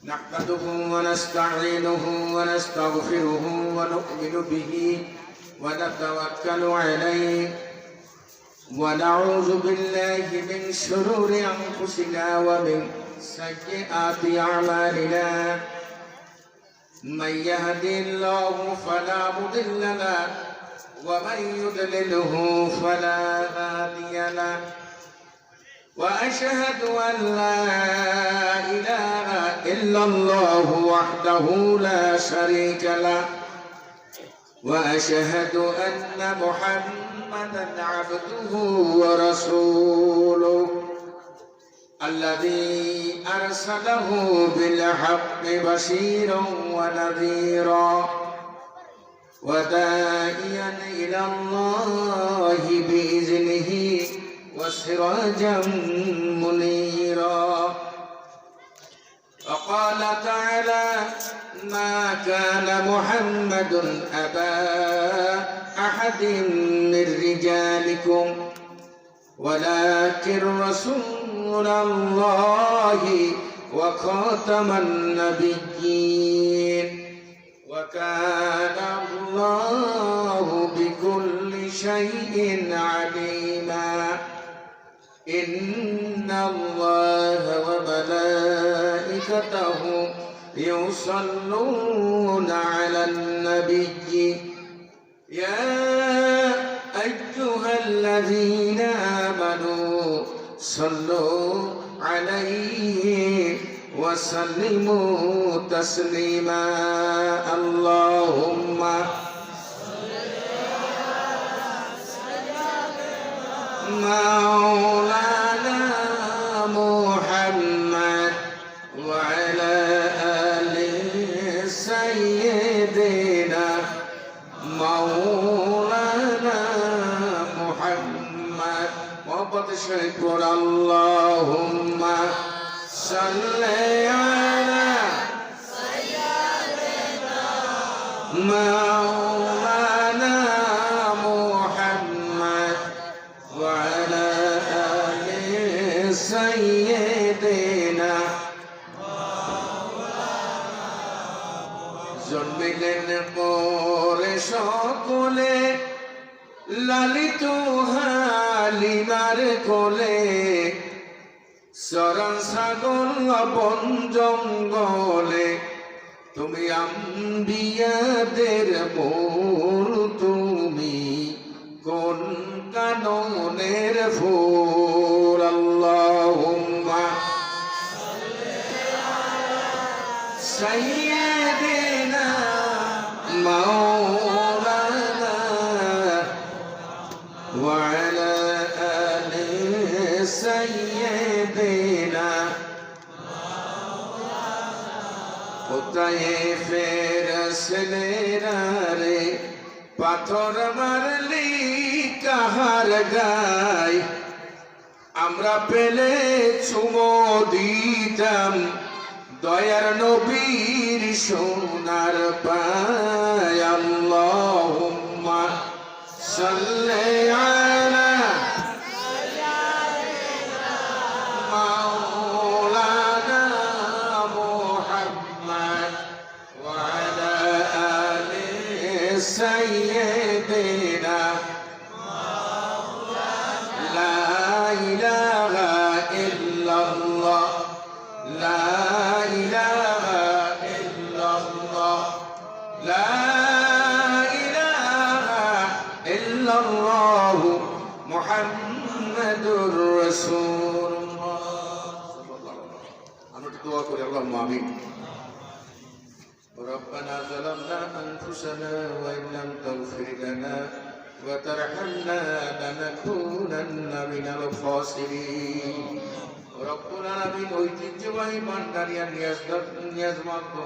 نحمده ونستعينه ونستغفره ونؤمن به ونتوكل عليه ونعوذ بالله من شرور أنفسنا ومن سيئات أعمالنا من يهدي الله فلا مضل له ومن يضلله فلا هادي له وأشهد أن لا إله إلا الله وحده لا شريك له وأشهد أن محمدا عبده ورسوله الذي أرسله بالحق بشيرا ونذيرا وداعيا إلى الله بإذنه وسراجا منيرا وقال تعالى ما كان محمد أبا أحد من رجالكم ولكن رسول الله وخاتم النبيين وكان الله بكل شيء عليما إن الله وملائكته يصلون على النبي يا أيها الذين آمنوا صلوا عليه وسلموا تسليما اللهم مولانا محمد وعلى آل سيدنا مولانا محمد محبت شكر اللهم صل على سيدنا مولانا محمد وعلى آل سيدنا জন্মিলেন পরে সকলে লালিত হালিমার কোলে চরণ ছাগল বন জঙ্গলে তুমি আম্বিয়াদের মূল তুমি কোন কাননের ফুল আল্লাহুম্মা সাইয়্যিদিনা মাওলানা ওয়া আলা আলি সাইয়্যিদিনা কোথায় ফেরেশতারা রে পাথর মারলি কাহার গায় আমরা পেলে চুমো দিতাম দয়ার নবীর সোনার পায় আল্লাহুম্মা সাল্লি আলা মাওলানা মুহাম্মদ ওয়া আলা আলি সাইয়্যিদিনা লা ইলাহা ইল্লাল্লাহ লা ইলাহা ইল্লাল্লাহ লা ইলাহা ইল্লাল্লাহ মুহাম্মাদুর রাসূলুল্লাহ আমরা দোয়া করি আল্লাহুম্মা আমিন ربنا ظلمنا أنفسنا وإن لم تغفر لنا وترحمنا لنكونن من الخاسرين রব্বুল আলামিন ঐতিহ্যবাহী ভান্ডারিয়া নিয়াজমাত্র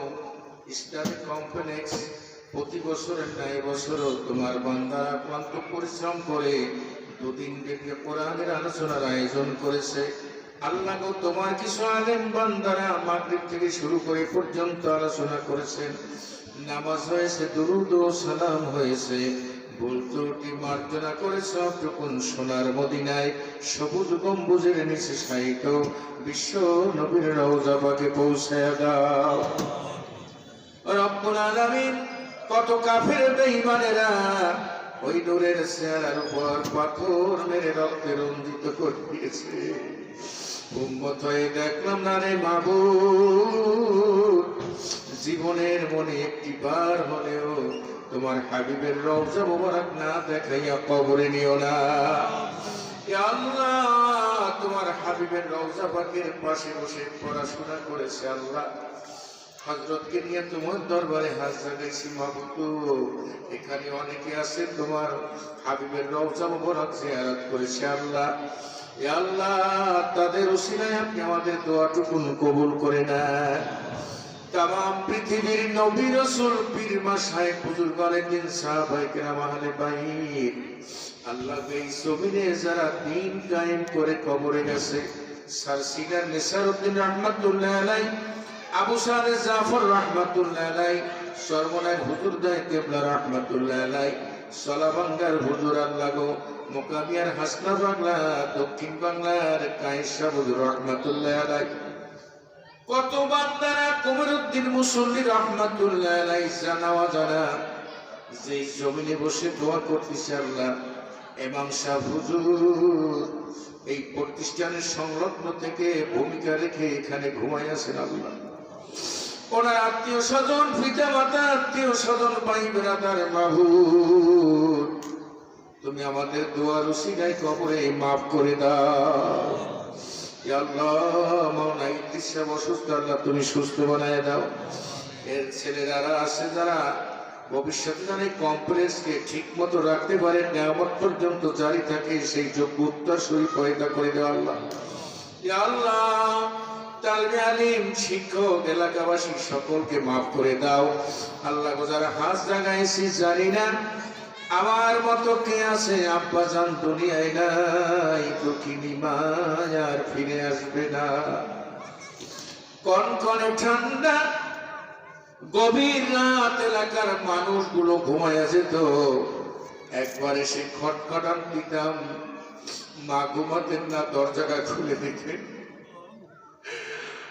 ইসলামিক কমপ্লেক্স প্রতি বছরের ন্যায় বছরও তোমার বান্দারা ক্লান্ত পরিশ্রম করে দুদিন ব্যাপী কোরআনের আলোচনার আয়োজন করেছে। আল্লাহ গো, তোমার কিছু আলেম বান্দারা মাগরিব থেকে শুরু করে পর্যন্ত আলোচনা করেছেন, নামাজ হয়েছে, দুরূদ ও সালাম হয়েছে, ভুল ত্রুটি মার্জনা করে সবটুকুন সোনার মদিনায় সবুজ গম্বুজের নিচে শায়িত বিশ্ব নবীর রওজা পাকে পৌঁছায়া দাও। রব্বুল আলামিন কত কাফের বেঈমানেরা ওই নূরের চেহারার উপর পাথর মেরে রক্তে রঞ্জিত করে দিয়েছে। উম্মত হয়ে দেখলাম না রে মাবুদ, জীবনের মনে একটি বার হলেও তোমার হাবিবের রওজা মোবারক না দেখাইয়া কবরে নিও না। ইয়া আল্লাহ, তোমার হাবিবের রওজা পাকের পাশে বসে পড়াশোনা করেছে আল্লাহ, হযরতকে নিয়ে তোমার দরবারে হাত জাগাইছি মাবুদ। এখানে অনেকে আছে তোমার হাবিবের রওজা মোবারক জিয়ারত করেছে আল্লাহ। ইয়া আল্লাহ, তাদের ওসিলায় আপনি আমাদের দোয়াটুকুন কবুল করে নেন। তামাম পৃথিবীর নবী রাসূল পীর মাশায়েখ বুজুর্গানে দিন সাহাবায়ে কেরাম আহলে বাইত আল্লাহ এই জমিনে যারা দ্বীন কায়েম করে কবরে গেছে, সারসিনার নিসারউদ্দিন রাহমাতুল্লাহ আলাইহি, আবু সালে জাফর রাহমাতুল্লাহ আলাইহি, সরমনায় হুজুর দায় কেবলা রাহমাতুল্লাহ আলাইহি, সলাবাঙ্গার হুজুর আল্লাহ গো, মোকাবিয়ার হাসনা বাংলা, দক্ষিণ বাংলার কায়েশা হুজুর রাহমাতুল্লাহ আলাইহি, কত বান্দারা কমরউদ্দিন মুসল্লি রাহমাতুল্লাহ আলাইহি জানাওয়া যারা যেই জমিনে বসে দোয়া করতেছে আল্লাহ, ইমাম সাহেব হুজুর এই প্রতিষ্ঠানের সংলগ্ন থেকে ভূমিকা রেখে এখানে ঘুমায় আছেন আল্লাহ। ওনার আত্মীয় স্বজন, পিতা মাতা, আত্মীয় স্বজন, ভাই বেরাদার মাবুদ, তুমি আমাদের দোয়ার উসিলায় কবরে মাফ করে দাও। ইয়া আল্লাহ, মাওলানা ইদ্রিস সাহেব অসুস্থ, আল্লাহ তুমি সুস্থ বানায় দাও। এর ছেলেরা আছে যারা ভবিষ্যতে যেন এই কমপ্লেক্সকে ঠিক মতো রাখতে পারে, কিয়ামত পর্যন্ত জারি থাকে, সেই যোগ্য উত্তরসূরি পয়দা করে দাও আল্লাহ। ইয়া আল্লাহ, তালবে আলিম, শিক্ষক, এলাকাবাসী সকলকে মাফ করে দাও আল্লাহ গো। যারা হাত জাগাইছি জানি না আমার মতো কে আছে, আব্বা জান দুনিয়ায় নাই, দক্ষিণী মায় আর ফিরে আসবে না। কনকনে ঠান্ডা গভীর রাত, এলাকার মানুষগুলো ঘুমায় যেত, একবার এসে খটখটান দিতাম, মা ঘুমাতেন না, দরজাটা খুলে দিতেন।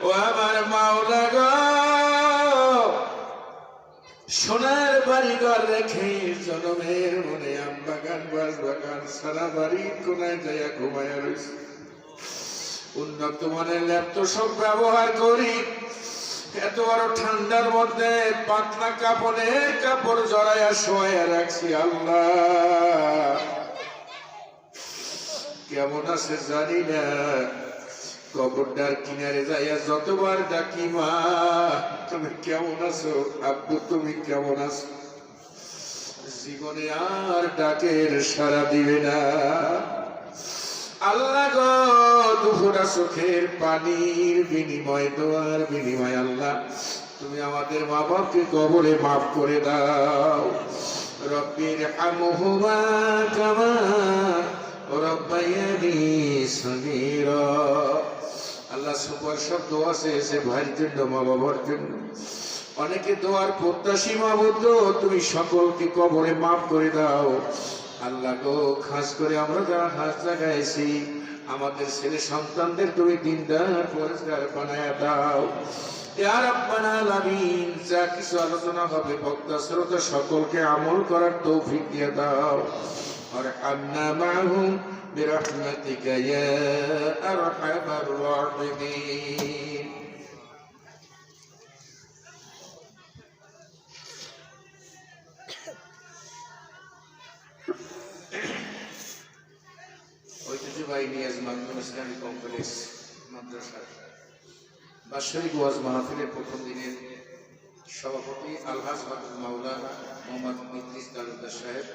ও আমার মাওলা গো, সোনার বাড়িঘর রেখে জনমের মনে আম বাগান, বাস বাগান, সারা বাড়ি কোনায় যাইয়া ঘুমাইয়া রয়েছে। উন্নত মানের ল্যাপটপ ব্যবহার করি, এত বড় ঠান্ডার মধ্যে পাতলা কাপড় জড়াইয়া শোয়া রাখছি আল্লাহ। কেমন আছে জানি না, কবরটার কিনারে যাইয়া যতবার ডাকি মা তুমি কেমন আছো, আব্বু তুমি কেমন আছো, জীবনে আর ডাকের সাড়া দিবে না। আল্লাহ গো, দুফোঁটা চোখের পানির বিনিময়, দোয়ার বিনিময় আল্লাহ তুমি আমাদের মা বাপকে কবরে মাফ করে দাও। রব্বির হামহুমা কামা রব্বায়ানি সগীরা। আল্লাহ সুপার সব দোয়া চেয়েছে ভাইয়ের জন্য, মা বাবার জন্য। অনেকে দোয়ার প্রত্যাশী মাবুদ, তুমি সকলকে কবরে মাফ করে দাও আল্লাহ গো। খাস করে আমরা যারা হাত জাগাইছি, আমাদের ছেলে সন্তানদের তুমি দিনদার পরিষ্কার বানায়া দাও। ইয়া রাব্বাল আলামিন, যা কিছু আলোচনা হবে বক্তা শ্রোতা সকলকে আমল করার তৌফিক দিয়ে দাও। আরহামনা মাহুম বিরহমাতিকা ইয়া আরহামার রাহিমিন। ঐতিহ্যবাহী নিয়াজ মাধ্যম ইসলামী কমপ্লেক্স মাদ্রাসার বাৎসরিক ওয়াজ মাহফিলের প্রথম দিনের সভাপতি আলহাজ মাওলানা মোহাম্মদ ইদ্রিস তালুকদার সাহেব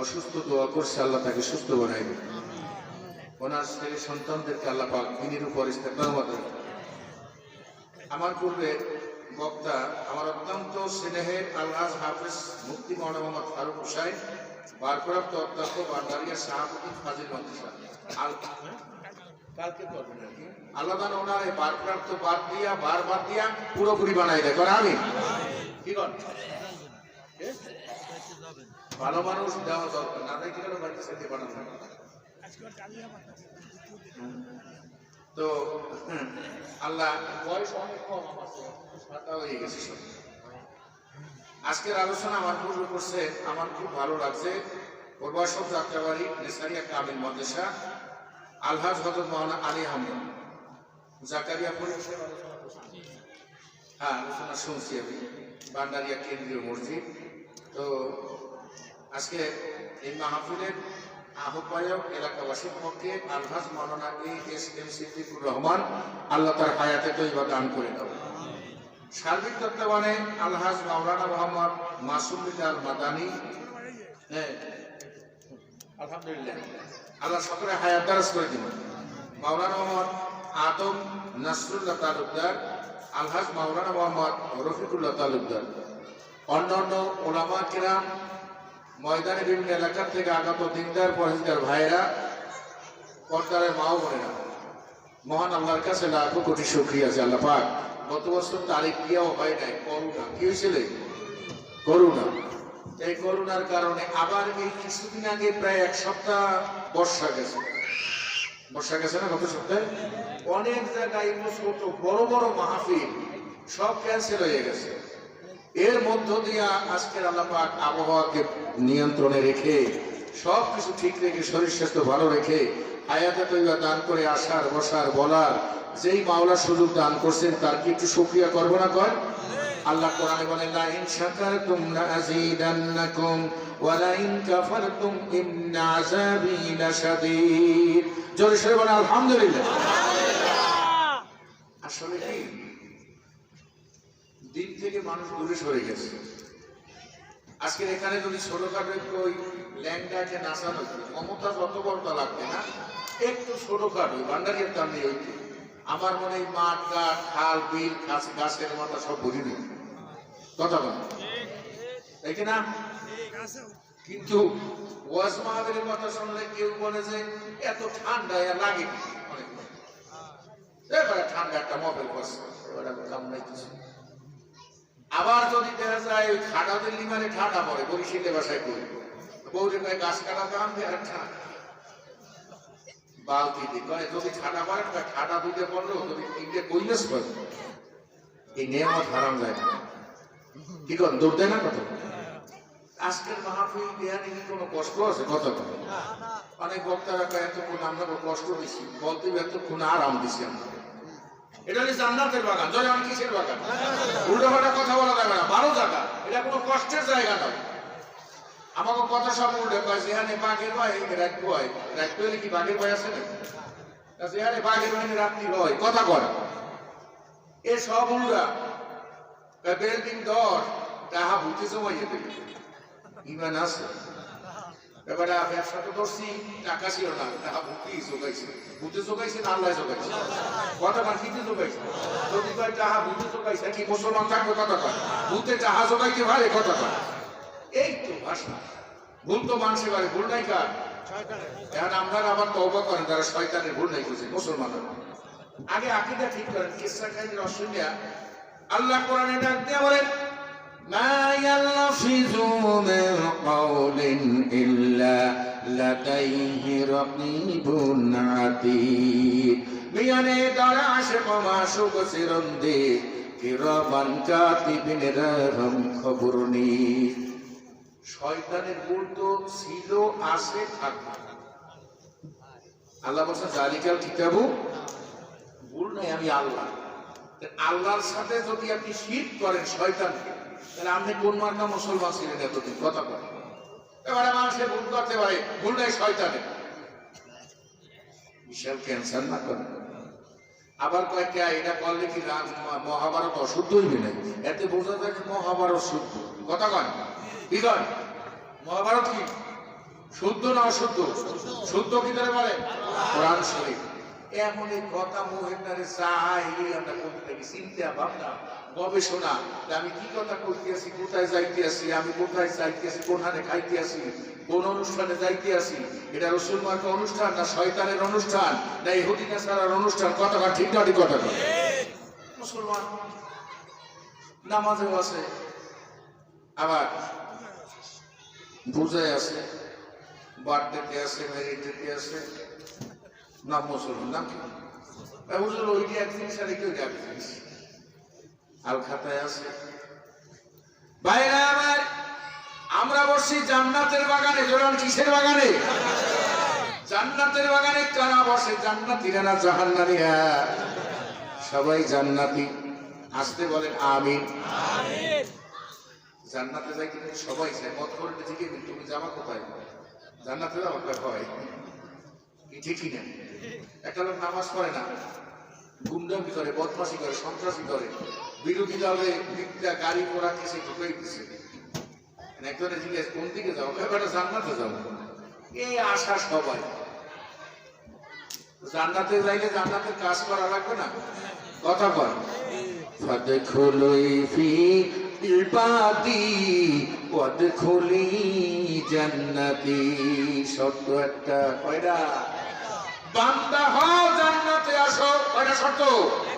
অসুস্থ, দোয়া করছে আল্লাহ তাকে সুস্থ বানাই দেবে। ওনার ছেলে সন্তানদেরকে আল্লাহ পাক দিনের উপর ইস্তেকামত রাখে। আমার পূর্বে বক্তা আমার অত্যন্ত স্নেহের আলহাজ হাফেজ মুফতি মাওলানা মোহাম্মদ ফারুক হুসাইন, ভারপ্রাপ্ত অধ্যক্ষ বান্দারিয়া সভাপতি ফাজিল মাদ্রাসা, কালকে করবেন আর কি আল্লাহ তাআলা ওনার এই ভারপ্রাপ্ত বাদ দিয়া পুরোপুরি বানাই দেয়। আমি কি করেন ভালো মানুষ দেওয়া দরকার, না দেখি কেন বাড়িতে সেটি বানানো। তো আল্লাহ বয়স অনেক কম, আমার হয়ে গেছে। আজকের আলোচনা আমার পূর্ব করছে, আমার খুব ভালো লাগছে। পূর্বাসব যাত্রাবাড়ি নেসারিয়া কামিল মাদ্রাসা আলহাজ হযরত মাওলানা আলী আহমদ জাকারিয়া পরিষদের আলোচনা করছি। হ্যাঁ, আলোচনা শুনছি আমি, বান্ডারিয়া কেন্দ্রীয় মসজিদ। তো আজকে এই মাহফিলের আহ্বায়ক এলাকাবাসীর পক্ষে আলহাজ মাওলানা ASM সিদ্দিকুর রহমান, আল্লাহ তার হায়াতে তৈবা দান করে দাও। সার্বিক তত্ত্বাবধানে আলহাজ মাওলানা মোহাম্মদ মাসুম আল মাদানী, আলহামদুলিল্লাহ আল্লাহ সকলে হায়াত দারাজ করে দিন। মাওলানা মোহাম্মদ আদম নাসরুল্লাহ তালুকদার, আলহাজ মাওলানা মোহাম্মদ রফিকুল্লাহ তালুকদার, অন্যান্য ওলামা কিরাম, ময়দানে বিভিন্ন এলাকা থেকে আগত দিনদার পরেজগার ভাইয়েরা, পর্দারের মা ও বোনেরা, মহান আল্লাহর কাছে লাখো কোটি শুকরিয়া আছে। আল্লাহ পাক গত বছর তারিখ দিয়েও হয় নাই, করুণা কি হয়েছিল, করুণা। এই করুণার কারণে আবার এই কিছুদিন আগে প্রায় এক সপ্তাহ বর্ষা গেছে, বর্ষা গেছে না গত সপ্তাহে, অনেক জায়গায় ছোট বড় বড় মাহফিল সব ক্যান্সেল হয়ে গেছে। এর মধ্য দিয়ে আজকের আল্লাহ পাক আবহাওয়াকে নিয়ন্ত্রণে রেখে সব কিছু ঠিক রেখে শরীর স্বাস্থ্য ভালো রেখে হায়াতে তৈবা দান করে আসার বসার বলার যেই মাওলা সুযোগ দান করছেন তার কি একটু শুকরিয়া করবো না? কর। আল্লাহ কোরআনে বলেন, লা ইন শাকারতুম লাযীদান্নাকুম ওয়া লা ইন কাফারতুম ইন্না আযাবী লাশাদীদ। জোরে সরে বলেন আলহামদুলিল্লাহ। আসলে কি দিন থেকে মানুষ দূরে সরে গেছে। আজকের এখানে যদি ছোটখাটো একটু ওই ল্যাংটাকে নাচানো, ক্ষমতা যত বড়টা লাগবে না, একটু ছোটখাটো ভান্ডারিয়ার দাম নেই, ওই আমার মনে হয় মাঠ ঘাট খাল বিল গাছের মাথা সব ভরি নেই, কথা বল তাই কিনা? কিন্তু ওয়াজ মাহফিলের কথা শুনলে কেউ বলে যে এত ঠান্ডা লাগে, এবারে ঠান্ডা একটা মোবাইল করছে, এবারে কাম নাই কিছু। আবার যদি দেখা যায় ওই খাটা দিল্লি মানে ঠান্ডা পড়ে, বরিশালে বাসায় করি বৌরে কয়ে গাছ কাটাতে আনবে আর ঠান্ডা বালতি দিয়ে কয়ে যদি ঠান্ডা পড়ে ঠান্ডা দুধে পড়লো যদি তিনটে কইলেস পড়ে, এই নিয়মত হারাম যায় না, কি করেন দৌড় দেয় না কথা। আজকের মাহফিল দেয়া নিয়ে কোনো কষ্ট আছে? কথা কথা অনেক বক্তারা কয়ে এতক্ষণ আমরা কষ্ট দিচ্ছি, বলতে এতক্ষণ আরাম দিচ্ছি আমরা। এটা হচ্ছে জান্নাতের বাগান, জয়ন কিসের বাগান? উল্টোপাল্টা কথা বলা যাবে না, ভালো জায়গা, এটা কোনো কষ্টের জায়গা নয়। আমাকে কথা সব উল্টে কয় যেখানে বাঘের ভয় রাখতে হয়, রাখতে হলে কি বাঘের ভয় আছে না? যেখানে বাঘের ভয় রাত্রি হয়, কথা কয় এ সব উল্টা। বিল্ডিং 10 টাকা ভূতে জমাইয়ে দেবে, ইমান আছে। এবারে ব্যবসা তো করছি, টাকা ছিল না, টাকা ভূতেই জোগাইছে, ভূতে জোগাইছে না আল্লাহ জোগাইছে, কথা কার ফিতে জোগাইছে। যদি কয় টাকা ভূতে জোগাইছে, কি মুসলমান থাকবে? কথা কয় ভূতে টাকা জোগাইতে পারে? কথা কয় এই তো ভাষা। ভুল তো মানুষের বাড়ি, ভুল নাই কার? এখন আপনারা আবার তওবা করেন, তারা শয়তানের ভুল নাই বুঝে মুসলমানরা। আগে আকীদা ঠিক করেন। কিসসা কাহিনী রসুলিয়া আল্লাহ কোরআনে ডাক দিয়ে বলেন, মা ইয়ালফিযু মিন কাওলিন ইল্লা লাদাইহি রাকীবুন আতীদ। মিয়ানে দ্বারা আশিক মাশুক সিরন্দি কিরামান কাতিবিন রাহম খবরনি। শয়তানের ভুল তো ছিল, আছে, থাকবে। আল্লাহ বলছেন জালিকাল কিতাবু, ভুল নাই, আমি আল্লাহ। আল্লাহর সাথে যদি আপনি শিরক করেন শয়তানকে, তাহলে আপনি কোন মার্কা মুসলমান ছিলেন এতদিন? কথা বলেন। এবারে মানুষের ভুল করতে পারে, ভুল নাই শয়তানের, বিশাল ক্যান্সার না করেন। আবার কয়েকটা এটা করলে কি মহাভারত অশুদ্ধ হইবে না? এতে বোঝা যায় যে মহাভারত শুদ্ধ। কথা কন কি কন? মহাভারত কি শুদ্ধ না অশুদ্ধ? শুদ্ধ কি ধরে বলে কোরআন শরীফ। এমন এই কথা মোহেন্দারে চাই আমরা করতে থাকি, চিন্তা ভাবনা গবেষণা, আমি কি কথা করতে আসি, কোথায় যাইতে আসি, আমি কোথায় যাইতে আসি, কোনখানে খাইতে আসি, কোন অনুষ্ঠানে যাইতে আসি, এটা রসুল মার্কা অনুষ্ঠান না শয়তানের অনুষ্ঠান না ইহুদি নাসারার অনুষ্ঠান? কথা ঠিক না ঠিক? কথা মুসলমান নামাজেও আছে, আবার পূজায় আছে, বার্থডেতে আছে, ম্যারিডেতে আছে, নাম মুসলমান নাম কি হুজুর ওইটি এক জিনিস আর কি ওইটা এক জিনিস। আল খাতায় আছে। বাইরে আমার আমরা বসছি জান্নাতের বাগানে। জোরান কিসের বাগানে? জান্নাতের বাগানে। কারা বসে? জান্নাতীরা না জাহান্নামীরা? সবাই জান্নাতি। আসতে বলেন আমিন। জান্নাতে যাই কিন্তু সবাই চায়। মত করে জিজ্ঞেস করি তুমি যাবা কোথায়? জান্নাতে যাবো হয় কি ঠিকই না? একটা লোক নামাজ পড়ে না, গুন্ডামি করে, বদমাশি করে, সন্ত্রাসী করে, বিরোধী দলে গাড়ি পোড়া কেসে ঢুকেই দিচ্ছে। একজনে জিজ্ঞেস কোন দিকে যাও? ব্যাপারটা জান্নাতে যাবো। এই আশা সবাই। জান্নাতে যাইলে জান্নাতের কাজ করা লাগবে না? কথা বল। ফাদখুলুই ফি ইবাদি ওয়াদখুলি জান্নাতি। শর্ত একটা। কয়টা? বান্দা হও জান্নাতে আসো। কয়টা শর্ত?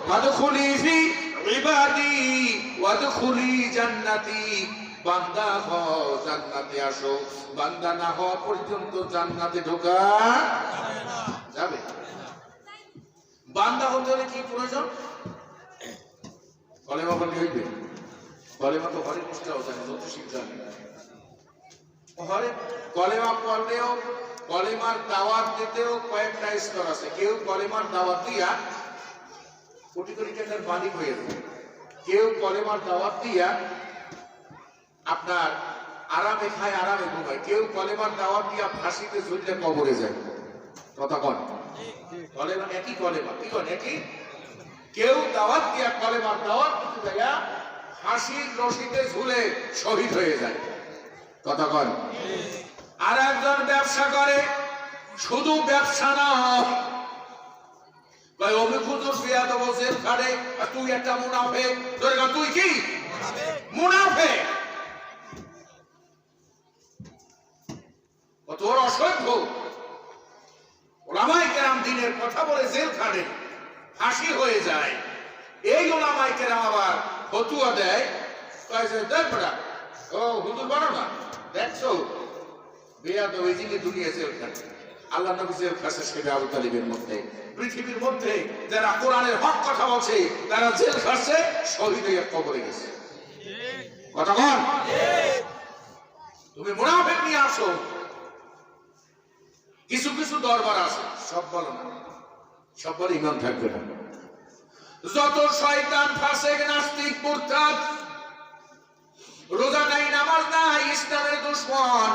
ফাদখুলি ফি ইবাদি ওয়াদখুলি জান্নাতি। বান্দা হও জান্নাতে আসো। বান্দা না হওয়া পর্যন্ত জান্নাতে ঢোকা যাবে। বান্দা হতে হলে কি প্রয়োজন? কলেমা পড়তে হইবে। কলেমা তো হরে কৃষ্ণও জানে, যত শিখ জানে। কলেমা পড়লেও, কলেমার দাওয়াত দিতেও কয়েকটা স্তর আছে। কেউ কলেমার দাওয়াত দিয়া কোটি কোটি টাকার মালিক হয়ে যাবে। কেউ কলেমার দাওয়াত দিয়া আপনার আরামে খায়, আরামে ঘুমায়। কেউ কলেমার দাওয়াত দিয়া ফাঁসিতে ঝুললে কবরে যায়। কথা কন। কলেমা একই কলেমা। কি কন? একই। কেউ দাওয়াত দিয়া কলেমার দাওয়াত দিতে যাইয়া ফাঁসির রশিতে ঝুলে শহীদ হয়ে যায়। কথা কন। আর একজন ব্যবসা করে, শুধু ব্যবসা না, অভিভূতর বিয়াদব জেল খাটে, আর তুই একটা মুনাফেক। তুই কি মুনাফেক? তোর অসভ্য। ওলামায়ে কেরাম দিনের কথা বলে জেল খাটে, ফাঁসি হয়ে যায়। এই ওলামায়ে কেরাম আবার ফতুয়া দেয়, দেখ বেটা ও হুজুর বানো না, দেখছো বেয়াদব এই জিনিস দুনিয়া জেল খাটে। আল্লাহ নবী জেল খাটে সেটা আবু তালিবের মধ্যে। পৃথিবীর মধ্যে যারা কোরআনের হক কথা বলছে তারা জেল খাটছে, শহীদ হয়ে কবরে গেছে। কথা বল। তুমি মুনাফিক নিয়ে আসো। কিছু কিছু দরবার আছে, সব বলো না, সবার ইমান থাকবে না। যত শয়তান, ফাসিক, নাস্তিক, মুরতাদ, রোজা নাই, নামাজ নাই, ইসলামের দুশমন,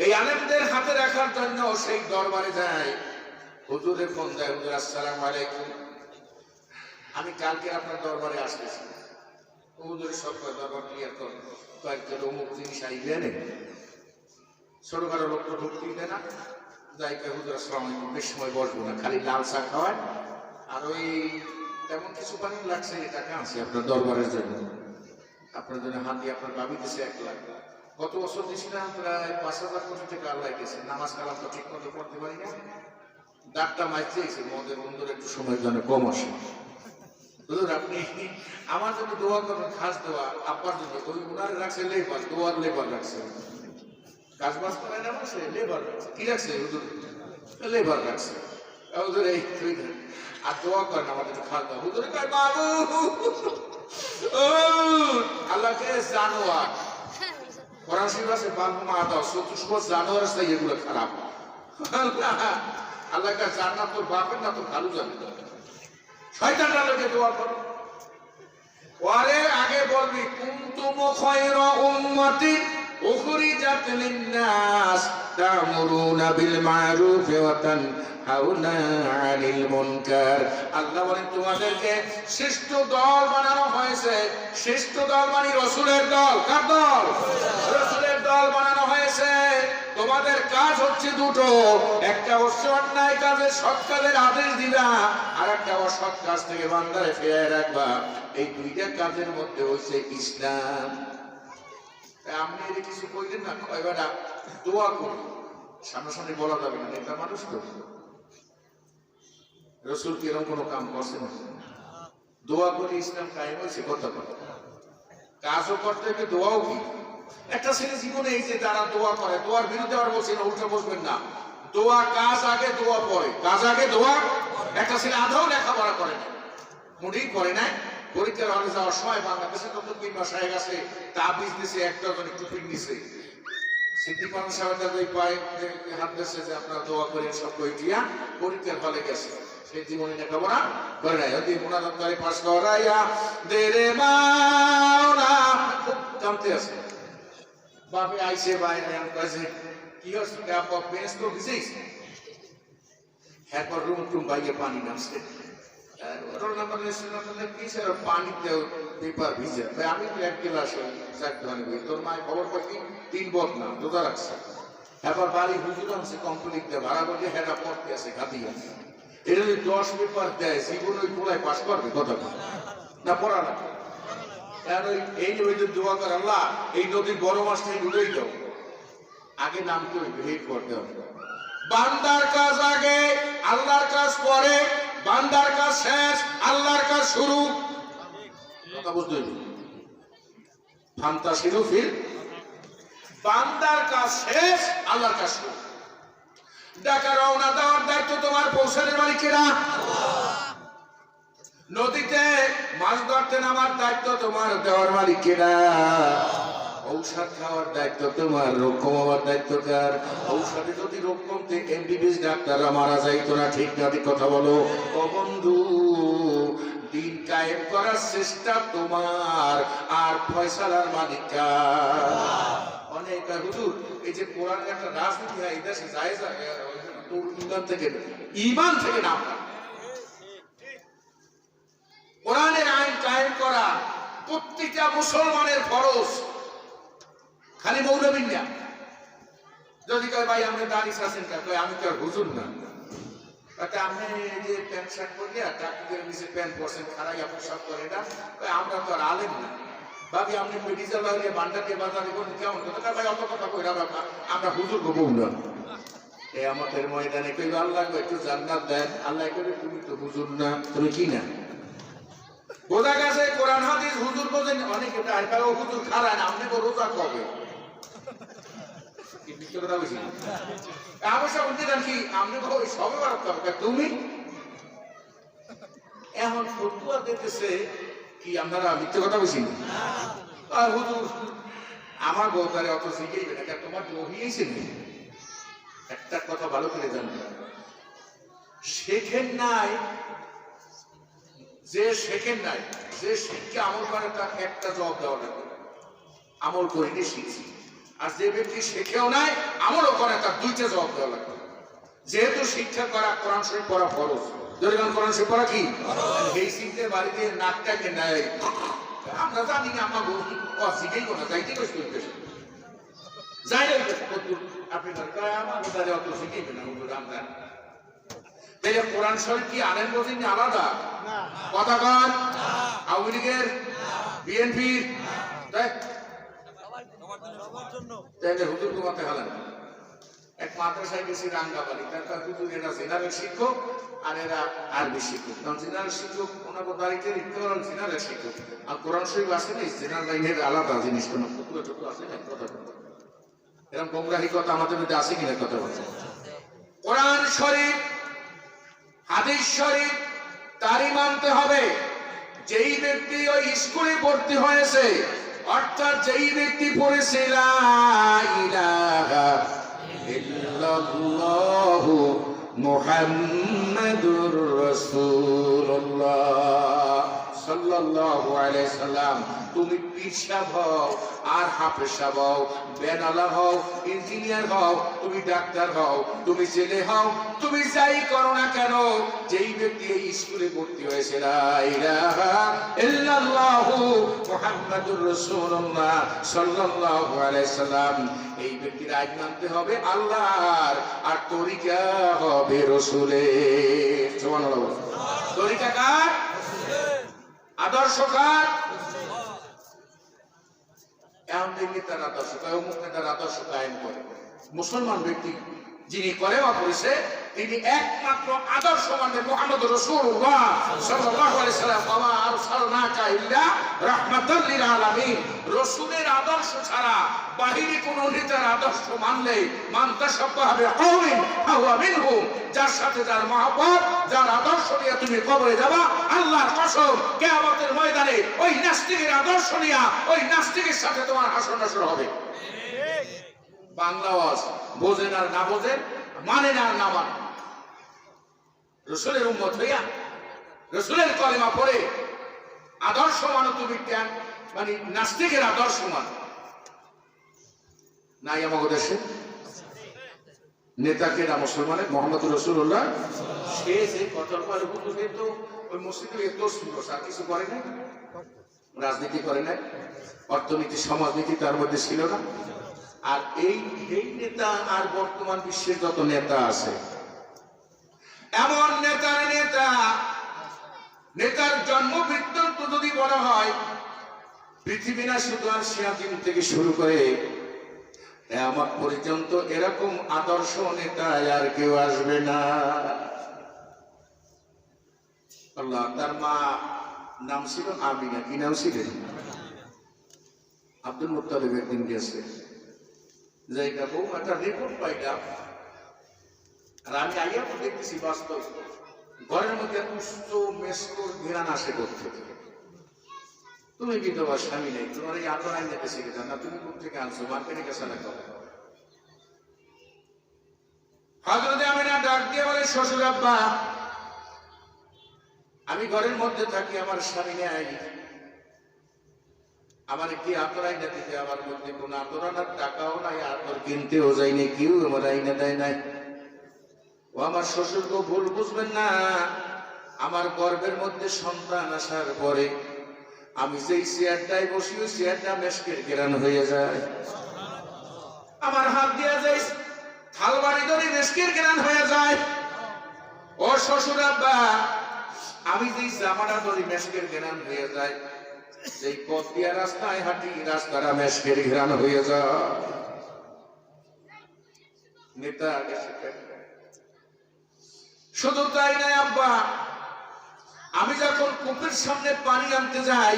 এই আলেমদের হাতে রাখার জন্য সেই দরবারে যায়। হুজুরে ফোন দেয়, হুজুর আসসালামু আলাইকুম, আমি কালকে আপনার দরবারে আসতেছি। হুজুরের সব দরবার ক্লিয়ার করেন, কয়েকজন অমুক জিনিস আইবে নেই। ছোটখাটো লোকটা ঢুকতে দেয় না, যাই কয় হুজুর আসসালামু আলাইকুম, বেশ সময় বসবো না, খালি লাল চা খাওয়ায় আর ওই তেমন কিছু পানি লাগছে, টাকা আছে আপনার দরবারের জন্য, আপনার জন্য হাত দিয়ে আপনার ভাবি দিচ্ছে 1 লাখ। গত বছর দিয়েছিলাম প্রায় 5,000 কোটি টাকা আল্লাহ দিয়েছে। নামাজ কালাম তো ঠিক মতো পড়তে পারি না, দাঁতটা মাইছে, মদের বন্ধুর একটু সময়ের জন্য কম আসে। হুজুর আপনি আমার জন্য দোয়া করবেন, খাস দোয়া আব্বার জন্য। ওই উনারে রাখছে লেবার, দোয়ার লেবার রাখছে, কাজ বাজ করে না, সে লেবার রাখছে। কি রাখছে হুজুর? লেবার রাখছে। হুজুর এই আর দোয়া করেন আমাদের খাস দোয়া। হুজুর কয় বাবু আল্লাহকে জানোয়ার, ফরাসি ভাষায় বাবু মা দাও, চতুষ্প জানোয়ার আছে, এগুলো খারাপ। আল্লাহ কা জান্নাত তোর বাপের না, তোর ভালো জানে। শয়তানরা লোকে দোয়া করো। ওরে আগে বলবি কুনতুম খায়রা উম্মাতিন উখরিজাত লিন-নাস তা'মুরুনা বিল মা'রুফ ওয়া তানহাউনা 'আনিল মুনকার। আল্লাহ বলেন তোমাদেরকে শ্রেষ্ঠ দল বানানো হয়েছে। শ্রেষ্ঠ দল মানে রাসূলের দল। কার দল? রাসূলের দল বানানো হয়েছে। তোমাদের কাজ হচ্ছে দুটো, একটা হচ্ছে অন্যায় কাজে সৎ কাজের আদেশ দিবা, আর একটা অসৎ কাজ থেকে বান্দারে ফিরিয়ে রাখবা। এই দুইটা কাজের মধ্যে হচ্ছে ইসলাম। আপনি এর কিছু কইলেন না, কয়বারা দোয়া করি, সামনাসামনি বলা যাবে না, নেতা মানুষ তো। রাসূল কি এরকম কোনো কাম করছে না? দোয়া করে ইসলাম কায়েম হয়েছে। কথা কথা কাজও করতে হবে, দোয়াও কি একটা ছেলে জীবনে এই যে যারা দোয়া করে, দোয়ার বিরুদ্ধে আর বলছি না, উল্টো বসবেন না। দোয়া কাজ আগে, দোয়া পরে, কাজ আগে দোয়া। একটা ছেলে আধাও লেখাপড়া করে না, মোটেই করে নাই। পরীক্ষার হলে যাওয়ার সময় বাংলাদেশে তত 3 মাস হয়ে গেছে, তাবিজ দিছে, একটা করে টুপিন দিছে। সিদ্দিকুর সাহেব ওই পায়ে হাত দিয়েছে যে আপনারা দোয়া করেন সব কইটিয়া। পরীক্ষার হলে গেছে, সেই জীবনে লেখাপড়া করে নাই। যদি মোনাজাত করে পাস করাইয়া দেরে মাওলা, খুব জানতে আছে। বাপে আইসে বাইরে কাছে কি হচ্ছে, আপা বেশ তো ভিজেইস। এরপর রুম টুম বাইরে পানি নামছে, পানিতে পেপার ভিজে। আমি তো 1 গ্লাস তোর মায়ের খবর পাচ্ছি 3 বট না রোজা রাখছে। এবার বাড়ি হুজুর আনছে কোম্পানি দিয়ে ভাড়া করে, হেরা পড়তে আছে খাদিয়া। এটা যদি 10 পেপার দেয়, জীবন ওই পোড়ায় পাস করবে কথা না, পড়া না। এই যে দোয়া করে, আল্লাহ এই নদীর বড় মাছটাই ডুবেই দাও। আগে নামতে হইবে, হেট করতে হবে। বান্দার কাজ আগে, আল্লাহর কাজ পরে। বান্দার কাজ শেষ, আল্লাহর কাজ শুরু। কথা বুঝতে হইবে। ফান্তাসিরু ফিল, বান্দার কাজ শেষ, আল্লাহর কাজ শুরু। ঢাকা রওনা দেওয়ার দায়িত্ব তোমার, পৌঁছানোর মালিকেরা। নদীতে মাছ ধরতে নামার দায়িত্ব তোমার, দেওয়ার মালিকেরা। ঔষধ খাওয়ার দায়িত্ব তোমার, রোগ কমাবার দায়িত্ব কার? ঔষধে যদি রোগ কমতে এমবিবিএস ডাক্তাররা মারা যাইতো না, ঠিক না? কথা বলো। ও বন্ধু, দিন কায়েম করার চেষ্টা তোমার, আর ফয়সালার মালিক কার? অনেক হুজুর এই যে কোরআন একটা রাজনীতি হয়, এই দেশে যায় তোর ইমান থেকে নাম। কোরআনের আইন কায়েম করা প্রত্যেকটা মুসলমানের ফরজ, খালি মৌলবী না। যদি কয় ভাই আপনি দাঁড়িয়ে আছেন, আমি তো আর হুজুর না, আপনি যে প্যান্ট শার্ট করলে টাকুদের নিচে প্যান্ট পরছেন, খারাইয়া পোশাক করে না, আমরা তো আর আলেম না। ভাবি আপনি মেডিকেল লাগিয়ে বান্ডাকে বাজারে করুন, কেমন কথা ভাই? অত কথা কই আমরা হুজুর গো বউ না। এই আমাদের ময়দানে কই আল্লাহ একটু জান্নাত দেন, আল্লাহ করে তুমি তো হুজুর না, তুমি কি না? বোঝা গেছে কোরআন হাদিস হুজুর বোঝেন অনেকে, হুজুর খারায় না, আপনি রোজা কবে? তুমি এখন ফতুয়া দিতেছে কি আপনারা মিথ্যে কথা বলছি? হুজুর আমার বউতারে অত শিখেইবে না, তোমার বহিয়েছে। একটা কথা ভালো করে জানবে, শেখেন নাই যে, শেখেন নাই যে শিক্ষা আমল করে, তার একটা জবাব দেওয়া লাগবে, আমল করিনি শিখছি। আর যে ব্যক্তি শেখেও নাই, আমলও করে, তার 2টা জবাব দেওয়া লাগবে। যেহেতু শিক্ষা করা, কোরআন শরীফ পড়া ফরজ। যখন কোরআন শরীফ পড়া কি এই শিখতে বাড়িতে নাকটাকে নেয়, আমরা জানি না, আমার শিখেই কোনা যাইতে যাই আপনি আমার অত শিখেইবে না। আমরা তাইলে কোরআন শরীফ কি আলেম বোঝেন আলাদা কথা কন? আওয়ামী লীগের, বিএনপির, তাইলে হুজুর ঘুমাতে হলেন। এক মাদ্রাসায় গেছি রাঙ্গাবাড়ি, তার হুজুর এরা জেনারেল শিক্ষক আর এরা আরবি শিক্ষক। কারণ জেনারেল শিক্ষক ওনার বাড়িতে লিখতে পারেন জেনারেল শিক্ষক, আর কোরআন শরীফ আসে না, জেনারেল লাইনের আলাদা জিনিস, কোনো টুকরো টুকরো আসে না। কথা এরকম গোমরাহি কথা আমাদের মধ্যে আসে কিনা? কথা বলছে কোরআন শরীফ, হাদিস শরীফ তারই মানতে হবে। যেই ব্যক্তি ওই স্কুলে ভর্তি হয়েছে, অর্থাৎ যেই ব্যক্তি পড়েছে লা ইলাহা ইল্লাল্লাহু মুহাম্মাদুর রাসূলুল্লাহ সাল্লাল্লাহু আলাইহি সাল্লাম, তুমি পীর সাহেব হও আর হাফেজ সাহেব হও, বেনালা হও, ইঞ্জিনিয়ার হও, তুমি ডাক্তার হও, তুমি ছেলে হও, তুমি যাই করো না কেন, যেই ব্যক্তি এই স্কুলে ভর্তি হয়েছে লা ইলাহা ইল্লাল্লাহু মুহাম্মাদুর রাসূলুল্লাহ সাল্লাল্লাহু আলাইহি সাল্লাম, এই ব্যক্তির আইন মানতে হবে আল্লাহর, আর তরিকা হবে রাসূলের। সুবহানাল্লাহ। তরিকা কার? আদর্শ কার? এমন দেখি তার আদর্শ, তার আদর্শ কায়েম করে। মুসলমান ব্যক্তি যিনি কলেমা পড়েছে, তিনি একমাত্র আদর্শ মানবে মুহাম্মদ রাসূলুল্লাহ সাল্লাল্লাহু আলাইহি সাল্লাম, ওয়া মা আরসালনাকা ইল্লা রাহমাতাল লিল আলামিন। রাসূলের আদর্শ ছাড়া বাহিরে কোন নেতার আদর্শ মানলে মান তাশাব্বাহা বিকাওমিন ফাহুয়া মিনহুম, যার সাথে যার মহব্বত, যার আদর্শ নিয়ে তুমি কবরে যাবা, আল্লাহর কসম কিয়ামতের ময়দানে ওই নাস্তিকের আদর্শ নিয়ে ওই নাস্তিকের সাথে তোমার হাসর নাসর হবে। বাংলা ওয়াজ বোঝেন আর না বোঝেন, মানে না আর না মানে, রাসূলের উম্মত হইয়া রাসূলের কলেমা পড়ে আদর্শ মানো তুমি কেন? মানে নাস্তিকের আদর্শ মানো নাই। আমাদের দেশে নেতাকে না মুসলমানের মোহাম্মদ রাসূলুল্লাহ, সে যে কতর পর হুজুরে তো ওই মসজিদে এত সুন্দর আর কিছু করে নাই, রাজনীতি করে নাই, অর্থনীতি সমাজনীতি তার মধ্যে ছিল না। আর এই নেতা আর বর্তমান বিশ্বের যত নেতা আছে, এমন নেতার জন্ম বৃত্তান্ত যদি বলা হয়, পৃথিবী না শুধু আর সিয়াদিন থেকে শুরু করে আমার পর্যন্ত এরকম আদর্শ নেতা আর কেউ আসবে না। আল্লাহ, তার মা নাম ছিল আমিনা, কি নাম ছিল? আব্দুল মুত্তালিব একদিন গেছে, জায়গা বউ একটা রিপোর্ট পাইলাম, আর আমি আইয়া তো দেখতেছি বাস্তব ঘরের মধ্যে উচ্চ মেসকোর ঘেরান আসে করতে। তুমি বিধবা, স্বামী নেই, তোমার এই আন্দোলন যেতে শিখে যান না, তুমি কোথা থেকে আনছো? মার্কেটে গেছে না কবে? হযরত আমিনা ডাক দিয়ে বলে, শ্বশুর আব্বা, আমি ঘরের মধ্যে থাকি, আমার স্বামী নেই, আমার কি আতর আইনা দিতে? আমার মধ্যে কোন আতর আনার টাকাও নাই, আতর কিনতেও যাইনি, কেউ আমার আইনা দেয় নাই। ও আমার শ্বশুর তো ভুল বুঝবেন না, আমার গর্ভের মধ্যে সন্তান আসার পরে আমি যেই চেয়ারটায় বসি ওই চেয়ারটা মেশকের ঘেরান হয়ে যায়, আমার হাত দিয়া যাই থালবাড়ি ধরে মেশকের ঘেরান হয়ে যায়। ও শ্বশুর আব্বা, আমি যেই জামাটা ধরি মেশকের ঘেরান হয়ে যায়, যেই পথ দিয়া রাস্তায় হাঁটি রাস্তাটা মেশকের ঘেরান হয়ে যায়। নেতা শুধু তাই নাই আব্বা, আমি যখন কূপের সামনে পানি আনতে যাই,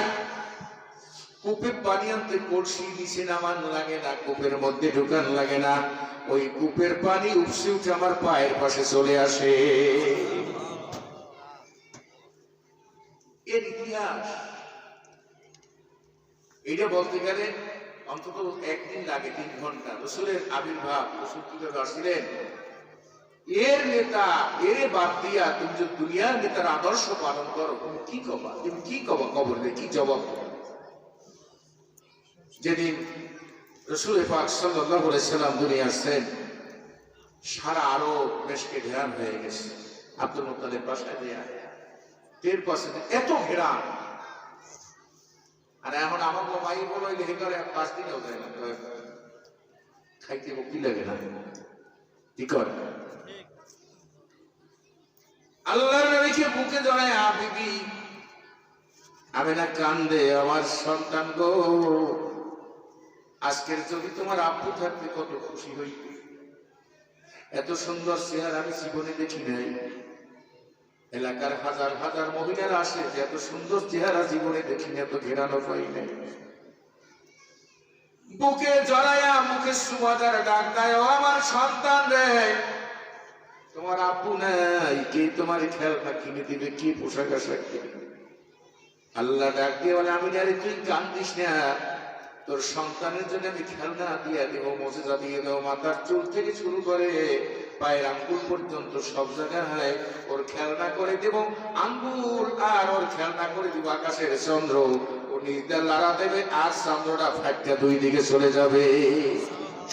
কূপে পানি আনতে কলসি নিচে নামান লাগে না, কূপের মধ্যে ঢুকান লাগে না, ওই কূপের পানি উপসে উঠে আমার পায়ের পাশে চলে আসে। এর ইতিহাস এটা বলতে গেলে অন্তত একদিন লাগে, 3 ঘন্টা। রাসূলের আবির্ভাব, রাসূল কিভাবে আসছিলেন, এর নেতা এরে বাদ দিয়া তুমি যদি দুনিয়ার নেতার আদর্শ পালন করো, তুমি কি কবা? তুমি কি কবা? কবরে কি জবাব? যেদিন রাসূল পাক সাল্লাল্লাহু আলাইহি সাল্লাম দুনিয়া আসছেন, সারা আরব দেশকে ঘেরান হয়ে গেছে। আব্দুল মুত্তালিব বাসায় দেয়া টের পাশে এত ঘেরান, আর এখন আমাকে ভাই বলো লেখে করে 5 দিনেও যায় না, খাইতে কি লাগে না, কি করে? আল্লাহর নবীকে বুকে জড়ায় বিবি আমিনা কান্দে, আমার সন্তান গো, আজকের যদি তোমার আব্বু থাকতে কত খুশি হইত, এত সুন্দর চেহারা আমি জীবনে দেখি নাই। এলাকার হাজার হাজার মহিলারা আসে, যে এত সুন্দর চেহারা জীবনে দেখি না, এত ঘেরানো পাই নাই। বুকে জড়াইয়া মুখে সুমাদার ডাক দেয়, ও আমার সন্তান রে, তোমার আব্বু নাই, কে তোমার খেলনা কিনে দিবে, কি পোশাক আশাক কিনে? আল্লাহ ডাক দিয়ে বলে, আমি জানি তুই কান্দিস না, তোর সন্তানের জন্য আমি খেলনা দিয়ে দেবো, মজেজা দিয়ে দেবো, মাথার চুল থেকে শুরু করে পায়ের আঙ্গুল পর্যন্ত সব জায়গায় ওর খেলনা করে দেব, আঙ্গুল আর ওর খেলনা করে দিব আকাশের চন্দ্র, ও নিজে লড়া দেবে আর চন্দ্রটা ফাটটা 2 দিকে চলে যাবে,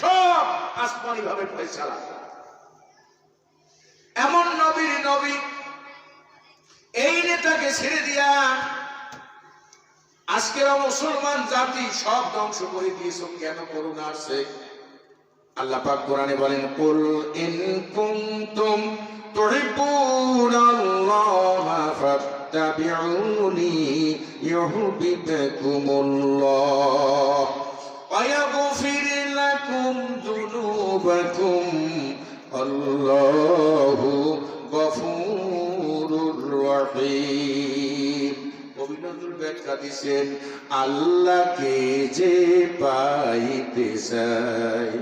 সব আসমানি ভাবে ফয়সালা। এমন নবীর নবী, এই নেতাকে ছেড়ে দিয়া আজকের মুসলমান জাতি সব ধ্বংস করে দিয়েছ, কেন? করুণা আছে। আল্লাহ পাক কোরআনে বলেন, কুল ইন কুনতুম তুহিব্বুনাল্লাহা ফাত্তাবিউনি ইউহিব্বুকুমুল্লাহ ওয়া ইয়াগফির লাকুম যুনুবাকুম আল্লাহু গফুরুর রহিম। কবি নজরুল ব্যাখ্যা দিছেন, আল্লাহকে যে পাইতে চায়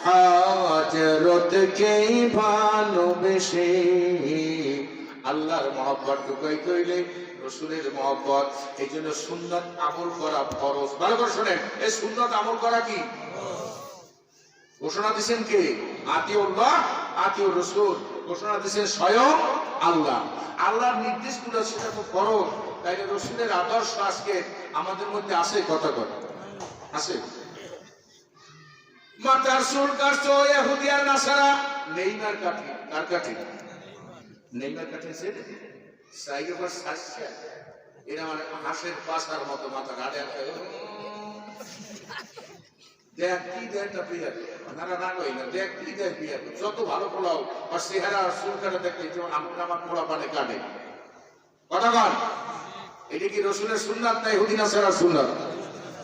হাজরতকেই ভালোবেসে। আল্লাহর মহব্বত ঢুকাইতে হইলে রসুলের মহব্বত। এই জন্য সুন্নাত আমল করা ফরজ। ভালো করে শোনেন, এই সুন্নাত আমল করা কি ঘোষণা দিচ্ছেন কে? আতিউল্লাহ আতিউর রাসূল। ঘোষণা দিচ্ছেন স্বয়ং আল্লাহ। আল্লাহর নির্দেশগুলো সেটা তো ফরজ। তাই রসুলের আদর্শ আজকে আমাদের মধ্যে আছে, কথা কথা আছে। মাতার চুল কাটছো ইহুদি আর নাসারা, নেইমার কাঠি কার কাঠি? নেইমার কাঠি সে সাইকে পাশ আসছে, এরা মানে হাঁসের পাশার মতো মাথা গাড়ে দেখ কি দেয়টা বিয়ার নারা না কই না, দেখ কি দেয় বিয়ার। যত ভালো পোলাও আর চেহারা আর চুল কাটা দেখলে যেমন আমার পোলা পানে কাটে। কথা কন, এটা কি রসুলের সুন্নাত না ইহুদি নাসারার সুন্নাত?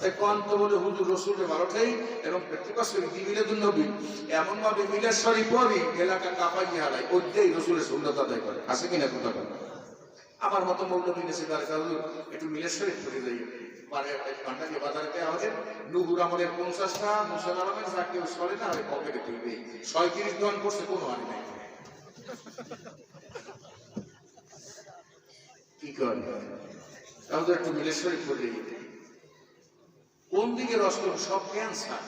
তাই কন্ত বলে হুজুর রসুলের বারোটাই এবং এমন ভাবে মিলাদ শরীফ পড়ি এলাকা কাঁপাইয়া হারায়, ওইটাই রসুলের সুন্নাত আদায় করে। আছে কিনা কথা বলে? আমার মতো মৌলবী নেছে একটু মিলাদ শরীফ পড়ে যাই পান্ডাকে বাজারে আমাদের নুহুর আমলের 50টা মুসা আলমের যা কেউ সরে না হয় পকেটে তুলবে 37 জন করছে, কোনো হানি নাই। কি করেন তাহলে একটু মিলাদ শরীফ পড়ে কোন দিকে রস? সব ক্যান্সার,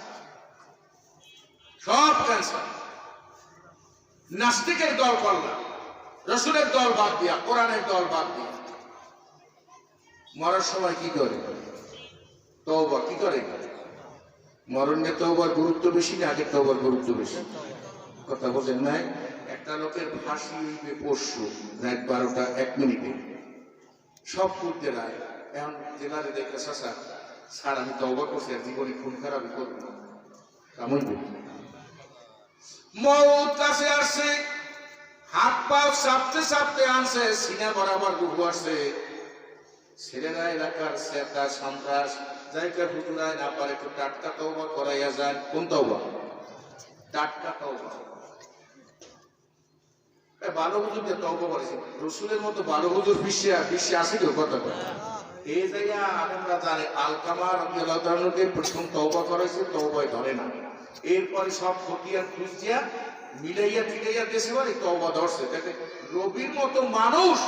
সব ক্যান্সার। নাস্তিকের দল করলাম, রসুলের দল বাদ দিয়া, কোরআনের দল বাদ দিয়া। মরার সময় কি করে? তওবা। কি করে? মরণে তওবার গুরুত্ব বেশি না আগে তওবার গুরুত্ব বেশি? কথা বলেন নাই? একটা লোকের ফাঁসি হইবে পরশু রাত 12টা 1 মিনিটে, সব করতে রায়। এখন জেলারে দেখে চাচা স্যার আমি তওবা করছি আর জীবনে খুন খারাপই করবো না, কেমন মৌত কাছে আসছে, হাত পাও চাপতে চাপতে আনছে, সিনা বরাবর রুহু আসছে। ছেলেরা এলাকার সেটা সন্ত্রাস জায়গা হুজুরায় না পারে একটু টাটকা তওবা করাইয়া যায়। কোন তওবা? টাটকা তওবা। ভালো হুজুর যে তওবা করেছে, রসুলের মতো ভালো হুজুর বিশ্বে আসে কেউ? কথা বলে এই জায়গা আমরা জানি আলকামা রাদিয়াল্লাহু তাআলাকে প্রথম তওবা করেছে, তওবায় ধরে না। এরপরে সব খতিয়ান খুঁজিয়া মিলাইয়া টিলাইয়া দেশে বাড়ি তওবা ধরছে। দেখে রবির মতো মানুষ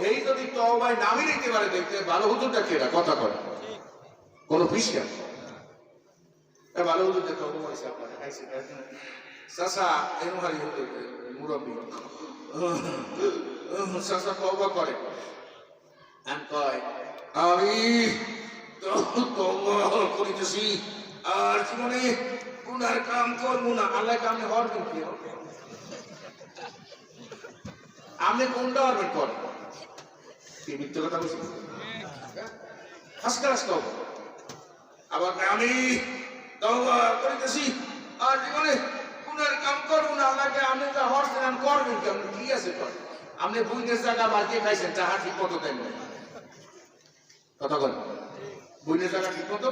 এই যদি তওবায় নামি নিতে পারে, দেখতে ভালো হুজুরটা কেরা? কথা করে কোন ফিসিয়া ভালো হুজুরটা তওবা করেছে। আপনার চাচা এনহারি হুজুর মুরব্বী চাচা তওবা করে, কয় আমি তওবা করিতেছি আর জীবনে গুনার কাম করবো না। আল্লাহ কামে হরবেন কি? আপনি কোনটা হরবেন কর? কি মিথ্যে কথা বলছি? হাসকা হাসকা আবার আমি তওবা করিতেছি আর জীবনে গুনার কাম করবো না। আল্লাহকে আপনি যা হরছেন করবেন কি? আপনি কি আছে কর? আপনি বুঝের জায়গা বাজিয়ে খাইছেন, টাকা ঠিক মতো দেন না। কথা বল, বুঝের জায়গা ঠিক মতো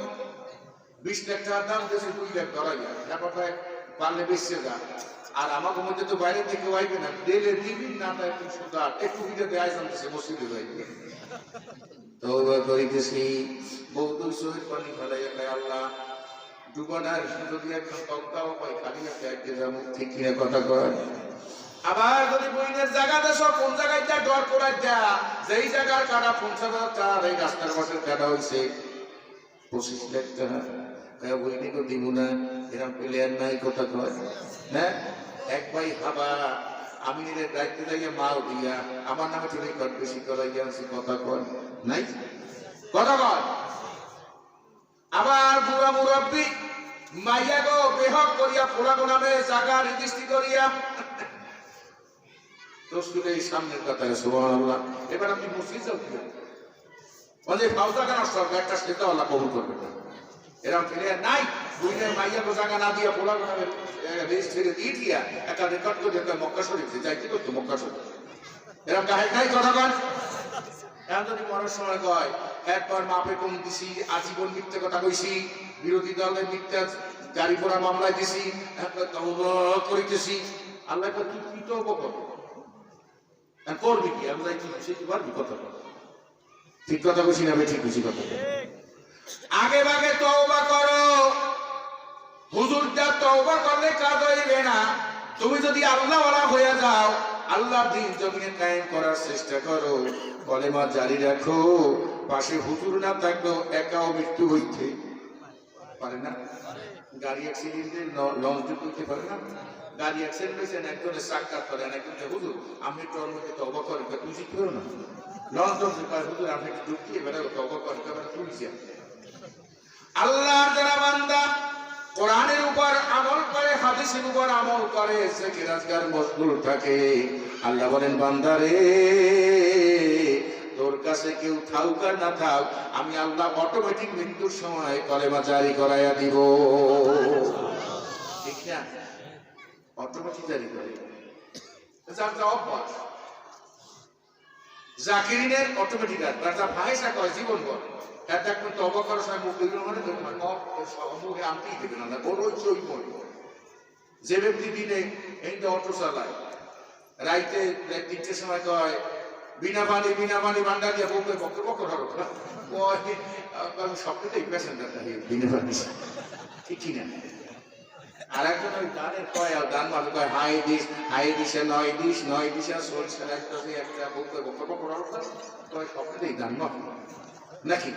20 লাখ টাকার দাম দেশে 2 লাখ ধরাইয়া তারপর পারলে বেশি যা। আর আমাকে মধ্যে তো বাইরে থেকে আইবে না, ডেলে দিবি না তাই 300 একটু ভিডিও দেয় জানতেছে মসজিদে যাইবে। তওবা করিতেছি, বহুত শহীদ পানি ফেলাইয়া খায় আল্লাহ ডুবানার যদি একটা তক্তাও পাই খালি একটা যাবো। ঠিক কিনা কথা কয়? আবার যদি বইনের জায়গা দেশ কোন জায়গায় যা ডর করাই দেয়া, যেই জায়গার কাটা 50,000 টাকা, এই রাস্তার পাশের কাটা হয়েছে 25 লাখ টাকা, বইনি তো দিব না। এরকম প্লেয়ার নাই, কথা কয় না। এক ভাই হাবা আমি দায়িত্ব যাইয়া মাল দিয়া আমার নামে তুমি কট বেশি করাইয়া আনছি, কথা কয় নাই? কথা কয়। আবার বুড়া মুরব্বী মাইয়া গো বেহক করিয়া পোড়াগো নামে জায়গা রেজিস্ট্রি করিয়া দোস্তুরের সামনের কথায় সুবহানাল্লাহ। এবার আপনি মসজিদ যাও কি বলে ফাউজা কেন সরকার একটা সেটা আল্লাহ কবুল করবে না। এরকম প্লেয়ার নাই। বুইনের মাইয়া গো জায়গা না দিয়া পোড়াগো নামে রেজিস্ট্রি দিয়ে দিয়া একটা রেকর্ড করে মক্কা শরীফে যাই কি করতো? মক্কা শরীফ এরকম গায়ে নাই, কথা কয়। এখন যদি মরার সময় কয় একবার মাপে কম দিছি, আজীবন মিথ্যে কথা কইছি, বিরোধী দলের মিথ্যা গাড়ি পোড়া মামলায় দিছি, তওবা করিতেছি, আল্লাহ কি তওবা করবে? করবি কি? আমি যাই কি সে কি পারবি? কথা বল। ঠিক কথা বলছি না? ঠিক বুঝি কথা। আগে ভাগে তওবা করো। হুজুরটা তওবা করলে কাজ হইবে না। তুমি যদি আল্লাহওয়ালা হয়ে যাও, আল্লাহর দ্বীন জমিনে কায়েম করার চেষ্টা করো, কলেমা জারি রাখো, পাশে হুজুর না থাকলেও একাও মৃত্যু হইতে পারে না। গাড়ি অ্যাক্সিডেন্টে লঞ্চ করতে পারে না। গাড়ি অ্যাক্সিডেন্ট হয়েছে, একজনের সাক্ষাৎ করেন, একজনকে হুজুর আমি একটু ওর মধ্যে তওবা করেন, তুই ঠিক করো না। লঞ্চ হুজুর আপনি একটু ঢুকিয়ে বেড়াবো, তওবা করেন, তুলছি। আল্লাহর যারা বান্দা কোরআনের উপর আমল করে, হাদিসের উপর আমল করে, জিকির আজকার মশগুল থাকে, আল্লাহ বলেন বান্দারে তোর কাছে কেউ থাকুক আর না থাক, আমি আল্লাহ অটোমেটিক মৃত্যুর সময় কলেমা জারি করাইয়া দিব। ঠিক না? অটোমেটিক জারি করে যার যা অভ্যাস। জাকিরিনের অটোমেটিক আর যা ফাহেসা করে জীবন ভর, এর দেখবেন তওবা করার সময় মুখ দিল মানে মুখে আনতেই দেবে না, বড়ই চই পড়ে। যে ব্যক্তি দিনে এই অটো চালায়, রাইতে 3টের সময় কয় বিনা পানি ভান্ডার দিয়ে বলবে বকর বকর হলো, সবটাই প্যাসেঞ্জার বিনা পানি, ঠিক কিনা? আর একজন ওই গানের কয় গান মাঝে কয় হাই দিশে 9 দিশা সরিষার একটা বলবে বকর বকর হলো, কয় সবটাই গান নাকি?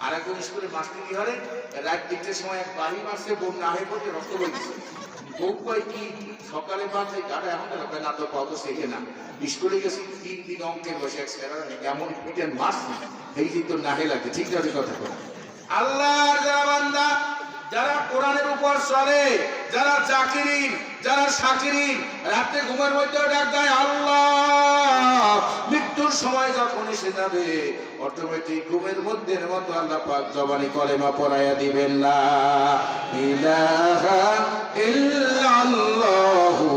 আর একজন স্কুলে মাস্টার কি হলে রাত 3টের সময় এক বাড়ি মারছে, বোম না হয়ে পড়ছে, রক্ত বইছে। বউ কয় কি সকালে বাজে গাড়ি এখন না তো পাবো সেগে না, স্কুলে গেছি 3 দিন অঙ্কের বসে এমন পিটেন মারছে এই দিন তো নাহে লাগে। ঠিক আছে কথা। আল্লাহর যারা বান্দা, যারা কোরআনের উপর চলে, যারা জাকিরিন, যারা শাকিরিন, রাতে ঘুমের মধ্যে ডাক দেয় আল্লাহ, মৃত্যুর সময় যখন এসে যাবে অটোমেটিক ঘুমের মধ্যে মতো আল্লাহ পাক জবানি কলেমা পড়াইয়া দিবেন, লা ইলাহা ইল্লাল্লাহু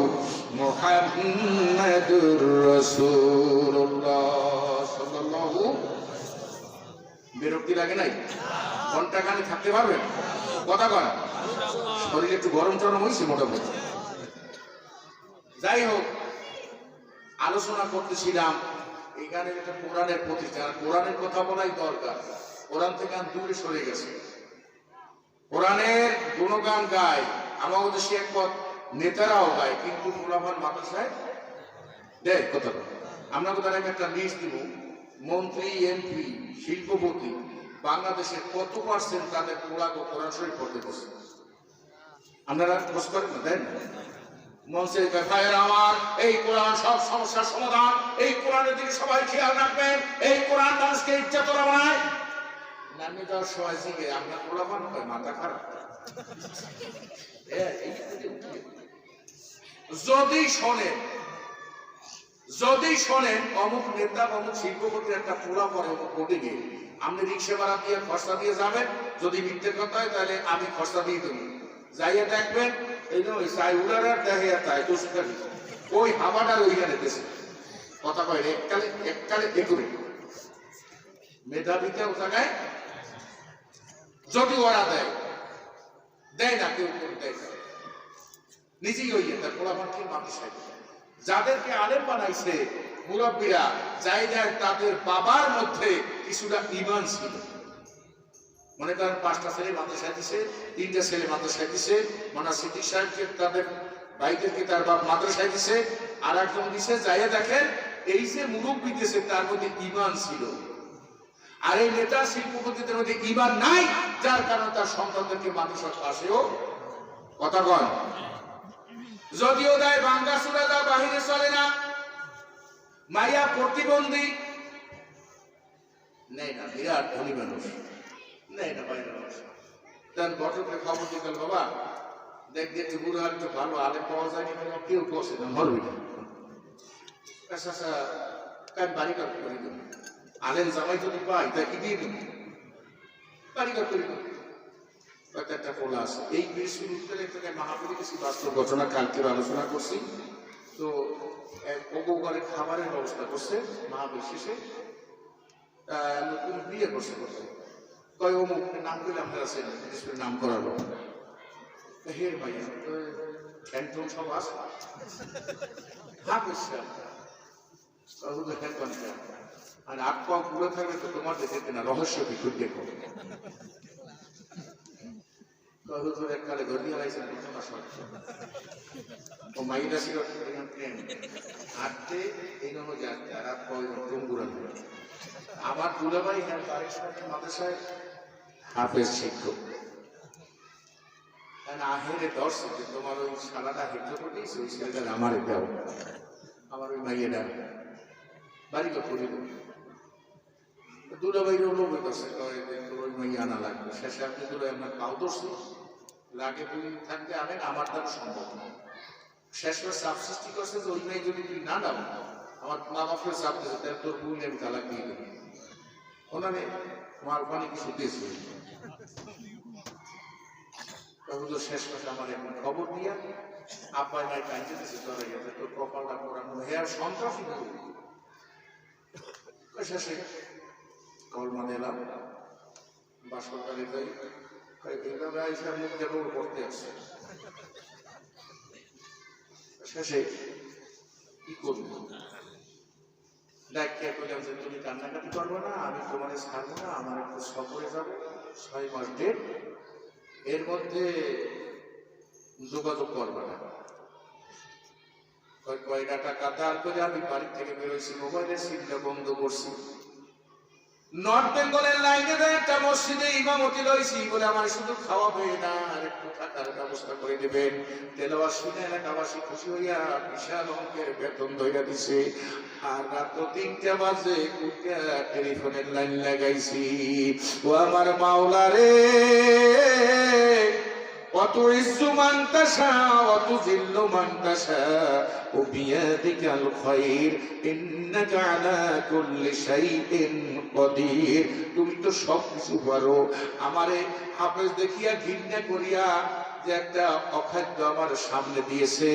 মুহাম্মাদুর রাসূলুল্লাহ সাল্লাল্লাহু। বিরক্তি লাগে নাই? ঘন্টাখানি থাকতে পারবেন? কথা কন, শরীরে একটু গরম টরম হয়েছে মোটামুটি। যাই হোক, আলোচনা করতেছিলাম এখানে একটা কোরআনের প্রতিষ্ঠান, কোরআনের কথা বলাই দরকার। কোরআন থেকে দূরে সরে গেছে। কোরআনের গুণগান গায় আমার দেশে এক পথ নেতারাও গায়, কিন্তু মুলামান মাদ্রাসায় দেয় কথা। আমরা কোথায় একটা লিস্ট দিব, মন্ত্রী, এমপি, শিল্পপতি বাংলাদেশের কত পার্সেন্ট তাদের কোরআন শরীফ পড়তে বসে। আপনারা খোঁজ করেন না, দেন মঞ্চে ভাইয়ের আমার, এই কোরআন সব সমস্যার সমাধান, এই কোরআনের দিকে সবাই খেয়াল রাখবেন, এই কোরআন মানুষকে ইজ্জতওয়ালা বানায়। নামে যাওয়ার সময় জিগে আপনার কোরআন হয় মাথা খারাপ। যদি শোনেন অমুক নেতা অমুক শিল্পপতির একটা পোড়া পরে কোর্টে গিয়ে আপনি রিক্সা ভাড়া দিয়ে খরচা দিয়ে যাবেন, যদি মিথ্যে কথা হয় তাহলে আমি খরচা দিয়ে দেবো। যাইয়া দেখবেন এই যে চাই উড়ার আর দেখে আর তাই তো ওই হাওয়াটার ওইখানে দেশে কথা কয় এককালে দেখবে মেধাবীতে ও জায়গায় যদি ওরা দেয় না, কেউ দেয় না, নিজেই হইয়া তার পোড়াপানকে মানুষ হয়। যাদেরকে আলেম বানাইছে মুরব্বীরা, যাই যায় তাদের বাবার মধ্যে কিছুটা ঈমান ছিল। মনে করেন 5টা ছেলে মাদ্রাসায় দিছে, 3টা ছেলে মাদ্রাসায় দিছে, মানে সিদ্দিক সাহেবকে তাদের ভাইদেরকে তার বাপ মাদ্রাসায় দিছে, আর একজন দিছে, যাইয়া দেখেন এই যে মুরব্বী দিছে তার মধ্যে ঈমান ছিল। আর এই নেতা শিল্পপতিদের মধ্যে ঈমান নাই, যার কারণে তার সন্তানদেরকে মাদ্রাসার পাশেও কথা কন। যদিও দেয় বাঙ্গা সুরা যা বাহিরে চলে না, মাইয়া প্রতিবন্ধী নেই না, বিরাট ধনী মানুষ নেই না, বাইরে মানুষ তার ঘটকের খবর দিকেন বাবা দেখ দেখতে বুড়ো আর একটু ভালো আলেম পাওয়া যায়নি, কেউ বসে না মরবি না, বাড়িঘর করে দেব, আলেম জামাই যদি পাই তাকে দিয়ে দেব, বাড়িঘর করে দেব। একটা পোলা আছে এই শুরু করে মাহাপুরে কিছু বাস্তব ঘটনা কালকে আলোচনা করছি। তো ঘরে খাবারের ব্যবস্থা করছে মাহাবীর শেষে, নতুন বিয়ে করছে, কয় ও নাম করলে আপনারা আছেন নাম করালো হে ভাইয়া খ্যান সব আছে হা করছে আর হাত পা পুরো থাকলে তো তোমার যেতে না, রহস্য কি খুঁজে দেখো। এককালে ধরি হারাইছেন ও মাইরা ছিল হাঁটতে এই নয় যাচ্ছে আর হাত পা টুঙ্গুরা। আমার দুলাভাই মাদ্রাসায় হাফেজ শিক্ষক আহেরে দর্শক তোমার ওই সালাটা হেঁটে করিস ওই ছেলেটা আমার দাও, আমার ওই মাইয়েটা বাড়ি করে দেবো। দুলাভাইয়ের লোক ওই মাইয়া আনা লাগবে। শেষে আপনি দুলাই আপনার পাও ধরছি লাগে তুই থাকতে আনেন, আমার দ্বারা সম্ভব না। শেষ করে চাপ সৃষ্টি করছে যে ওই মাই যদি তুই না দাও, আমার মা বাপের চাপ দিয়েছে তাহলে তোর বই আমি তালাক দিয়ে দেবো। ওনারে আমার ওখানে কিছু দিয়েছে শেষ কথা আমার এখন খবর দিয়া আব্বাই ভাই কাঁদতে দিয়েছে চলে গেছে তোর কপালটা পড়ানো হেয়ার সন্ত্রাসী শেষে কলমা দিলাম বাসরকালে যাই এইভাবে আইসা মুখ দেব করতে আসছে। শেষে কি করবো ডাকিয়া করলাম যে তুমি কান্নাকাটি করবো না, আমি তোমার ছাড়বো না, আমার একটু সফরে যাবো 6 মাস ডেট, এর মধ্যে যোগাযোগ করবে না। কয়টা টাকা দাঁড় করে আমি বাড়ি থেকে বেরোইছি, মোবাইলের সিমটা বন্ধ করছি। নর্থ বেঙ্গলের লাইনে একটা মসজিদে ইমামতি লইছি বলে আমার শুধু খাওয়াবে না আর একটু থাকার ব্যবস্থা করে দেবেন। তেলাওয়াত শুনে এলাকাবাসী খুশি হইয়া বিশাল অঙ্কের বেতন ধইরা দিছে। আর রাত 3টা বাজে টেলিফোনের লাইন লাগাইছি। ও আমার মাওলা রে, অত ইজ্জু মান তাশা অত জিল্লু মান তাশা ও বিয়াদিকাল খায়র ইন্নাকা আলা কুল্লি শাইইন কদির। তুমি তো সব কিছু পারো। আমারে হাফেজ দেখিয়া ঘৃণা করিয়া যে একটা অখাদ্য আমার সামনে দিয়েছে,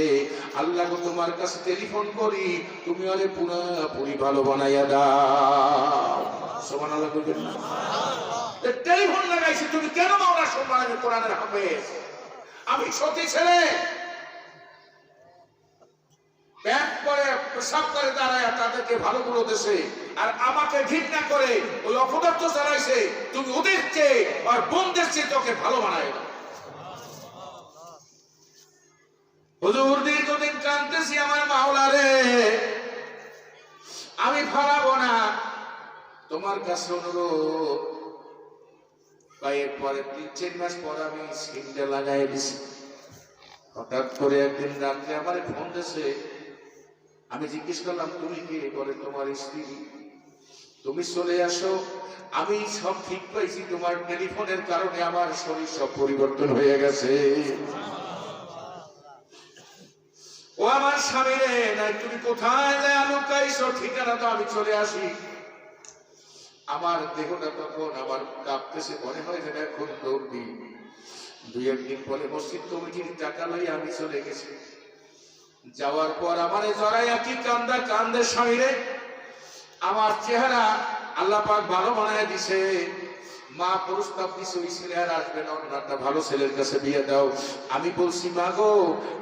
আল্লাহ গো তোমার কাছে টেলিফোন করি তুমি ওরে পুরোপুরি ভালো বানাইয়া দাও। সুবহানাল্লাহ বলবেন না? টেলিফোন লাগাইছি তুমি কেন মাওলা সম্মানে কোরআনের হাফেজ? আমি সতী ছেলে ব্যাগ করে পেশাব করে দাঁড়ায় তাদেরকে ভালো বলে দেশে, আর আমাকে ঘৃণা করে ওই অপদার্থ চালাইছে, তুমি ওদের চেয়ে আর বোনদের চেয়ে তোকে ভালো বানায় না। হুজুর দীর্ঘদিন কাঁদতেছি আমার মাওলা রে, আমি ফালাবো না, তোমার কাছে অনুরোধ। এর পরে 3-4 মাস পর আমি সিমটা লাগাই দিছি। হঠাৎ করে একদিন রাত্রে আমার ফোন দিয়েছে, আমি জিজ্ঞেস করলাম তুমি কি? বলে তোমার স্ত্রী। তুমি চলে আসো, আমি সব ঠিক পাইছি, তোমার টেলিফোনের কারণে আমার শরীর সব পরিবর্তন হয়ে গেছে। ও আমার স্বামী রে, নাই তুমি কোথায় লুকাইছো, ঠিকানা তো আমি চলে আসি। আমার দেহটা তখন আমার কাঁপতেছে, মনে হয় যেটা এখন দৌড় দিই। 2-1 দিন পরে মসজিদ কমিটির টাকা লই আমি চলে গেছি। যাওয়ার পর আমার জড়াইয়া কি কান্দা কান্দে স্বামী রে, আমার চেহারা আল্লাহ পাক ভালো বানায় দিছে। মা প্রস্তাব দিছে ওই ছেলে আর আসবে না, অন্য একটা ভালো ছেলের কাছে বিয়ে দাও। আমি বলছি মা গো,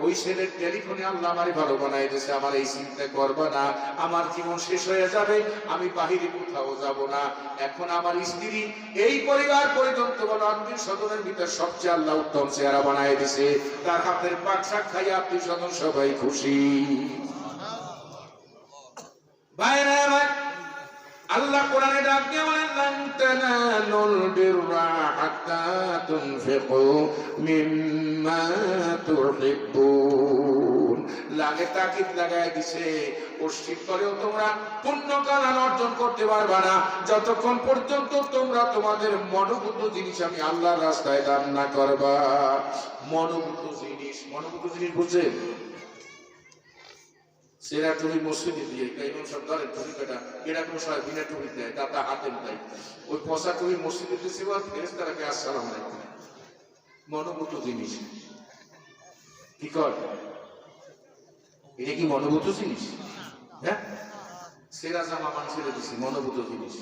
ওই ছেলের টেলিফোনে আল্লাহ আমারে ভালো বানায় দিছে, আমার এই চিন্তা করবা না, আমার জীবন শেষ হয়ে যাবে, আমি বাহিরে কোথাও যাব না। এখন আমার স্ত্রী এই পরিবার পর্যন্ত বলো আত্মীয় স্বজনের ভিতর সবচেয়ে আল্লাহ উত্তম চেহারা বানায় দিছে, তার হাতের পাক শাক খাইয়া আত্মীয় স্বজন সবাই খুশি। বাইরে আমার আল্লাহ কোরআনে ডাক দিয়ে বলেন লান তানালুল বিররা হাত্তা তুনফিকু মিম্মা তুহিব্বুন। লাগে তাকিদ লাগায় দিছে, পশ্চিম করেও তোমরা পুণ্য কল্যাণ অর্জন করতে পারবা না যতক্ষণ পর্যন্ত তোমরা তোমাদের মনোভূত জিনিস আমি আল্লাহর রাস্তায় দান না করবা। মনোভূত জিনিস বুঝছেন? সেরা টুপি মসজিদে দিয়ে ইমাম সাহেব ধরেন টুপি কাটা, এরকম সবাই বিনা টুপি দেয়, দাতা হাতে দেয়, ওই পচা টুপি মসজিদে দিয়েছে আর ফেরেশতারাকে আসসালামু আলাইকুম। মনোভূত জিনিস কি কর, এটা কি মনোভূত জিনিস? হ্যাঁ, সেরা জামা মানুষের দিছি মনোভূত জিনিস।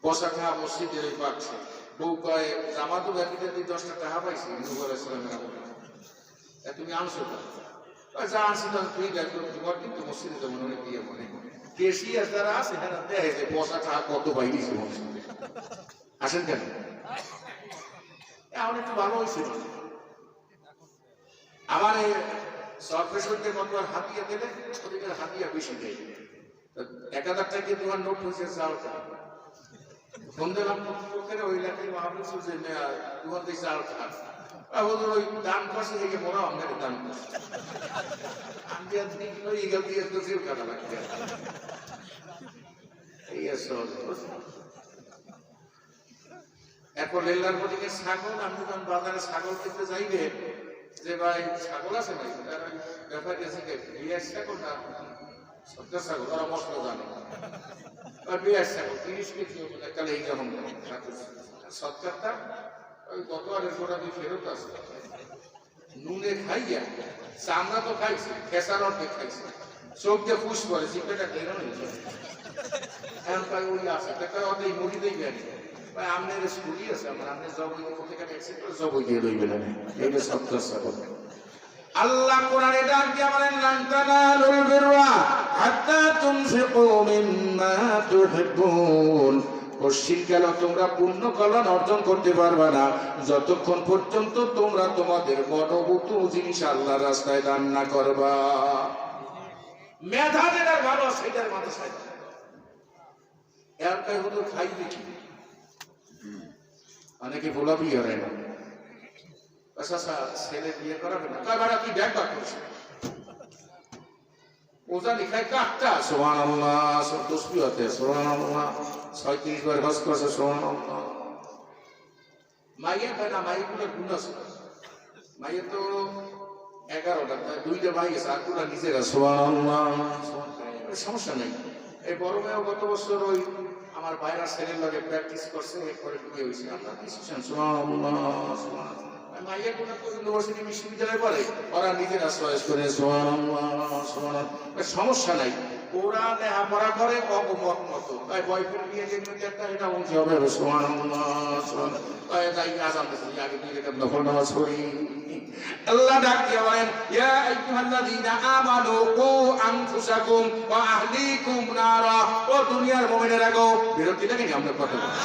পচা টাকা মসজিদের ওই পাচ্ছে, বউ কয় জামা তো ব্যাগিতে 10টা টাকা পাইছি নূহ আলাইহিস সালামের, তুমি আনছো যা আনছি তুই দেখো তোমার কিন্তু মসজিদে যেমন অনেক দিয়ে মনে দেশি যারা আছে এখানে দেখে যে বসা টাকা কত বাইরে আসেন কেন এখন একটু ভালো হয়েছে আমার এই সরফেশ্বরদের মতো আর হাতিয়া দিলে ওদিকে হাতিয়া বেশি দেয় 1000 টাকা তোমার নোট হয়েছে চাল ফোন দিলাম প্রতিপক্ষের ওই এলাকায় মহাপুরুষ যে তোমার দিয়ে চাল খান ওদের ওই দান করছে থেকে বড় আমাদের দান করছে আমি ইগল দিয়ে তো ফির কাটা লাগছে এই এরপর রেললার প্রতিকে ছাগল আমি যখন বাজারে ছাগল কিনতে যাইবে যে ভাই ছাগল আছে ভাই ব্যাপার গেছে বিয়ের ছাগল না সত্যের ছাগল ওরা মশলা জানে বিয়ের ছাগল 30 কেজি কালে এইরকম সৎকারটা ওই গতবারের গোটা দিয়ে ফেরত আসে নুনে খাইয়া চামড়া তো খাইছে খেসার অর্ধেক খাইছে চোখ দিয়ে ফুস করে চিপেটা কেন এখন তাই ওই আছে তাকে অর্ধেক মুড়ি দিয়ে গেছে আপনার স্কুলই আছে আমার আপনি জবই থেকে ট্যাক্সি করে জবই দিয়ে রইবেন এইটা সত্যের ছাগল আল্লাহ কোরআনে ডাক দিয়ে বলেন লান তানালুল বিররা হাত্তা তুনফিকু মিম্মা তুহিব্বুন পশ্চিমকাল তোমরা পূর্ণ কল্যাণ অর্জন করতে পারবে না যতক্ষণ পর্যন্ত তোমরা তোমাদের মনোভূত জিনিস আল্লাহর রাস্তায় দান না করবা মেধা যেটা ভালো সেটার মাথা সাইড এর কাই হুজুর খাই দেখি অনেকে বলাবি হয় না আচ্ছা ছেলে বিয়ে করাবে না কয় বাড়া কি ব্যাগ বাক করছে ওজা লিখায় কাটটা সুবহানাল্লাহ সব তসবিহ হতে সুবহানাল্লাহ 36 বার হজ করছে সুবহানাল্লাহ মাইয়া কেনা মাইগুলো গুণ আছে মাইয়া তো 11টা দুইটা ভাই আছে আকুলা নিজেরা সুবহানাল্লাহ সমস্যা নেই এই বড় মেয়েও গত বছর ওই আমার বাইরা ছেলের লগে প্র্যাকটিস করছে এরপরে বিয়ে হয়েছে আমরা ডিসিশন সুবহানাল্লাহ সুবহানাল্লাহ মাইয়া কোন ইউনিভার্সিটি বিশ্ববিদ্যালয়ে পড়ে ওরা নিজেরা চয়েস করে সুবহানাল্লাহ সুবহানাল্লাহ সমস্যা নাই ওরা লেখাপড়া করে অগমত মতো তাই বয়ফ্রেন্ড নিয়ে যে একটা এটা উঠে হবে সুবহানাল্লাহ সুবহানাল্লাহ তাই আজান দিছি আগে দুই রাকাত নফল নামাজ পড়ি আল্লাহ ডাক দিয়ে বলেন ইয়া আইয়ুহাল্লাযীনা আমানু কু আনফুসাকুম ওয়া আহলিকুম নারা ও দুনিয়ার মুমিনেরা গো বিরতি লাগে আমরা কথা বলি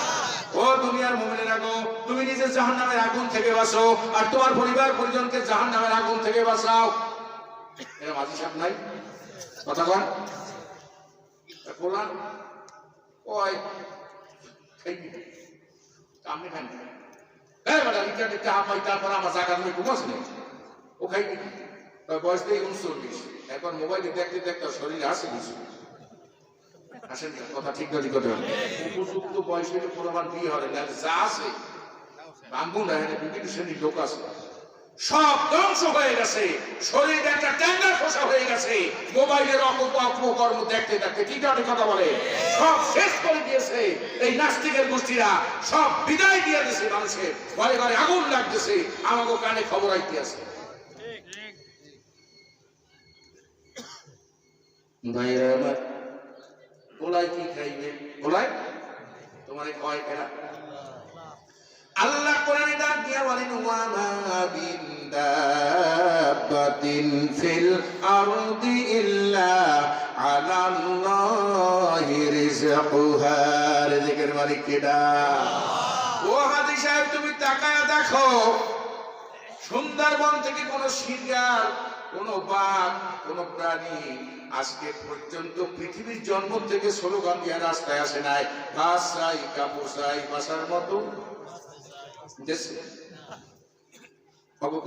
ও দুনিয়ার মুমিনেরা গো তুমি নিজে জাহান্নামের আগুন থেকে বাঁচো আর তোমার পরিবার পরিজনকে জাহান্নামের আগুন থেকে বাঁচাও এরা মাঝি সাহেব নাই কথা বল বললাম ওই আমি খাই তারপর আমার জায়গা তুমি ঘুমাস নেই ও খাই বয়স দিয়ে 39 এখন মোবাইলে দেখতে দেখতে শরীরে আসে কিছু আসেন কথা ঠিক ঠিক কথা উপযুক্ত বয়সের প্রমাণ বিয়ে হবে না যা আছে বাম্বু না বিভিন্ন শ্রেণীর লোক আছে সব ধ্বংস হয়ে গেছে শরীরে একটা ট্যাঙ্গা খোসা হয়ে গেছে মোবাইলের অপকর্ম দেখতে দেখতে কি কথা বলে সব শেষ করে দিয়েছে এই নাস্তিকের গোষ্ঠীরা সব বিদায় দিয়ে দিয়েছে মানুষের ঘরে ঘরে আগুন লাগতেছে আমাকে কানে খবর আইতে আছে ভাইরা আমার ওলাই কি খাইবে ওলাই তোমার কয় কেনা আল্লাহ কোরআনে ডাক দিয়া বলেন ওয়া মা বিন দাব্বাতিন ফিল আরদি ইল্লা আলাল্লাহি রিজকুহা রিজকের মালিক কেডা ও হাজী সাহেব তুমি তাকায়া দেখো সুন্দরবন থেকে কোন শিয়াল কোন বাঘ কোন প্রাণী আজকে পর্যন্ত পৃথিবীর জন্ম থেকে স্লোগান দিয়ে রাস্তায় আসে নাই গাছ চাই কাপড় চাই বাসার মতো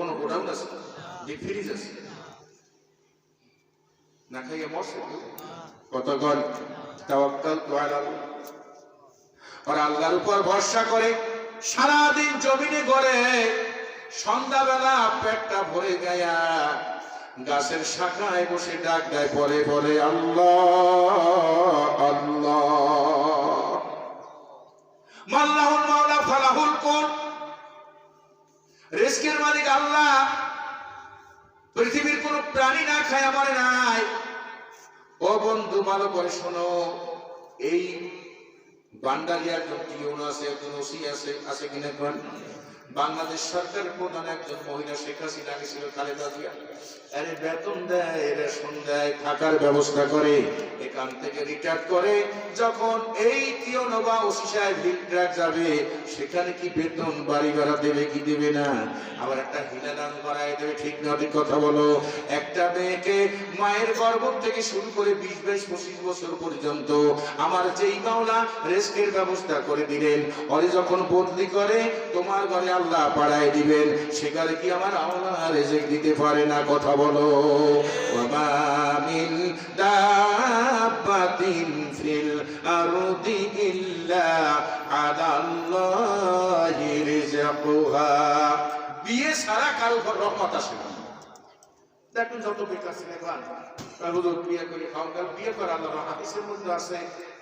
কোনো গোডাউন আছে ফ্রিজ আছে না খাইয়ে মরছে কতক্ষণ তাওয়াক্কাল আর আল্লাহর উপর ভরসা করে সারাদিন জমিনে গড়ে সন্ধ্যাবেলা পেটটা ভরে গায়া গাছের শাখায় বসে ডাক দেয় পরে পরে আল্লাহ আল্লাহ মাল্লাহুল মাওলা ফালাহুল কুন রিজকের মালিক আল্লাহ পৃথিবীর কোন প্রাণী না খায় মরে নাই ও বন্ধু ভালো করে শোনো এই বান্ডারি একজন টিউন আছে, একজন ওসি আছে, আছে কিনা কোন? বাংলাদেশ সরকারের প্রধান একজন মহিলা শেখ হাসিনা ছিল, খালেদা জিয়া। আরে বেতন দেয়, রেশন দেয়, থাকার ব্যবস্থা করে, এখান থেকে রিটায়ার করে যখন এই টিউন বা ওসি সাহেব রিটায়ার যাবে, সেখানে কি বেতন বাড়ি ভাড়া দেবে কি দেবে না? আবার একটা হিলাদান বাড়ায় দেবে, ঠিক না ঠিক কথা বলো? একটা মেয়েকে মায়ের গর্ভ থেকে শুরু করে 20, 22, 25 বছর পর্যন্ত আমার যেই মাওলা রেস্কের ব্যবস্থা করে দিলেন, ওরে যখন বদলি করে তোমার ঘরে আল্লাহ বাড়ায় দিবেন, সেখানে কি আমার আল্লাহ রেজেক দিতে পারে না? কথা বলো। ওয়া মিন দাব্বাতিন ফিল আরদি ইল্লা আলাল্লাহি রিজকুহা। বিয়ে সারা কারো উপর রহমত আসে না। দেখুন যত বেকার ছেলে হুজুর বিয়ে করে খাওয়া, বিয়ে করা আল্লাহর হাদিসের মধ্যে আছে,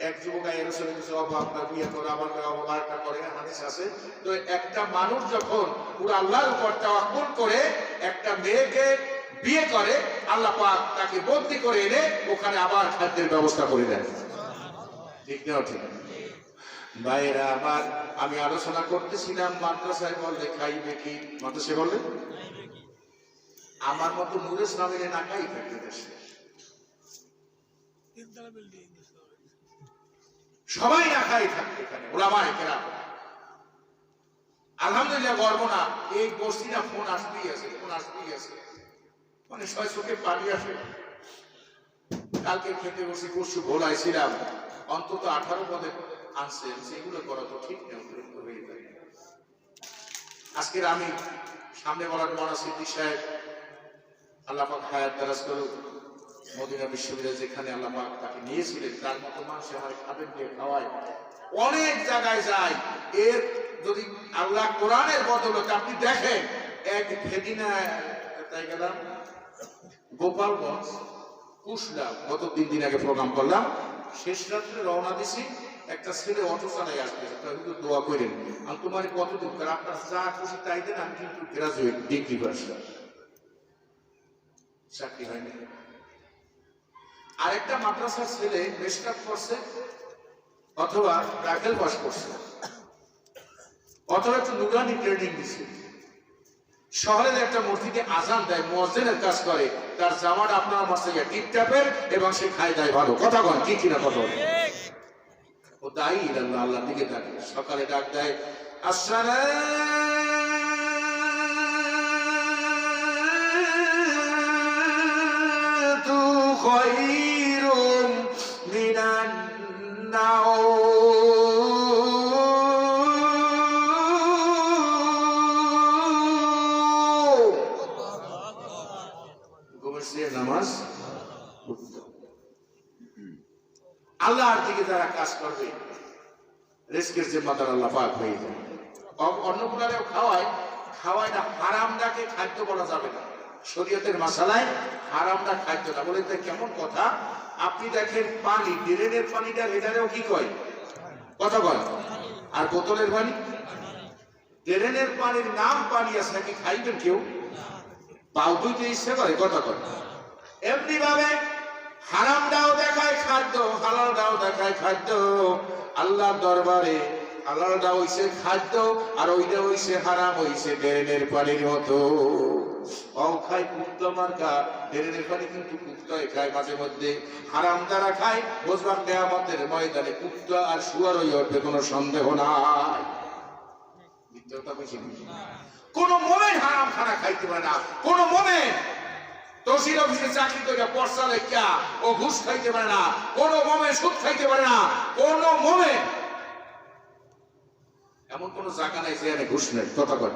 এক যুবক এরসের কিছু অভাব না বিয়ে করে আবার অবমাননা করে, হাদিস আছে। তো একটা মানুষ যখন পুরো আল্লাহর উপর তাওয়াক্কুল করে একটা মেয়েকে বিয়ে করে, আল্লাহ পাক তাকে বদলি করে এনে ওখানে আবার খাদ্যের ব্যবস্থা করে দেন। ঠিক না ঠিক? ভাইরা আমার, আমি আলোচনা করতেছিলাম মাদ্রাসায় বললে খাইবে কি, মাদ্রাসায় বললে আমার মতো মুরেশ নামের না খাই থাকবে দেশে, সবাই না খাই থাকবে এখানে ওলামায়ে কেরাম। আলহামদুলিল্লাহ গর্ব না, এই বস্তিটা ফোন আসতেই আছে, ফোন আসতেই আছে, মানে ছয় চোখে পানি আসে। কালকে খেতে বসে পরশু ভোলাইছিলাম, অন্তত 18 পদে আনছেন, সেগুলো করা তো ঠিক নেই। আজকের আমি সামনে বলার মনা সিদ্দিক সাহেব, আল্লাহ পাক হায়াত দারাজ করুক, মদিনা বিশ্ববিদ্যালয় যেখানে আল্লাহ পাক তাকে নিয়েছিলেন, তার মতো মানুষ আমার খাবেন দিয়ে খাওয়ায়, অনেক জায়গায় যায়। এর যদি আল্লাহ কোরআনের বদলতে আপনি দেখেন, এক ফেদিনা তাই গেলাম গোপালগঞ্জ কুশলা, গত 3 দিন আগে প্রোগ্রাম করলাম, শেষ রাত্রে রওনা দিছি, একটা ছেলে অটো চালাই আসবে, দোয়া করেন আমি তোমার কতদিন, আপনার যা খুশি তাই দেন, আমি কিন্তু গ্রাজুয়েট ডিগ্রি পাস, চাকরি হয়নি। আরেকটা মাদ্রাসার ছেলে মেশকাত করছে অথবা রাইফেল পাস করছে অথবা একটু নুরানি ট্রেনিং দিচ্ছে, শহরের একটা মসজিদে আজান দেয়, মুয়াজ্জিনের কাজ করে, তার জামাটা আপনার মাসে টিপটাপের এবং সে খায় দায় ভালো। কথা বল ঠিক কিনা? কথা বল। ও দায়ী আল্লাহ, আল্লাহর দিকে ডাকে, সকালে ডাক দেয় আসসালাতু খায়রুম মিনান নামাজ। আল্লাহর দিকে যারা কাজ করবে রিজকের জিম্মাদার আল্লাহ পাক হয়ে যায়। অন্য কোথাও খাওয়ায় না, হারামটাকে খাদ্য বলা যাবে না, শরীয়তের মাসালায় হারামটা খাদ্য না। বলে কেমন কথা? আপনি দেখেন পানি, ড্রেনের পানিটা এটারেও কি কয়? কথা বল। আর বোতলের পানি, ড্রেনের পানির নাম পানি আছে নাকি খাইবেন কেউ? পাও দুইতে ইচ্ছে করে, কথা কয়। এমনি ভাবে হারামটাও দেখায় খাদ্য, হালালটাও দেখায় খাদ্য। আল্লাহর দরবারে হালালটা হইছে খাদ্য আর ওইটা হইছে হারাম, হইছে ড্রেনের পানির মতো। খায় কুত্তা মার্কা, ড্রেনের পানি কিন্তু কুত্তায় খায় মাঝে মধ্যে, হারাম দ্বারা খায় বুঝবার কিয়ামতের ময়দানে কুত্তা আর শুয়ার হয়ে উঠবে, কোনো সন্দেহ নাই। কোন মোমেন হারাম খানা খাইতে পারে না, কোন মোমেন তহসিল অফিসে চাকরি করে পয়সা লেখা ও ঘুষ খাইতে পারে না, কোন মোমেন সুদ খাইতে পারে না, কোন মোমেন এমন কোন জায়গা নাই যেখানে ঘুষ নেই। কথা কয়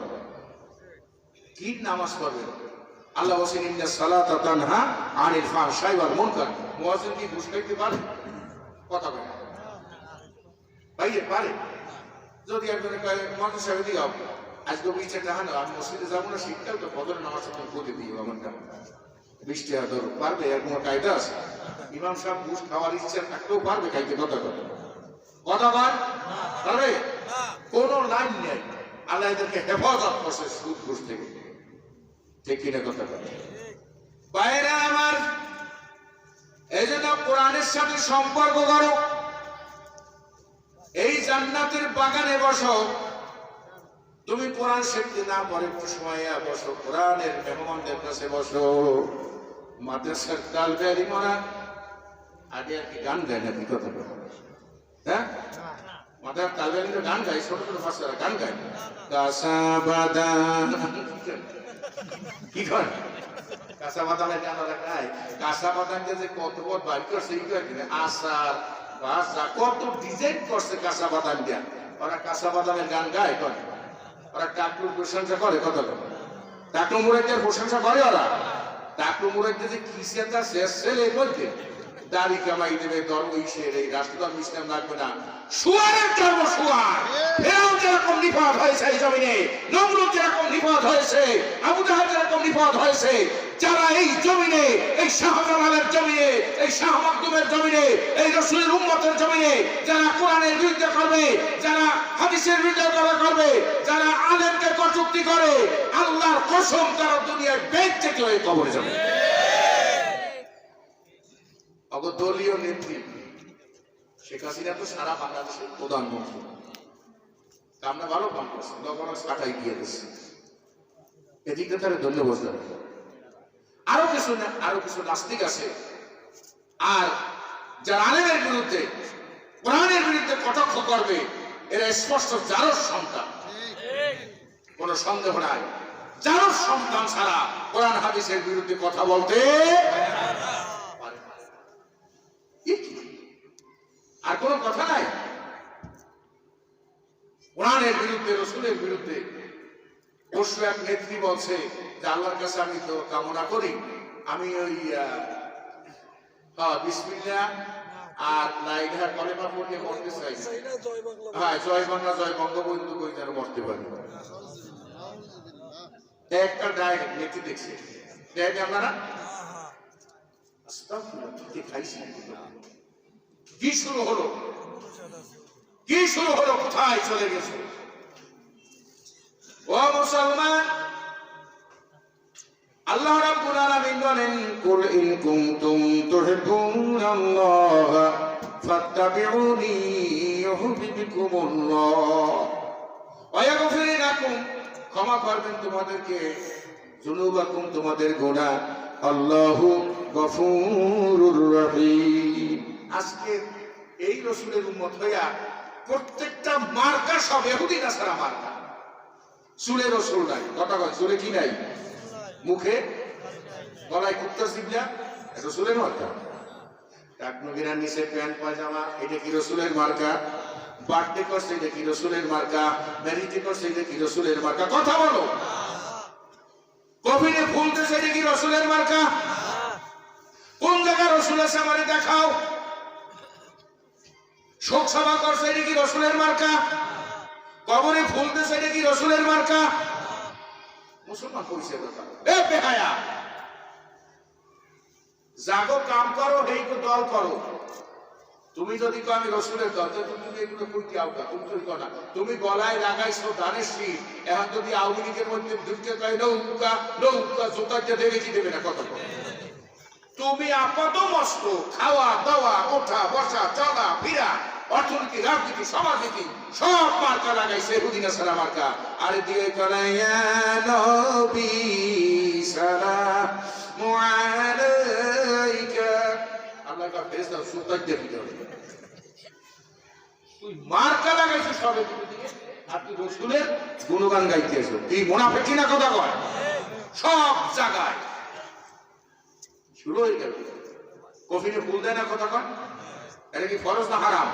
কি নামাজ পড়বে? আল্লাহ বলেন ইন্নাস সালাতা তানহা আনিল ফাহশাই ওয়াল মুনকার। মুয়াজ্জিন কি ঘুষ খাইতে পারে? কথা কয় ভাইয়ে পারে? যদি একজনে কয় মুয়াজ্জিন সাহেব দিও আজকে বিচে টাকা না, আমি মসজিদে যাবো না, শীতকাল তো ফজর নামাজ পড়তে দিও আমার টাকা 20 টাকা ধরো, পারবে? এর কোনো কায়দা আছে? ইমাম সাহেব ঘুষ খাওয়ার ইচ্ছা থাকলেও পারবে খাইতে? কথা কয় কথা কয় পারবে? কোন লাইন নেই, আল্লাহ এদেরকে হেফাজত করছে সুদ ঘুষ থেকে, ঠিক কিনা? কথা কয় বাইরে আমার। এই জন্য কোরআনের সাথে সম্পর্ক করো। এই জান্নাতের বাগানে বসো, তুমি কোরআন শিখতে না পরে একটু সময় বসো, কোরআনের মেহমানদের কাছে বসো। মাদ্রাসার তালবে আলিমরা আগে আর কি গান গায় নাকি কথা বলো? হ্যাঁ, মাদ্রাসার তালবে আলিমরা গান গায়, ছোট ছোট বাচ্চারা গান গায়, কাঁচা বাদাম কি করে, কাঁচা বাদামের গান ওরা গায়। কাঁচা বাদামকে যে কত কত বাইর করছে, আচার ভাজা কত ডিজাইন করছে কাঁচা বাদাম দিয়ে, ওরা কাঁচা বাদামের গান গায় করে। ওরা টাকলুর প্রশংসা করে, কত টাকলু মুরাইদের প্রশংসা করে। ওরা টাকলু মুরাইদের যে খ্রিস্টানটা শেষ ছেলে বলতে দাড়ি কামাই দেবে, দরবেশের এই রাষ্ট্রধর্ম ইসলাম লাগবে না, শুয়ারের ধর্ম শুয়ার। ফেরাউন যেরকম নিপাত হয়েছে এই জমিনে, নমরুদ যেরকম নিপাত হয়েছে, আবু জাহেল যেরকম নিপাত হয়েছে, যারা এই জমিনে, এই শাহজালালের জমিনে, এই শাহ মাকদুমের জমিনে, এই রাসূলের উম্মতের জমিনে যারা কোরআনের বিরুদ্ধে করবে, যারা হাদিসের বিরুদ্ধে করবে, যারা আলেমকে কটূক্তি করে, আল্লাহর কসম তারা দুনিয়ায় বেঁচে চলে কবরে যাবে। দলীয় নেত্রী শেখ হাসিনা তো সারা বাংলাদেশের প্রধানমন্ত্রী, আমরা ভালো পান করছি, গভর্নর কাটাই দিয়ে দিচ্ছে, এদিকে তারা ধন্যবাদ জানাই। আরো কিছু নাস্তিক আছে, আর যারা আলেমের বিরুদ্ধে, কোরআনের বিরুদ্ধে কটাক্ষ করবে, এরা স্পষ্ট জারজ সন্তান, কোন সন্দেহ নাই। জারজ সন্তান ছাড়া কোরআন হাদিসের বিরুদ্ধে কথা বলতে আর কোন কথা নাই। কোরআনের বিরুদ্ধে, রাসূলের বিরুদ্ধে পরশু এক নেত্রী বলছে যে আল্লাহর কাছে আমি তো কামনা করি, আমি ওই বিসমিল্লাহ আর লাইলাহ কলেমা পড়ে মরতে চাই। হ্যাঁ, জয় বাংলা জয় বঙ্গবন্ধু কই যেন মরতে পারি। একটা ডাইরেক্ট নেত্রী দেখছি, দেখে আপনারা খাইছি। কি শুরু হলো, কি শুরু হলো, কোথায় চলে গেছে? ও মুসলমান, আল্লাহ রাব্বুল আলামিন বলেন, কুল ইন কুনতুম তুহিব্বুনাল্লাহ ফাত্তাবিউনি ইউহিব্বুকুমুল্লাহ ওয়া ইয়াগফির লাকুম, ক্ষমা করবেন তোমাদেরকে, যুনুবাকুম তোমাদের গুনাহ, আল্লাহু গফুরুর রহিম। আজকে এই রাসূলের উম্মত হইয়া প্রত্যেকটা মার্কা সব ইহুদি নাসারা মার্কা, চুলে রাসূল নাই, কথা কয় চুলে কি নাই, মুখে গলায় কুত্তা সিবলা, রাসূলের মার্কা। টাকনুগিরার নিচে প্যান্ট পায়জামা, এটা কি রাসূলের মার্কা? বার্থডে করছে, এটা কি রাসূলের মার্কা? ম্যারিজে করছে, এটা কি রাসূলের মার্কা? কথা বলো। কফিনে ফুল দিয়েছে, এটা কি রাসূলের মার্কা? কোন জায়গায় রাসূল আছে আমারে দেখাও। শোক সভা করছে, এটা কি রাসূলের মার্কা? কবরে ফুল দিয়েছে, এটা কি রাসূলের মার্কা? মুসলমান পরিচয় দরকার। এ বেহায়া, জাগো কাম করো, এই দল করো। তুমি যদি কো আমি রাসূলের দল, তো তুমি এগুলো কইতে আওকা, তুমি তো কো না। তুমি গলায় লাগাইছো ধানের শীষ, এখন যদি আওয়ামী লীগের মধ্যে ঢুকতে কয় নৌকা নৌকা জোতাতে দেবে কি দেবে না, কথা বলো। তুমি আপাত মস্ত, খাওয়া দাওয়া, ওঠা বসা, চলা ফিরা, অর্থনীতি, রাজনীতি, সমাজনীতি সব মার্কা লাগাইছে ইহুদি নাসারা মার্কা। আরে দিয়ে কলাইয়া নবী সালামু আলাইকা, আল্লাহ কা ফেরেশতা সুতাজ দিয়ে দিতে হবে। তুই মার্কা লাগাইছিস সবে দিকে, আর তুই রাসূলের গুণগান গাইতেছ, তুই মুনাফিক না, কথা কয় সব জায়গায় শুরু হয়ে গেল। কফিনে ফুল দেয় না, কথা কয়, এটা কি ফরজ না হারাম?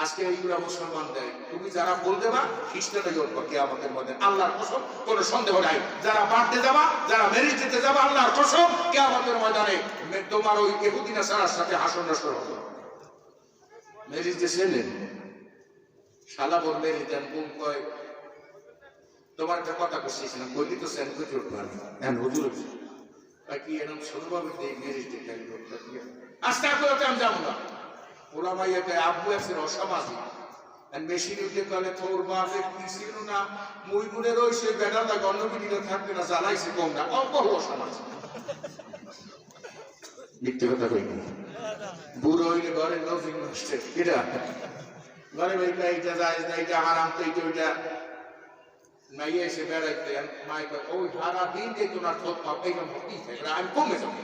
আজকে এইগুলা মুসলমান দেয়। তুমি যারা ফুল দেবা খ্রিস্টানে জড়বা কিয়ামতের মধ্যে, আল্লাহর কসম, কোনো সন্দেহ নাই। যারা বাড়তে যাবা, যারা মেরিজ দিতে যাবা, আল্লাহর কসম কিয়ামতের ময়দানে তোমার ওই ইহুদি নাসারার সাথে হাসর নাসর হবে। মেরিজ দিয়েছিলেন শালা বল মেরিজ দেন, কোন কয় তোমার একটা কথা বসেছিলাম, বললি তো সেন করে উঠবেন হ্যাঁ হুজুর কি এরকম ষোলোভাবে মেরিজ দিতে আস্তে আস্তে আমি যাবো না। ওরা মাইয়াকে আব্বু আছে অসামাজিক, মেশিন উঠে গেলে তোর বাপে কি ছিল না, মুই মুড়ে রয়েছে বেড়ালা গণবিডিতে থাকবে না, জ্বালাইছে কম না, অল্প অসামাজিক। মিথ্যে কথা কই, বুড়ো হইলে ঘরে নজির নষ্ট, এটা ঘরে বইটা এইটা যায় না, এইটা হারাম, তো এইটা ওইটা মাইয়ে এসে বেড়াইতে মাই ওই সারা দিন যে তোমার ঠোঁট পাও এইরকম হতেই থাকে, আমি কমে যাবো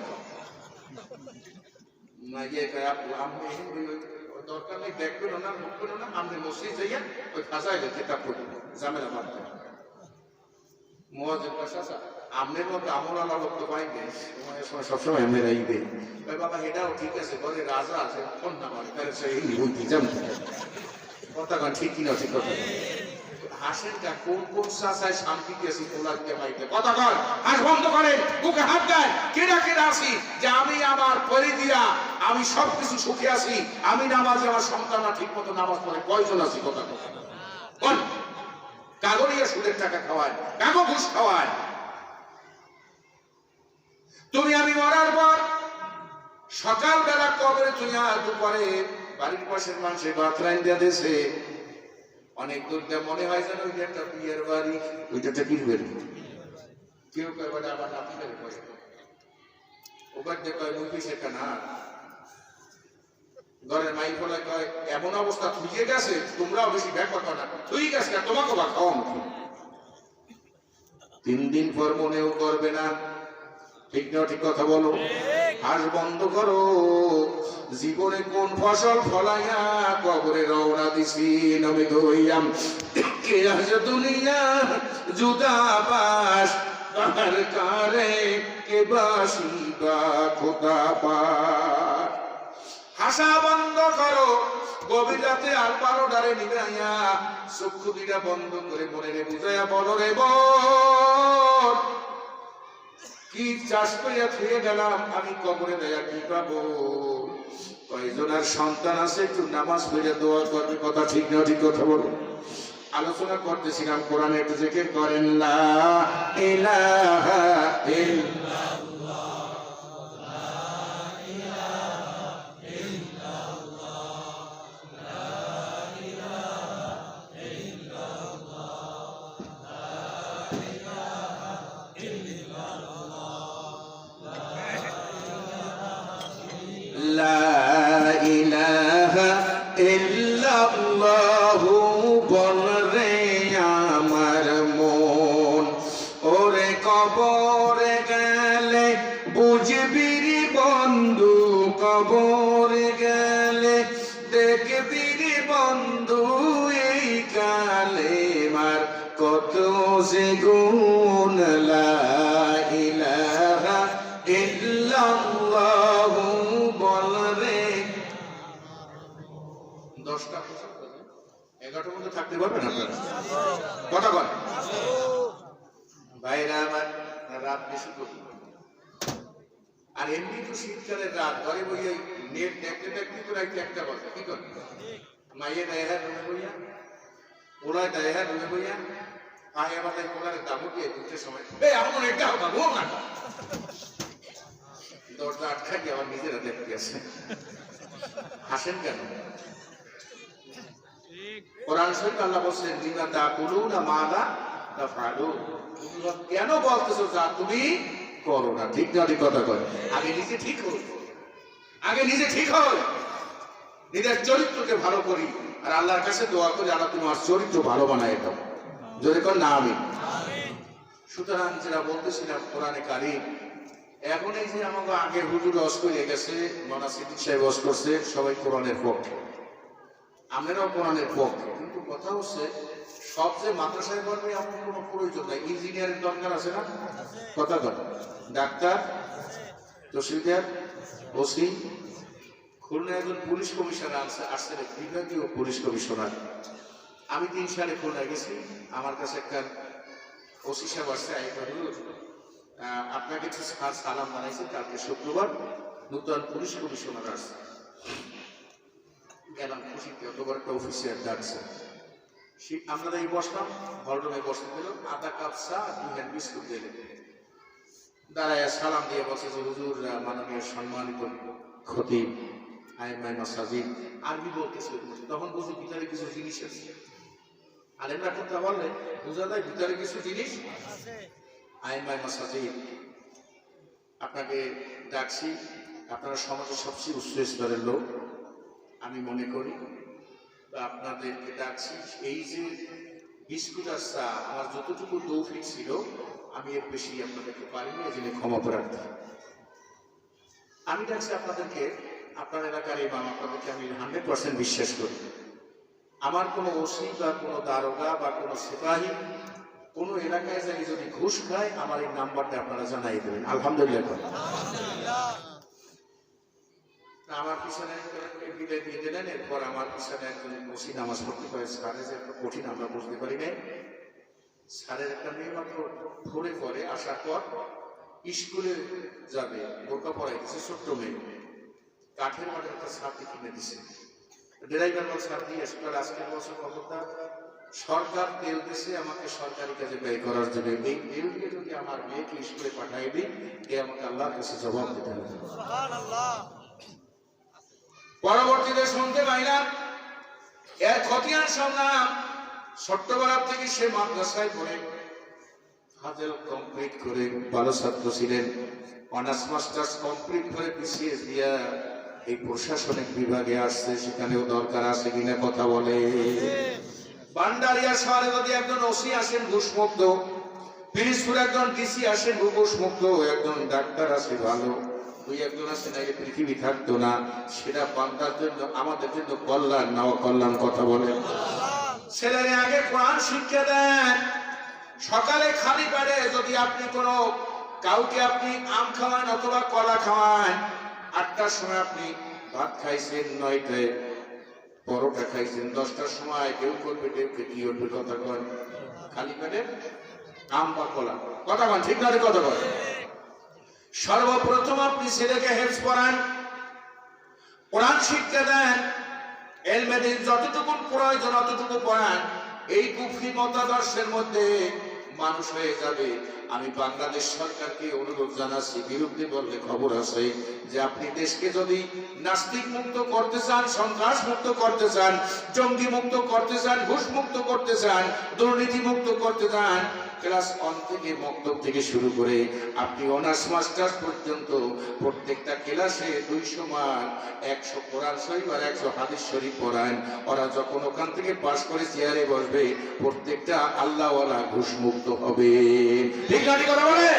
মাইয়ে আপু আমি দরকার নেই, দেখবেন না মুখ করো না, আমি মসজিদ যাইয়া ওই ফাঁসাই কিতাব পড়ি জামেলা মারতে মহাজের পাশে আসা আমনের মধ্যে আমল আল্লাহ লোক তো পাই নেই, সবসময় মেরাই দেয়। বাবা এটাও ঠিক আছে, বলে রাজা আছে ফোন না মানে কথা কন ঠিক কিনা ঠিক কথা হাসেন কা কোন কোন সাসায় শান্তি দিয়েছি তোলাকে পাইতে কথা কর হাস বন্ধ করেন বুকে হাত দেন কেডা কেডা আসি যে আমি আমার পরি দিয়া আমি সবকিছু সুখে আছি, আমি নামাজে আমার সন্তানরা ঠিক মতো নামাজ পড়ে কয়জন আছি কথা কোন কাগরিয়া সুদের টাকা খাওয়ায়, কাগো ঘুষ খাওয়ায়। তুমি আমি মরার পর সকালবেলা কবরে চুইয়া দুপুরে বাড়ির পাশের মানুষের ভাত রাইন্দা দিয়েছে, অনেক দূর দিয়ে মনে হয় যেন ওইটা একটা বিয়ের বাড়ি, ওইটা কি বাড়ি, কেউ কয় বলে আবার নাতিদের বসে ওবার দিয়ে কয় মুখি সেটা না, ঘরের মাই বলে কয় এমন অবস্থা থুইয়ে গেছে তোমরাও বেশি ব্যাপার না থুই গেছে না তোমাকে বা খাওয়া মুখি 3 দিন পর মনেও করবে না, ঠিক না ঠিক কথা বলো, হাস বন্ধ করো। জীবনে কোন ফসল ফলাইয়া কবরে রওনা দিছি নবী হইয়াম কে আজ দুনিয়া জুদা বাস কার কারে কে বাসি বা খোদা পার। হাসা বন্ধ করো, গভীর রাতে আর 12টারে নিগাইয়া চক্ষু দুইটা বন্ধ করে মনে বুঝাইয়া বলো রে বোন কি চাষ করিয়া থুয়ে গেলাম আমি কবরে দেয়া কি পাবো, কয়জনের সন্তান আছে একটু নামাজ পড়ে দোয়া করবে কথা ঠিক না ঠিক কথা বলো। আলোচনা করতেছিলাম কোরআনে একটু জিকির করেন লা ইলাহা ইল্লাল্লাহ লা ইলাহা ইল্লাল্লাহ লা ইলাহা ইল্লাল্লাহ লা ইলাহা ইল্লাল্লাহ লা ইলাহা ইল্লাল্লাহু বলরে আমার মন, ওরে কবরে গেলে বুঝবি রে বন্ধু, কবরে গেলে দেখবি রে বন্ধু এই কালেমার কত যে গুণ, লা ইলাহা ইল্লাল্লাহু বলরে 10টা 11টার মধ্যে থাকতে পারবেন আপনারা কথা বল ভাইরা আমার, রাত বেশি করি আর এমনি তো শীতকালের রাত ঘরে বইয়ে নেট দেখতে দেখতে তো রাখতে একটা কথা কি করবে মাইয়ে দেয় হ্যাঁ রুমে বইয়া ওরাই দেয় হ্যাঁ রুমে বইয়া পায়ে আমাদের কোলারে দাবো দিয়ে দুটোর সময় আমার এটা হোক ঘুম না দরজা আটকা দিয়ে আমার নিজেরা দেখতে আছে, হাসেন কেন? কোরআন শরীফে আল্লাহ বলেন লিমা তাকুলুনা মা লা তাফআলুন, কেন বলতেছো যা তুমি করো না, ঠিক না ঠিক কথা কয়। আগে নিজে ঠিক হই, আগে নিজে ঠিক হই, নিজের চরিত্রকে ভালো করি আর আল্লাহর কাছে দোয়া করি আল্লাহ তোমার চরিত্র ভালো বানায় দাও, যদি কোন না আমি। সুতরাং যেটা বলতেছিলাম কোরআনে কারীম এখন এই যে আমাকে আগে হুজুর অস করে গেছে, মানা সিদ্দিক সাহেব অস করছে, সবাই কোরআনের পক্ষে, আমরাও কোরআনের পক্ষে, কিন্তু কথা হচ্ছে সব যে মাদ্রাসায় করবে এমন কোনো প্রয়োজন নাই, ইঞ্জিনিয়ারের দরকার আছে না কথা বল, ডাক্তার, তহসিলদার, ওসি, খুলনা একজন পুলিশ কমিশনার আসছে বিভাগীয় পুলিশ কমিশনার। আমি 3 সালে খুলনা গেছি, আমার কাছে একটা ওসি সাহেব আসছে, আপনাকে কিছু সালাম বানাইছে, কালকে শুক্রবার নতুন পুলিশ কমিশনার আসছে, গেলাম খুশিতে, অতবার একটা অফিসিয়াল ডাকছে, আমরা এই বসলাম হলরুমে বসতে দিল, আধা কাপ চা 2 হ্যান্ড বিস্কুট দিলেন, দাঁড়ায় সালাম দিয়ে বলছে যে হুজুর মাননীয় সম্মানিত খতিব আইমাই মাসাজিদ, আরবি বলতেছে, তখন বুঝি ভিতরে কিছু জিনিস আছে, আলেমরা কথা বললে বোঝা যায় ভিতরে কিছু জিনিস আইমাই মাসাজিদ, আপনাকে ডাকছি, আপনারা সমাজের সবচেয়ে উচ্চ স্তরের লোক আমি মনে করি, আপনাদেরকে ডাকছি। এই যে বিস্কুট আর চা আমার যতটুকু তৌফিক ছিল আমি এর বেশি আপনাদেরকে পারিনি, এই জন্য ক্ষমা প্রার্থী। আমি ডাকছি আপনাদেরকে, আপনার এলাকার এই আপনাদেরকে আমি 100% বিশ্বাস করি। আমার কোনো ওসি বা কোনো দারোগা বা কোনো সিপাহী কোনো এলাকায় যাই যদি ঘুষ খায় আমার এই নাম্বারটা আপনারা জানাই দেবেন। আলহামদুলিল্লাহ। আমার পিছনে বিদায় দিয়ে দিলেন। এরপর আমার পিছনে একজন ওসি নামাজ পড়তে পারে। স্যারের যে একটা কঠিন আমরা বুঝতে পারি নাই। স্যারের একটা মেয়ে মাত্র ভোরে পরে আসার পর স্কুলে যাবে, বোরকা পড়াই দিচ্ছে, ছোট্ট মেয়ে, কাঠের মাঠে একটা ছাতি কিনে দিছে। ড্রাইভার বল ছাদ দিয়ে এসে আজকের বছর খবরটা সরকার তেল দিছে আমাকে সরকারি কাজে ব্যয় করার জন্য, এই তেল দিয়ে যদি আমার মেয়েকে স্কুলে পাঠাই দিই এ আমাকে আল্লাহর কাছে জবাব দিতে হবে। পরবর্তীতে শুনতে পাইলাম এর খতিয়ান সংগ্রাম ছোট্টবেলা থেকে সে মাদ্রাসায় পড়ে হাজেল কমপ্লিট করে ভালো ছাত্র ছিলেন। অনার্স মাস্টার্স কমপ্লিট করে বিসিএস দিয়া এই প্রশাসনিক বিভাগে আসছে। সেখানেও দরকার আছে কিনা কথা বলে। বান্ডারিয়া শহরে যদি একজন ওসি আসেন ঘুষমুক্ত, পিরিজপুর একজন ডিসি আসেন ঘুষমুক্ত, একজন ডাক্তার আছে ভালো, দুই একজন আছে না, এই পৃথিবী থাকতো না। সেটা বান্দার জন্য আমাদের জন্য কল্যাণ না অকল্যাণ কথা বলে। ছেলেরে আগে কোরআন শিক্ষা দেন। সকালে খালি পেটে যদি আপনি কোনো কাউকে আপনি আম খাওয়ান অথবা কলা খাওয়ান, 8টার সময় আপনি ভাত খাইছেন, 9টায় পরোটা খাইছেন, 10টার সময় কেউ করবে কেউকে কি উঠবে কথা কন, খালি পেটে আম বা কলা কথা কন, ঠিক না কথা কন। সর্বপ্রথম আপনি ছেলেকে হেফজ পড়ান, কোরআন শিক্ষা দেন, এলমেদিন যতটুকু প্রয়োজন অতটুকু পড়ান। এই কুফরি মতাদর্শের মধ্যে মানুষ হয়ে যাবে। আমি বাংলাদেশ সরকারকে অনুরোধ জানাচ্ছি, বিরুদ্ধে বললে খবর আছে, যে আপনি দেশকে যদি নাস্তিক মুক্ত করতে চান, সন্ত্রাস মুক্ত করতে চান, জঙ্গি মুক্ত করতে চান, ঘুষ মুক্ত করতে চান, দুর্নীতি মুক্ত করতে চান, ক্লাস 1 থেকে মক্তব থেকে শুরু করে আপনি অনার্স মাস্টার্স পর্যন্ত প্রত্যেকটা ক্লাসে 200 মান 100 কোরআন শরীফ আর 100 হাদিস শরীফ পড়ান। ওরা যখন ওখান থেকে পাস করে চেয়ারে বসবে প্রত্যেকটা আল্লাহওয়ালা ঘুষ মুক্ত হবে। ঠিক না কথা বলে?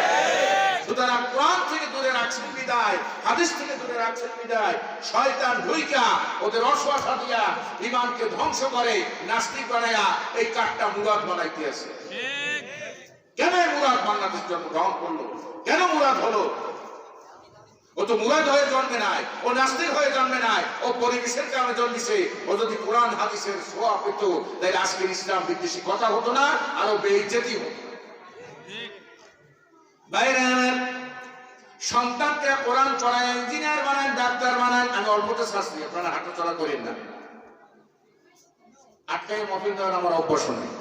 সুতরাং কোরআন থেকে দূরে রাখছেন বিদায়, হাদিস থেকে দূরে রাখছেন বিদায়, শয়তান ঢুইকা ওদের অশ্বাসা দিয়া ঈমানকে ধ্বংস করে নাস্তিক বানায়া এই কাঠটা মুরাদ বানাইতে আছে। কেন মুরাদ বাংলাদেশ জন্মগ্রহণ করলো? কেন মুরাদ হলো? ও তো মুরাদ হয়ে জন্মে নাই, ও নাস্তিক হয়ে জন্মে নাই, ও পরিবেশের কারণে জন্মেছে। ও যদি কোরআন হাদিসের ছোঁয়া পেত তাহলে আজকের ইসলাম বিদ্বেষী কথা হতো না, আরো বেইজ্জতি হতো। বাইরে সন্তানকে কোরআন পড়ায়, ইঞ্জিনিয়ার বানান, ডাক্তার বানান। আমি অল্পতে শাস্তি, আপনারা হাঁটা চলা করেন না। আটকায় মফিল দেওয়ার আমার অভ্যাস নেই।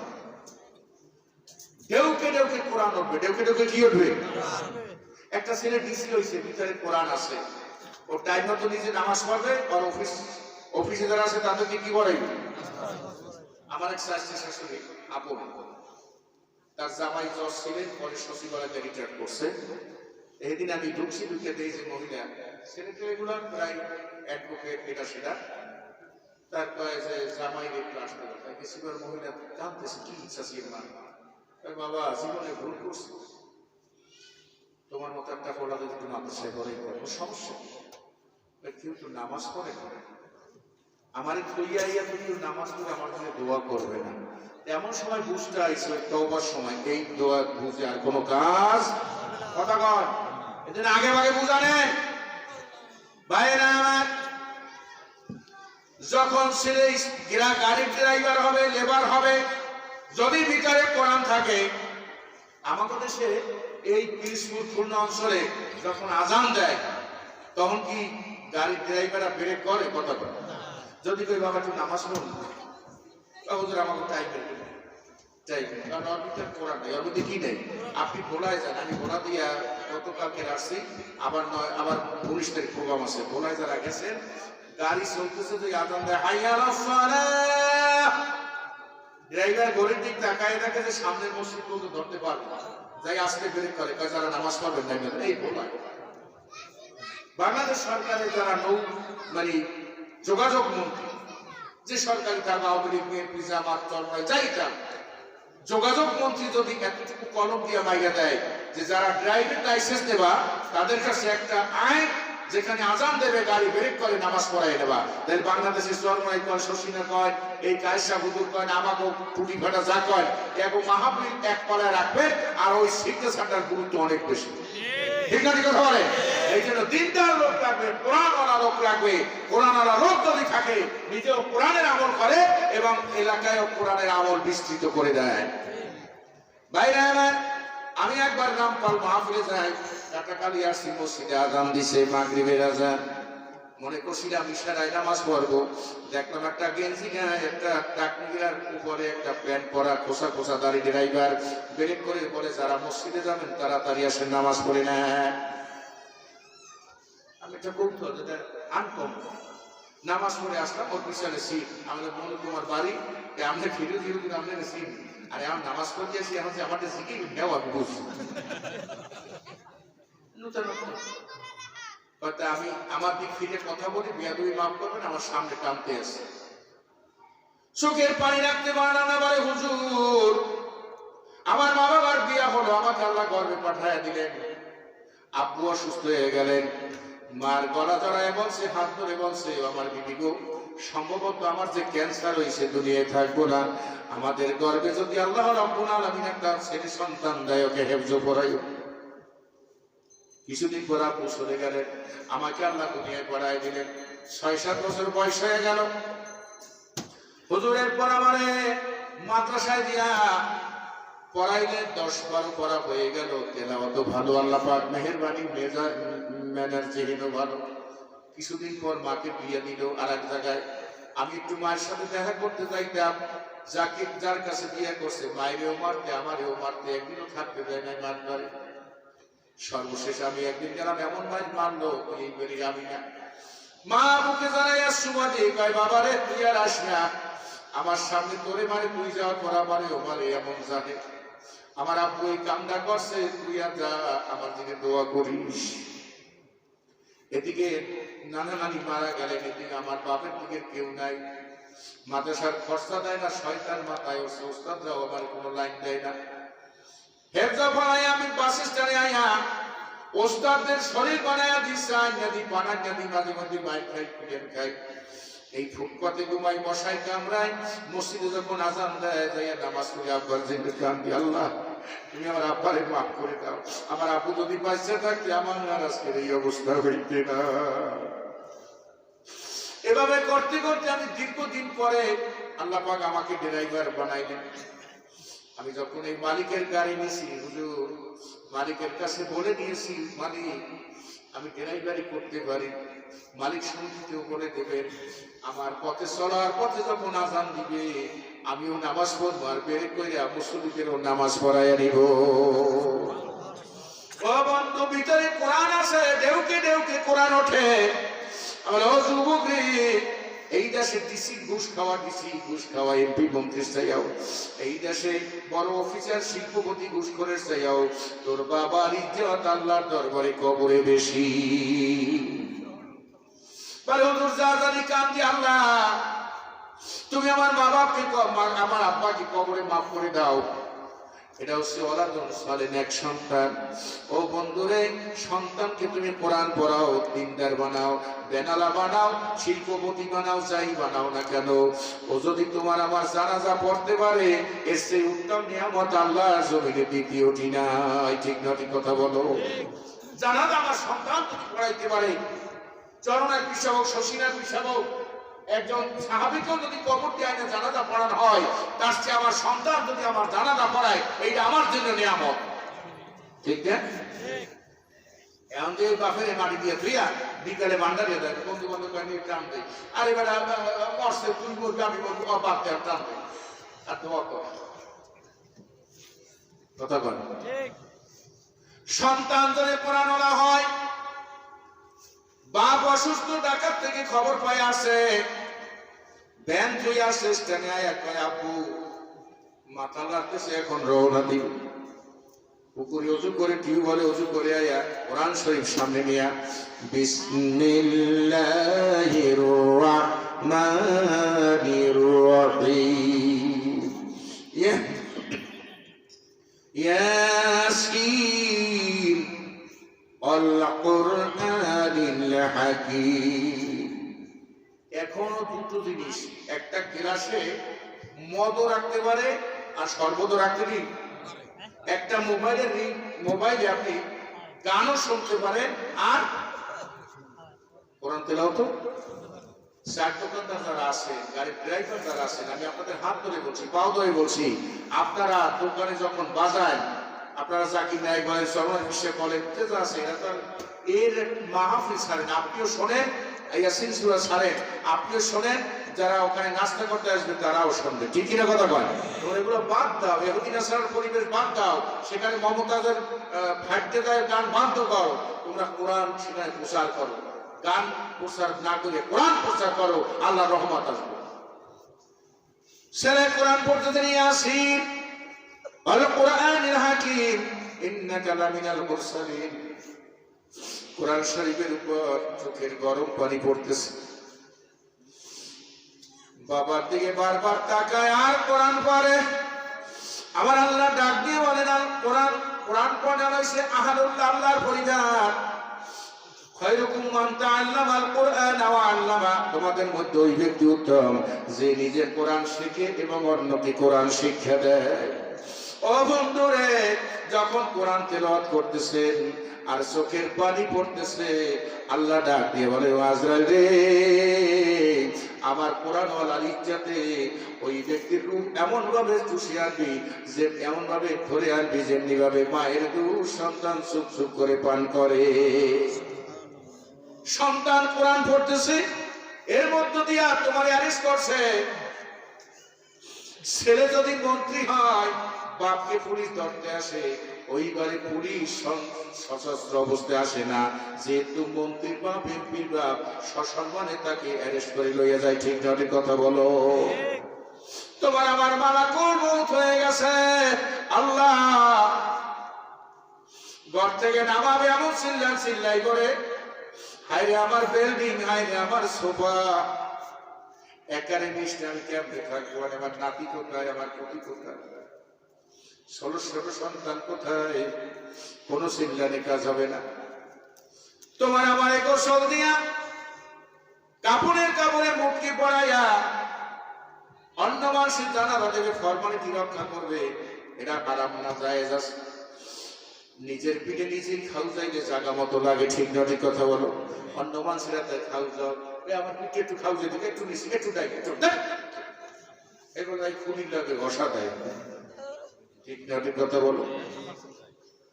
ডেউকে ডেউকে কোরআন উঠবে, ডেউকে ডেউকে কি উঠবে? একটা ছেলে ডিসি হয়েছে, ভিতরে কোরআন আছে, ওর টাইম মতো নিজে নামাজ পড়বে, আর অফিসে যারা আছে তাদেরকে কি করাইবে? আমার এক শাশুড়ি আপন, তার জামাই জজ ছিলেন, পরে সচিবালয়তে রিটায়ার করছে। এদিন আমি ঢুকছি, ঢুকে দিই যে মহিলা ছেলেটা রেগুলার প্রায় অ্যাডভোকেট এটা সেটা, তার কয়ে যে জামাই একটু আসতে হবে। বেশিরভাগ মহিলা জানতেছে কি ইচ্ছা ছিল না, বাবা জীবনে ভুল করছি, তোমার মতো একটা পড়া যদি তুমি মাদ্রাসায় পড়ে কোনো সমস্যা, কেউ তো নামাজ পড়ে না, আমার থইয়া ইয়া কেউ নামাজ পড়ে আমার জন্য দোয়া করবে না। এমন সময় বুঝতে আইছে তওবার সময় এই দোয়া বুঝে আর কোনো কাজ কথা কর, এজন্য আগে ভাগে বুঝা নেন। ভাইরা আমার, যখন ছেলে গাড়ির ড্রাইভার হবে, লেবার হবে, যদি ভিতরে কোরআন থাকে, আমাদের দেশে এই পিরিজপুর খুলনা অঞ্চলে যখন আজান দেয় তখন কি গাড়ির ড্রাইভাররা ব্রেক করে কথা বলে? যদি কই বাবা একটু নামাজ পড়ুন, হুজুর আমাকে টাইপের চাইবেন, কারণ ওর ভিতরে কোরআন নেই, ওর মধ্যে কি নেই। আপনি ভোলায় যান, আমি ভোলা দিয়া গতকালকে আসছি, আবার 19 তারিখ প্রোগ্রাম আছে, ভোলায় যারা গেছেন গাড়ি চলতেছে, যদি আজান দেয় হাইয়া আলাস সালাহ, ড্রাইভার ঘড়ির দিক তাকায় দেখে যে সামনের মসজিদ পর্যন্ত ধরতে পারবে, যাই আজকে ব্রেক করে যারা নামাজ পড়বেন না। এই ভোলায় বাংলাদেশ সরকারের যারা যোগাযোগ মন্ত্রী যে সরকারি তার আওয়ামী লীগ বিএনপি জামাত চরমাই যাই তার যোগাযোগ মন্ত্রী যদি এতটুকু কলম দিয়ে মাইয়া দেয় যে যারা ড্রাইভিং লাইসেন্স নেবা তাদের কাছে একটা আইন যেখানে আজান দেবে গাড়ি ব্রেক করে নামাজ পড়াই নেবা, তাহলে বাংলাদেশের চরমাই কয়, শশীনা কয়, এই কায়সা হুজুর কয়, আমাকে টুটি ফাটা যা কয়, এবং মাহফিল এক পাড়ায় রাখবেন আর ওই সিগনেচারটার গুরুত্ব অনেক বেশি। ঠিক না? কথা বলে। এই জন্য দিনদার লোক রাখবে, কোরআনওয়ালা লোক রাখবে। কোরআনওয়ালা লোক যদি থাকে নিজেও কোরআনের আমল করে এবং এলাকায়ও কোরআনের আমল বিস্তৃত করে দেয়। ভাইরা আমার, আমি একবার রামপাল মাহফিলে যাই, কাটাকালি আসি, মসজিদে আজান দিছে মাগরিবের আজান, মনে করছিলাম ইশারায় নামাজ পড়বো, দেখলাম একটা গেঞ্জি গায়ে একটা টাকনির উপরে একটা প্যান্ট পরা খোসা খোসা দাড়ি ড্রাইভার ব্রেক করে বলে যারা মসজিদে যাবেন তাড়াতাড়ি আসেন নামাজ পড়ে না। আমি একটা কৌতূহল, যেটা আনকম, নামাজ পড়ে আসলাম, ওর পিছনে সিট, আমাদের মনে তোমার বাড়ি, আমরা ফিরে ফিরে কিন্তু আমাদের সিট, আরে আমার নামাজ পড়তে আসি, এখন যে আমাদের শিখি নেও আমি বুঝি নতুন আমি আমার দিক ফিরে কথা বলি, বিয়াদুই মাফ করবেন, আমার সামনে টানতে আসে, চোখের পানি রাখতে পারে না, বলে হুজুর আমার মা বাবার বিয়া হলো, আমাকে আল্লাহ গর্ভে পাঠায় দিলেন, আব্বু অসুস্থ হয়ে গেলেন, মার গলা জড়ায় বলছে, হাত ধরে বলছে, আমার বিবি গো, সম্ভবত আমার যে ক্যান্সার হয়েছে দুনিয়ায় থাকবো না, আমাদের গর্ভে যদি আল্লাহ রাব্বুল আলামিন একটা ছেলে সন্তান দেয়, ওকে হেফজ করাইও। কিছুদিন পর আব্বু চলে গেলেন, আমাকে আল্লাহ দুনিয়ায় পড়ায় দিলেন, ৬-৭ বছর বয়স হয়ে গেল। হুজুরের পর আমারে মাদ্রাসায় দিয়া পড়াইলেন, 10-12 পড়া হয়ে গেল, তেলাওয়াত ভালো, আল্লাহ পাক মেহেরবানি, ম্যানার যেহেতু ভালো। কিছুদিন পর মাকে বিয়ে দিল আর এক জায়গায়, আমি একটু মায়ের সাথে দেখা করতে যাইতাম, যার কাছে বিয়ে করছে মায়েরও মারতে আমারও মারতে, একদিনও থাকতে দেয় নাই মার ধরে। সর্বশেষ আমি একদিন গেলাম, এমন মায়ের মারলো এই বেরিয়ে আমি না, মা বুকে জানাই সুমাদি কয়, বাবা রে তুই আর আস না, আমার সামনে তোরে মারে, তুই যাওয়ার পর আমারও মারে, এমন জানে আমার আব্বু এই কামটা করছে, তুই আর যা, আমার দিকে দোয়া করিস। এদিকে নানা নানি মারা গেলেন, এদিকে আমার বাপের দিকে কেউ নাই, মাদ্রাসার খরচা দেয় না, শয়তান মাথায় ওর ওস্তাদরাও আমার কোনো লাইন দেয় না। হেফজা পড়াই আমি বাস স্ট্যান্ডে আইয়া ওস্তাদদের শরীর বানায়া দিচ্ছে, আইনাদি বানাদি, মাঝে মাঝে মাইক খাই, কুড়িয়ান খাই, এই ফুটপাতে ঘুমাই, মশাই কামড়াই, মসজিদে যখন আজান দেয় যাইয়া নামাজ পড়ে আব্বার জিন্দে কান্দি, আল্লাহ তুমি আমার আব্বারে মাফ করে দাও, আমার আব্বু যদি বাঁচতে থাকতে আমার আজকের এই অবস্থা হইতে না। এভাবে করতে করতে আমি দীর্ঘদিন পরে আল্লাহ পাক আমাকে ড্রাইভার বানাইলেন। আমি যখন এই মালিকের গাড়ি নিয়েছি, হুজুর মালিকের কাছে বলে নিয়েছি, মালিক আমি ড্রাইভারি করতে পারি, মালিক সমিতিতেও বলে দেবেন, আমার পথে চলার পথে যখন আজান দিবে আমিও নামাজ পড়বো, আর বেরে করে মুসলিমেরও নামাজ পড়াইয়া নিব। বন্ধু ভিতরে কোরআন আছে, ঢেউকে ঢেউকে কোরআন ওঠে। আমার ও যুবক রে, এই দেশে ডিসি ঘুষ খাওয়া এমপি মন্ত্রী চাইয়াও, এই দেশে বড় অফিসার শিল্পপতি ঘুষ করে চাইয়াও, তোর বাবার ইজ্জত আল্লাহর দরবারে কবরে বেশি। বলে হুজুর যা জানি কান্দি, আল্লাহ তুমি আমার মা বাপকে, আমার আব্বাকে কবরে মাফ করে দাও। এটা হচ্ছে ওলাদুন সালেহ, এক সন্তান। ও বন্ধুরে, সন্তানকে তুমি কোরআন পড়াও, দিনদার বানাও, বেনালা বানাও, শিল্পপতি বানাও, যাই বানাও না কেন, ও যদি তোমার আমার জানাজা পড়তে পারে, এর সেই উত্তম নিয়ামত আল্লাহর জমিনে দ্বিতীয়টি নাই। ঠিক না? ঠিক কথা বলো। জানাজা আমার সন্তান যদি পড়াইতে পারে, চরণের পিসাব হোক, শশীনার পিসাব হোক, একজন সাহাবীকেও যদি কবর দিয়ে আইনে জানাজা পড়ানো হয়, তার চেয়ে আমার সন্তান যদি আমার জানাজা পড়ায়, এইটা আমার জন্য নিয়ামত। ঠিক না? এখন যে বাপের মাটি দিয়ে ধুইয়া বিকালে ভান্ডারে দেয়, বন্ধু বান্ধব নিয়ে টান দেয়, আর এবার মরছে, তুই বলবি আমি বলবি, অবাক দেয় টান দেয়, আর তো কথা বল। সন্তান যদি পড়ানো না হয়, বাপ অসুস্থ, ডাকাত থেকে খবর পাই আসে, ব্যান তুই আসে স্ট্যান্ডে আয়া কয়, আপু মাথা লাগতেছে, এখন রওনা দিব। পুকুরে উজু করে, টিউবওয়েলে উজু করে আয়া কোরআন শরীফ সামনে নিয়া বিসমিল্লাহির রহমানির রহিম। ইয়াসিন আল কুরআনিল হাকীম। এখনো দুটো জিনিস, একটা গ্লাসে মদও রাখতে পারে আর শরবতও রাখতে পারে। একটা মোবাইলে আপনি গানও শুনতে পারেন আর কোরআন তেলাওয়াত। চার দোকানদার যারা আছে, গাড়ির ড্রাইভার যারা আছেন, আমি আপনাদের হাত ধরে বলছি, পাও ধরে বলছি, আপনারা দোকানে যখন বাজায়, আপনারা জাকির নায়ক বলেন, সরমান হিসেবে বলেন, যা আছে এর মাহফিল ছাড়েন, আপনিও শোনেন, ইয়াসিন সূরা ছাড়েন, আপনিও শোনেন, যারা ওখানে নাস্তা করতে আসবে তারাও শুনবে। ঠিক কিনা কথা বলেন? তোমরা এগুলো বাদ দাও, ইহুদি নাসারার পরিবেশ বাদ দাও, সেখানে মমতাজের ফাটতে দেয় গান বন্ধ করো, তোমরা কোরআন সেখানে প্রচার করো। গান প্রচার না করে কোরআন প্রচার করো, আল্লাহর রহমত আসবে। ছেলে কোরআন পড়তে নিয়ে আসি, আল কুরআনিল হাকীম ইন্নাকা লামিনাল মুরসালিন। কোরআন শরীফের উপর চোখের গরম পানি পড়তেছে, বাবার দিকে বারবার তাকায় আর কোরআন পড়ে। আবার আল্লাহ ডাক দিয়ে বলেন, কোরআন কোরআন পড়া হয়েছে আহলুল্লাহ, আল্লাহর পরিবার। খায়রুকুম মান তাআল্লামাল কুরআন ওয়া আল্লামা। তোমাদের মধ্যে ওই ব্যক্তি উত্তম যে নিজে কোরআন শেখে এবং অন্যকে কোরআন শিক্ষা দেয়। ও বন্ধুরে, যখন কোরআন তেলাওয়াত করতেছেন আর চোখের পানি পড়তেছে, আল্লাহ ডাক দিয়ে বলে, আজরাইল রে, আমার কোরআন ওয়ালার ইজ্জতে ওই ব্যক্তির রূপ এমন ভাবে চুষে আনবি, যে এমন ভাবে ধরে আনবি যেমনি ভাবে মায়ের দুধ সন্তান চুপ চুপ করে পান করে। সন্তান কোরআন পড়তেছে, এর মধ্য দিয়া তোমার অ্যারেস্ট করছে। ছেলে যদি মন্ত্রী হয়, বাপকে পুলিশ ধরতে আসে, ওইবারে পুলিশ সশস্ত্র অবস্থায় আসে না, যেহেতু মন্ত্রীর বাপ এমপির বাপ সসম্মানে তাকে অ্যারেস্ট করে লইয়া যায়। ঠিক না কথা বলো? তোমার আমার মালাকুল মউত হয়ে গেছে, আল্লাহ ঘর থেকে নামাবে, এমন চিল্লাই করে, হায় রে আমার বিল্ডিং, হায় রে আমার সোফা, একারে মিষ্টি আমি কেমনে থাকবো, আমার নাতি কোথায়, আমার পতি কোথায়, ছোট সন্তান কোথায়, কোন চিল্লানি কাজ হবে না। তোমার আমার গোসল দিয়া কাপড়ে মুটকি পড়াইয়া অন্য মানুষের জানালা দেবে, ফরমালিটি রক্ষা করবে, এটা হারাম না জায়েজ আছে। নিজের পিঠে নিজেই খাও যাইলে জায়গা মতো লাগে। ঠিক না ঠিক কথা বলো? অন্য মানুষেরা তাই খাও যাও, আমার পিঠে একটু খাও যেতে, একটু নিচে একটু ডাই, একটু এগুলো খুবই লাগে, ঘষা দেয়। ঠিক না ঠিক কথা বলো?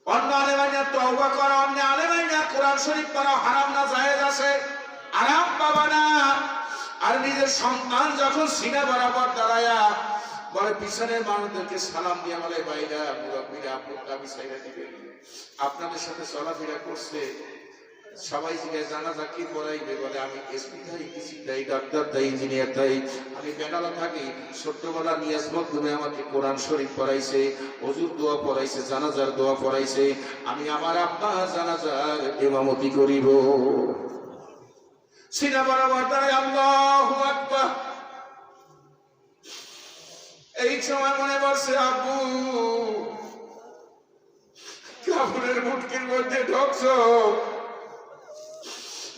অন্য আলেমাইনা তওবা করো, অন্য আলেমাইনা কোরআন শরীফ পড়া হারাম না জায়েজ আছে? আরাম পাবা না। আর নিজের সন্তান যখন সিনা বরাবর দাঁড়ায়া বলে, পিছনের মানুষদেরকে সালাম দিয়ে বলে, ভাইরা মুরব্বীরা আপনার বিষয়টা দিবে, আপনাদের সাথে চলাফেরা করছে, সবাই জিজ্ঞাসা জানাজা কি পড়াইবে, বলে আমি এসপি তাই, কৃষি তাই, ডাক্তার তাই, ইঞ্জিনিয়ার তাই, আমি বেনালা থাকি। ছোট্টবেলা নিয়াজ মখদুমে আমাকে কোরআন শরীফ পড়াইছে, ওযুর দোয়া পড়াইছে, জানাজার দোয়া পড়াইছে, আমি আমার আব্বা জানাজার ইমামতি করিব। সিনা বরাবর দাঁড়ায় আল্লাহু আকবার। এই সময় মনে পড়ছে, আব্বু কাপড়ের মুটকির মধ্যে ঢোকছো,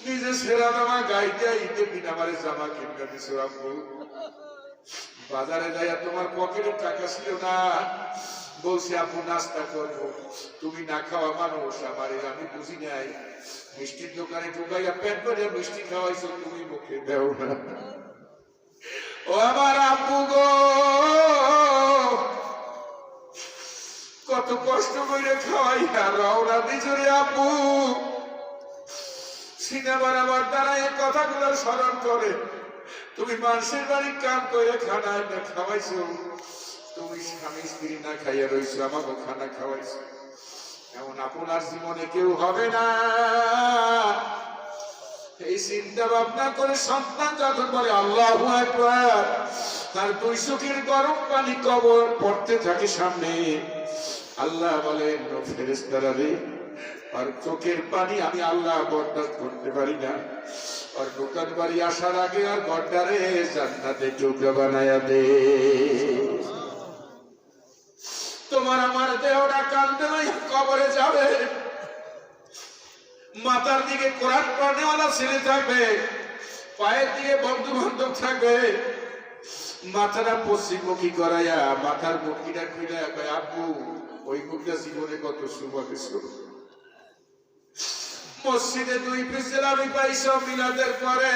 নিজে সেরা জামা গাইতে আইতে বিনা বারে জামা কিনতে দিছো। আব্বু বাজারে যাইয়া তোমার পকেটে টাকা ছিল না, বলছি আব্বু নাস্তা করবো, তুমি না খাওয়া মানুষ, আমার আমি বুঝি নাই, মিষ্টির দোকানে ঢুকাইয়া পেট ভরে মিষ্টি খাওয়াইছো, তুমি মুখে দেও না। ও আমার আব্বু গো, কত কষ্ট করে খাওয়াইয়া রওনা দিছরে আব্বু। সিনা বরাবর দাঁড়ায় কথাগুলো স্মরণ করে, তুমি মানুষের বাড়ির কাম করে খানা না খাওয়াইছো, তুমি স্বামী স্ত্রী না খাইয়া রইছো, আমাকে খানা খাওয়াইছো, এমন আপনার জীবনে কেউ হবে না। এই চিন্তা ভাবনা করে সন্তান যখন বলে আল্লাহু আকবার, তার দুই চোখের গরম পানি কবর পড়তে থাকে সামনে। আল্লাহ বলেন, ফেরেশতারা রে, আর চোখের পানি আমি আল্লাহ বরদাস্ত করতে পারি না, और নতুন বাড়ি আসার আগে আর ঘরটারে জান্নাতে টুকরা বানায়া দে। তোমার আমার দেহটা কান্দে নাই কবরে যাবে, মাথার দিকে কোরআন পড়নেওয়ালা ছেলে থাকবে, পায়ের দিকে বন্ধু বান্ধব থাকবে, মাথাটা পশ্চিমমুখী করাইয়া মাথার মুখটা খুলে কয় আব্বু ওই মুখটা জীবনে কত সুবাকে শুরু। মসজিদে 2 পিস আমি পাইছো মিলাদের পরে,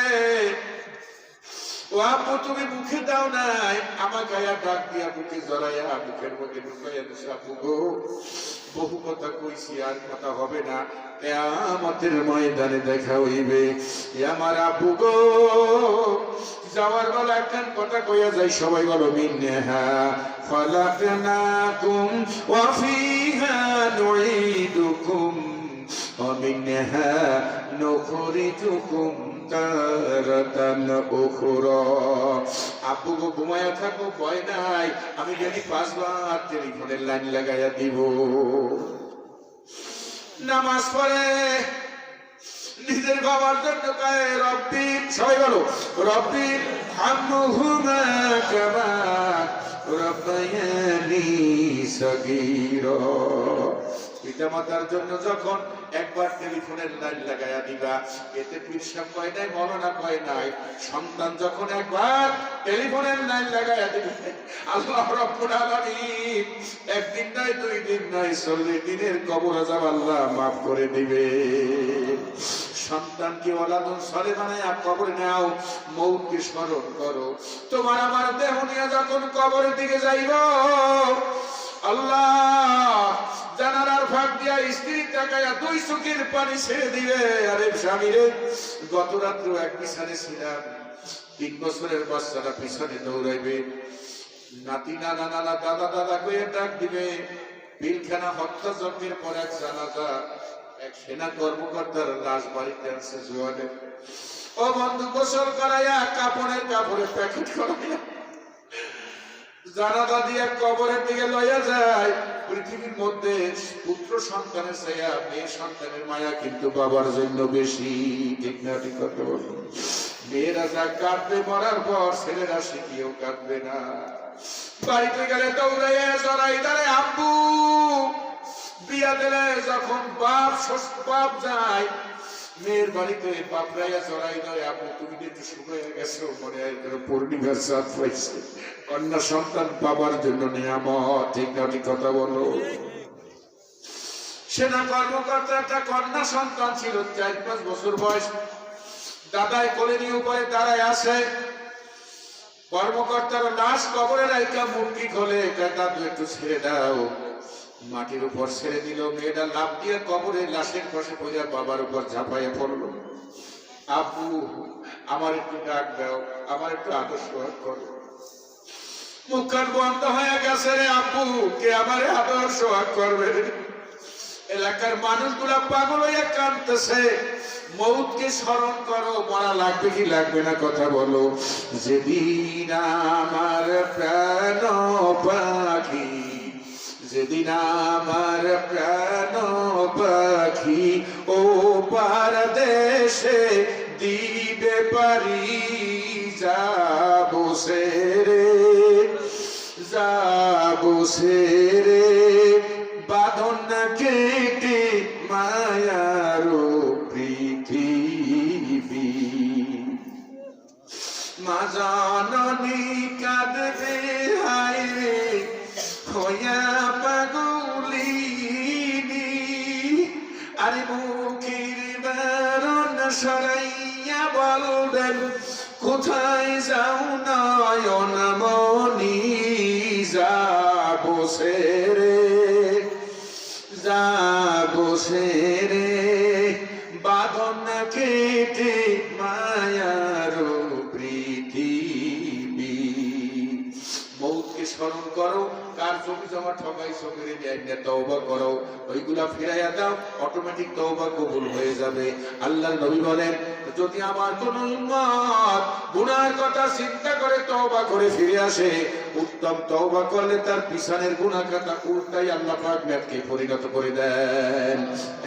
ও আব্বু তুমি মুখে দাও নাই, আমাকে ডাক দিয়া মুখে জড়াইয়া মুখের মধ্যে ঢুকাইয়া দিছে। আব্বু গো বহু কথা কইছি আর কথা হবে না, কিয়ামতের ময়দানে দেখা হইবে। আমার আব্বু গো যাওয়ার বেলা একখান কথা কইয়া যাই, সবাই বলো মিনহা খালাকনাকুম ওয়া ফিহা নুঈদুকুম ওয়া মিনহা নুখরিজুকুম তারাতান উখরা। আব্বু গো ঘুমায়া থাকো, ভয় নাই, আমি যদি 5 বার টেলিফোনের লাইন লাগাইয়া দিব। নামাজ পড়ে নিজের বাবার জন্য কয় রব্বি, সবাই বলো রব্বি হামহুমা কামা রাব্বায়ানি সগীরা। পিতামাতার জন্য যখন একবার টেলিফোনের লাইন লাগাইয়া দিবা, এতে পিরসাব কয় নাই, মরনা কয় নাই। সন্তান যখন একবার টেলিফোনের লাইন লাগাইয়া দিবে, আল্লাহ রাব্বুল আলামিন একদিন নয় 2 দিন নয় 40 দিনের কবর আযাব আল্লাহ মাফ করে দিবে। সন্তানকে ওয়ালাদুন সালে বানায়া কবরে নাও, মৌতকে স্মরণ করো। তোমার আমার দেহ নিয়ে যখন কবরের দিকে যাইব, আল্লাহ জানালার ফাঁক দিয়া স্ত্রী তাকায়া 2 চোখের পানি ছেড়ে দিবে। আরে স্বামী রে, গত রাত্রে এক বিছানে ছিলাম, 3 বছরের বাচ্চাটা পিছনে দৌড়াইবে, নাতি নানা নানা দাদা দাদা কয়ে ডাক দিবে। পিলখানা হত্যাযজ্ঞের পর এক জানাজা, এক সেনা কর্মকর্তার লাশ বাড়িতে আনছে জোয়ানে। ও বন্ধু গোসল করাইয়া কাপড়ে প্যাকেট করাইয়া জানাজা দিয়ে কবরের দিকে লইয়া যায়। পৃথিবীর মধ্যে পুত্র সন্তানের চাইয়া মেয়ে সন্তানের মায়া কিন্তু বাবার জন্য বেশি, ঠিক না? ঠিক কথা বলো। মেয়েরা যা কাঁদবে মরার পর, ছেলেরা শিখিয়েও কাঁদবে না। বাড়িতে গেলে দৌড়াইয়া জড়াই দাঁড়ে আব্বু। বিয়া দিলে যখন বাপ যায় মেয়ের বাড়িতে, বাপরাইয়া জড়াই দেয়, আব্বু তুমি একটু শুকিয়ে গেছো, মনে হয় পূর্ণিমার চাঁদ পাইছে। কন্যা সন্তান বাবার জন্য নিয়ামত, ঠিক না? ঠিক কথা বলো। সেনা কর্মকর্তা একটা কন্যা সন্তান ছিল, 4-5 বছর বয়স। দাদাই কোলে নিয়ে উপরে দাঁড়ায় আসে, কর্মকর্তার লাশ কবরে রাইখা মুরগি খোলে, দাদু একটু ছেড়ে দাও। মাটির উপর ছেড়ে দিল, মেয়েটা লাফ দিয়ে কবরে লাশের পাশে পড়ে বাবার উপর ঝাঁপাইয়া পড়লো। আব্বু আমার একটু ডাক দাও, আমার একটু আদর্শ করো। মুখখান বন্ধ হয়ে গেছে রে আব্বু, কে আমার আদর্শ করবে? এলাকার মানুষগুলা পাগল হইয়া কাঁদতেছে। মৌতকে স্মরণ করো, মরা লাগবে কি লাগবে না কথা বলো। যেদিন আমার প্রাণ পাখি, যেদিন আমার প্রাণ পাখি ও পারদেশে দিবে পারি যাবো সেরে বাঁধন কেটে মায়ারো পৃথিবী। মা জননী কাঁদবে হায় রে হইয়া পাগলিনী, আরে মুখের বারণ সরাইয়া বলবেন কোথায় যাও নয়ন মনি। যাবো সেরে বাঁধন কেটে মায়ারো পৃথিবী। মৌতকে স্মরণ করো, কার জমি জমা ঠকাইছো করে তওবা করো, ওইগুলা ফিরাইয়া দাও, অটোমেটিক তওবা কবুল হয়ে যাবে। আল্লাহর নবী বলেন যদি আমার কোন উম্মত গুনাহের কথা চিন্তা করে তওবা করে ফিরে আসে, উত্তম তওবা করলে তার পিছনের গুনাহ কথা উল্টাই আল্লাহ পাক নেককে পরিণত করে দেন।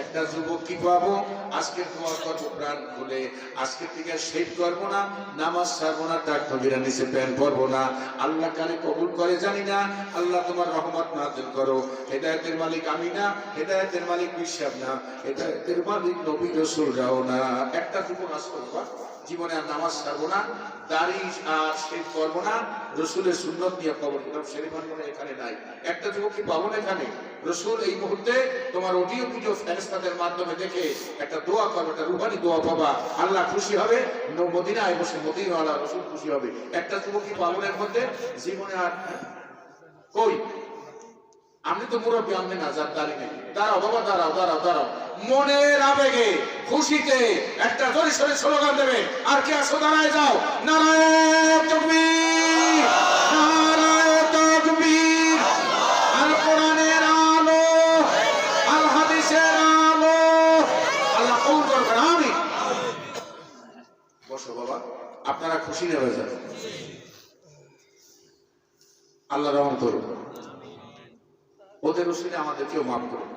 একটা যুবক কি পাবো, আজকে দোয়া করবো প্রাণ খুলে, আজকে থেকে শেভ করবো না, নামাজ ছাড়বো না, টাক নবীরা নিচে প্যান্ট পরবো না। আল্লাহ কারে কবুল করে জানি না। আল্লাহ তোমার রহমত নাযিল করো। হেদায়েতের মালিক আমি না, হেদায়েতের মালিক বিশ্বাস না, হেদায়েতের মালিক নবী রাসূলরাও না। একটা যুবক আসবো জীবনে আর নামাজ ছাড়বো না, দাড়ি আর শেভ করবো না, রসুলের সুন্নত নিয়ে কবর দিলাম, শরীফান মনে এখানে নাই। একটা যুবক কি পাবো না এখানে? রসুল এই মুহূর্তে তোমার অডিও ভিডিও ফেরেশতাদের মাধ্যমে দেখে একটা দোয়া করবে, একটা রুহানি দোয়া পাবা, আল্লাহ খুশি হবে, মদিনায় বসে মদিনাওয়ালা রসুল খুশি হবে। একটা যুবক কি পাবো না এর মধ্যে? জীবনে আর কই আমি তো মুরব্বী, আমি না, যার দাঁড়িয়ে নেই। দাঁড়াও বাবা, দাঁড়াও দাঁড়াও দাঁড়াও, মনের আবেগে খুশিতে একটা জোরে সোরে স্লোগান দেবে। আর কে আসো, দাঁড়ায় যাও। নারায়ে তাকবীর, নারায়ে তাকবীর। আল কোরআনের আলো, আল হাদিসের আলো, আল্লাহ কবুল করবেন, আমিন। বসো বাবা, আপনারা খুশি নেবে যান, আল্লাহ রহম করুন, ওদের উসিলে আমাদেরকেও মাফ করুন।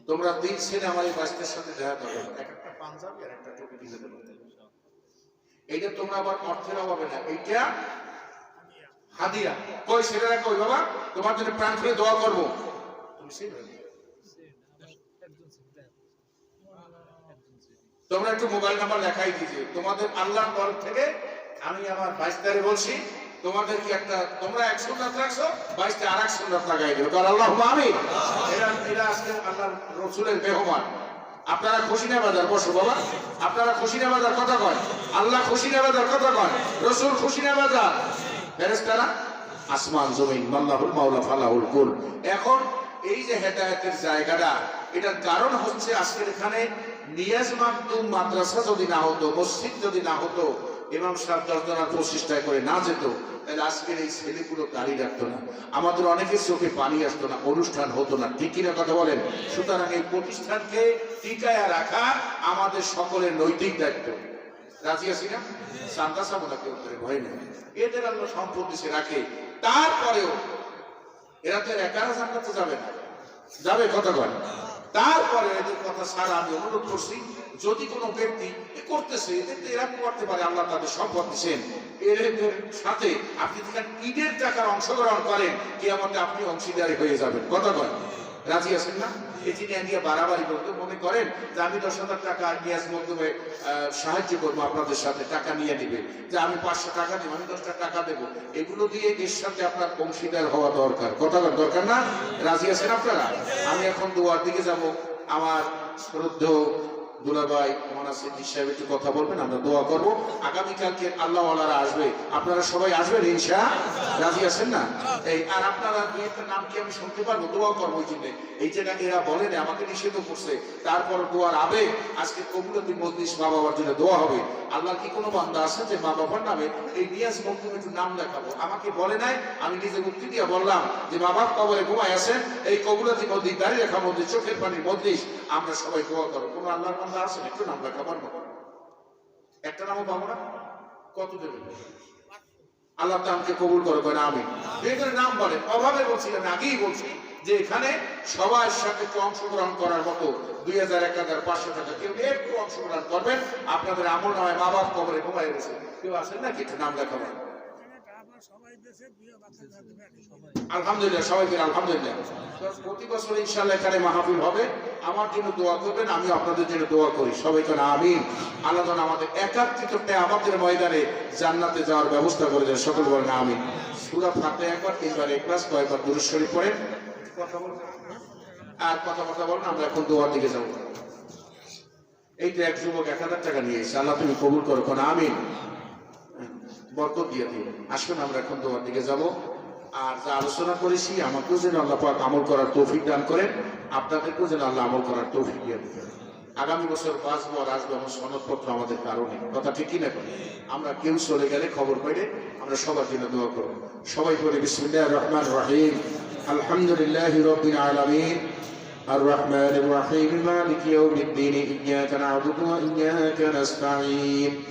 তোমরা 3 ছেলে আমার এই বাচ্চার সাথে দেখা করো, একটা পাঞ্জাবি আর একটা টুপি দিয়ে দেবো। এইটা তোমরা আবার অর্থের অভাবে না, এইটা হাদিয়া। কই ছেলেরা কই বাবা, তোমার জন্য প্রাণ খুলে দোয়া করবো। তুমি তোমরা একটু মোবাইল নাম্বার লেখাই দিয়েছে তোমাদের আল্লাহর তরফ থেকে। আমি আমার 22 তারিখে বলছি তোমাদের কি একটা, তোমরা 1 সুন্নাত রাখছো, 22টা আর 1 সুন্নাত লাগাই দিও। আল্লাহুম্মা আমিন। এরা আজকে আল্লাহর রাসূলের মেহমান। আপনারা খুশি না বাজার? বসো বাবা, আপনারা খুশি না বাজার? কথা কয় আল্লাহ খুশি না বাজার? কথা কয় রাসূল খুশি না বাজার? ফেরেশতারা, আসমান জমিন, আল্লাহুল মাওলা ফালাহুল কুল। এখন এই যে হেদায়েতের জায়গাটা, এটার কারণ হচ্ছে আজকের এখানে নিয়াজ মাকদুম মাদ্রাসা যদি না হতো, মসজিদ যদি না হতো, ইমাম সাহেব 10 জনের 25টায় করে না যেত, তাহলে আজকের এই ছেলেগুলো দাঁড়িয়ে রাখতো না, আমাদের অনেকের চোখে পানি আসতো না, অনুষ্ঠান হতো না। ঠিক কিনা কথা বলেন? সুতরাং এই প্রতিষ্ঠানকে টিকায়া রাখা আমাদের সকলের নৈতিক দায়িত্ব। রাজি আছি না? সান্তা সাবো না কেউ করে, ভয় নেই। এদের আল্লাহ সম্পদ দিছে রাখে, তারপরেও এরা তো একা জান্নাতে যাবে না, যাবে কথা বলে। তারপরে এদের কথা ছাড়া আমি অনুরোধ করছি, যদি কোনো ব্যক্তি করতেছে, এরা করতে পারে, আল্লাহ তাদের সম্পদ দিচ্ছেন, এদের সাথে আপনি যদি ঈদের টাকার অংশগ্রহণ করেন, কিয়ামতে আপনি অংশীদারি হয়ে যাবেন। কথা কয় রাজি আছেন না? এই যিনি নিয়ে বাড়াবাড়ি করতে মনে করেন যে আমি 10,000 টাকা নিয়াজ মাধ্যমে সাহায্য করবো, আপনাদের সাথে টাকা নিয়ে নিবে, যে আমি 500 টাকা দেবো, আমি 10টা টাকা দেবো, এগুলো দিয়ে এর সাথে আপনার অংশীদার হওয়া দরকার। কথা দরকার না? রাজি আছেন আপনারা? আমি এখন দোয়ার দিকে যাব। আমার শ্রদ্ধেয় দুলাভাই মোহাম্মদ সিদ্দিক সাহেব একটু কথা বলবেন, আমরা দোয়া করব। আগামীকালকে আল্লাহ ওয়ালারা আসবে, আপনারা সবাই আসবেন ইনশাআল্লাহ। রাজি আছেন না? এই আর আপনারা দুই একটা নাম কি আমি শুনতে পারবো? দোয়া করবো ওই জন্য। এই জায়গা এরা বলেন আমাকে নিষেধ করছে, তারপর দোয়ার আবেগ, আজকে কবুলতি মজলিস মা বাবার জন্য দোয়া হবে। আল্লাহ কি কোনো বান্দা আছে যে মা বাবার নামে এই নিয়াজ মকদুমে একটু নাম লেখাবো? আমাকে বলে নাই, আমি নিজে মুক্তি দিয়ে বললাম যে মা বাপ কবরে ঘুমায় আছেন, এই কবুলতি মজলিস, দাঁড়িয়ে রেখা মজলিস, চোখের পানির মজলিস, আমরা সবাই দোয়া করবো। কোনো আল্লাহর বান্দা আছেন একটু নাম লেখা পারবো? একটা নামও পাবো না? কত দেবে? আল্লাহ তো আমাকে কবুল করো, না আমি এদের নাম বলে অভাবে বলছি, আমি আগেই বলছি যে এখানে সবার সাথে অংশগ্রহণ করার মতো 2000, 1000, 500 টাকা কেউ একটু অংশগ্রহণ করবেন। আপনাদের আমল নয়, মা বাপ কবরে ঘুমাই গেছে, কেউ আসেন না কিছু নাম লেখাবেন? আলহামদুলিল্লাহ, সবাইকে আলহামদুলিল্লাহ। প্রতি বছর ইনশাআল্লাহ এখানে মাহফিল হবে, আমার জন্য দোয়া করবেন, আমি আপনাদের জন্য দোয়া করি। সবাইকে আমিন। আল্লাহ যেন আমাদের একাত্রিতটা আমাদের ময়দানে জান্নাতে যাওয়ার ব্যবস্থা করে দেন, সকল বলেন আমিন। সূরা ফাতিহা একবার, 3 বার ইখলাস, কয়েকবার দুরূদ শরীফ পড়েন, কথা বলবেন আর কথা বলেন। আমরা এখন দোয়ার দিকে যাব। এই তো এক যুবক 1000 টাকা নিয়ে এসেছে, আল্লাহ তুমি কবুল করো, কোন আমিন, বরকত দিয়ে দিও। আসুন আমরা এখন দোয়ার দিকে যাব। আর যা আলোচনা করেছি আমাকেও যেন আল্লাহ পাক আমল করার তৌফিক দান করেন, আপনাদেরকেও যেন আল্লাহ আমল করার তৌফিক দিয়ে দেন। আগামী বছর বাঁচবো আর আসবো আমার সনদপত্র আমাদের কারণে, কথা ঠিকই না? আমরা কেউ চলে গেলে খবর পাইলে আমরা সবার জন্য দোয়া করব। সবাই বলে বিসমিল্লাহির রহমানির রহিম, আলহামদুলিল্লাহি রাব্বিল আলামিন, الرحمن الرحيم مالك يوم الدين إياك نعبد وإياك نستعين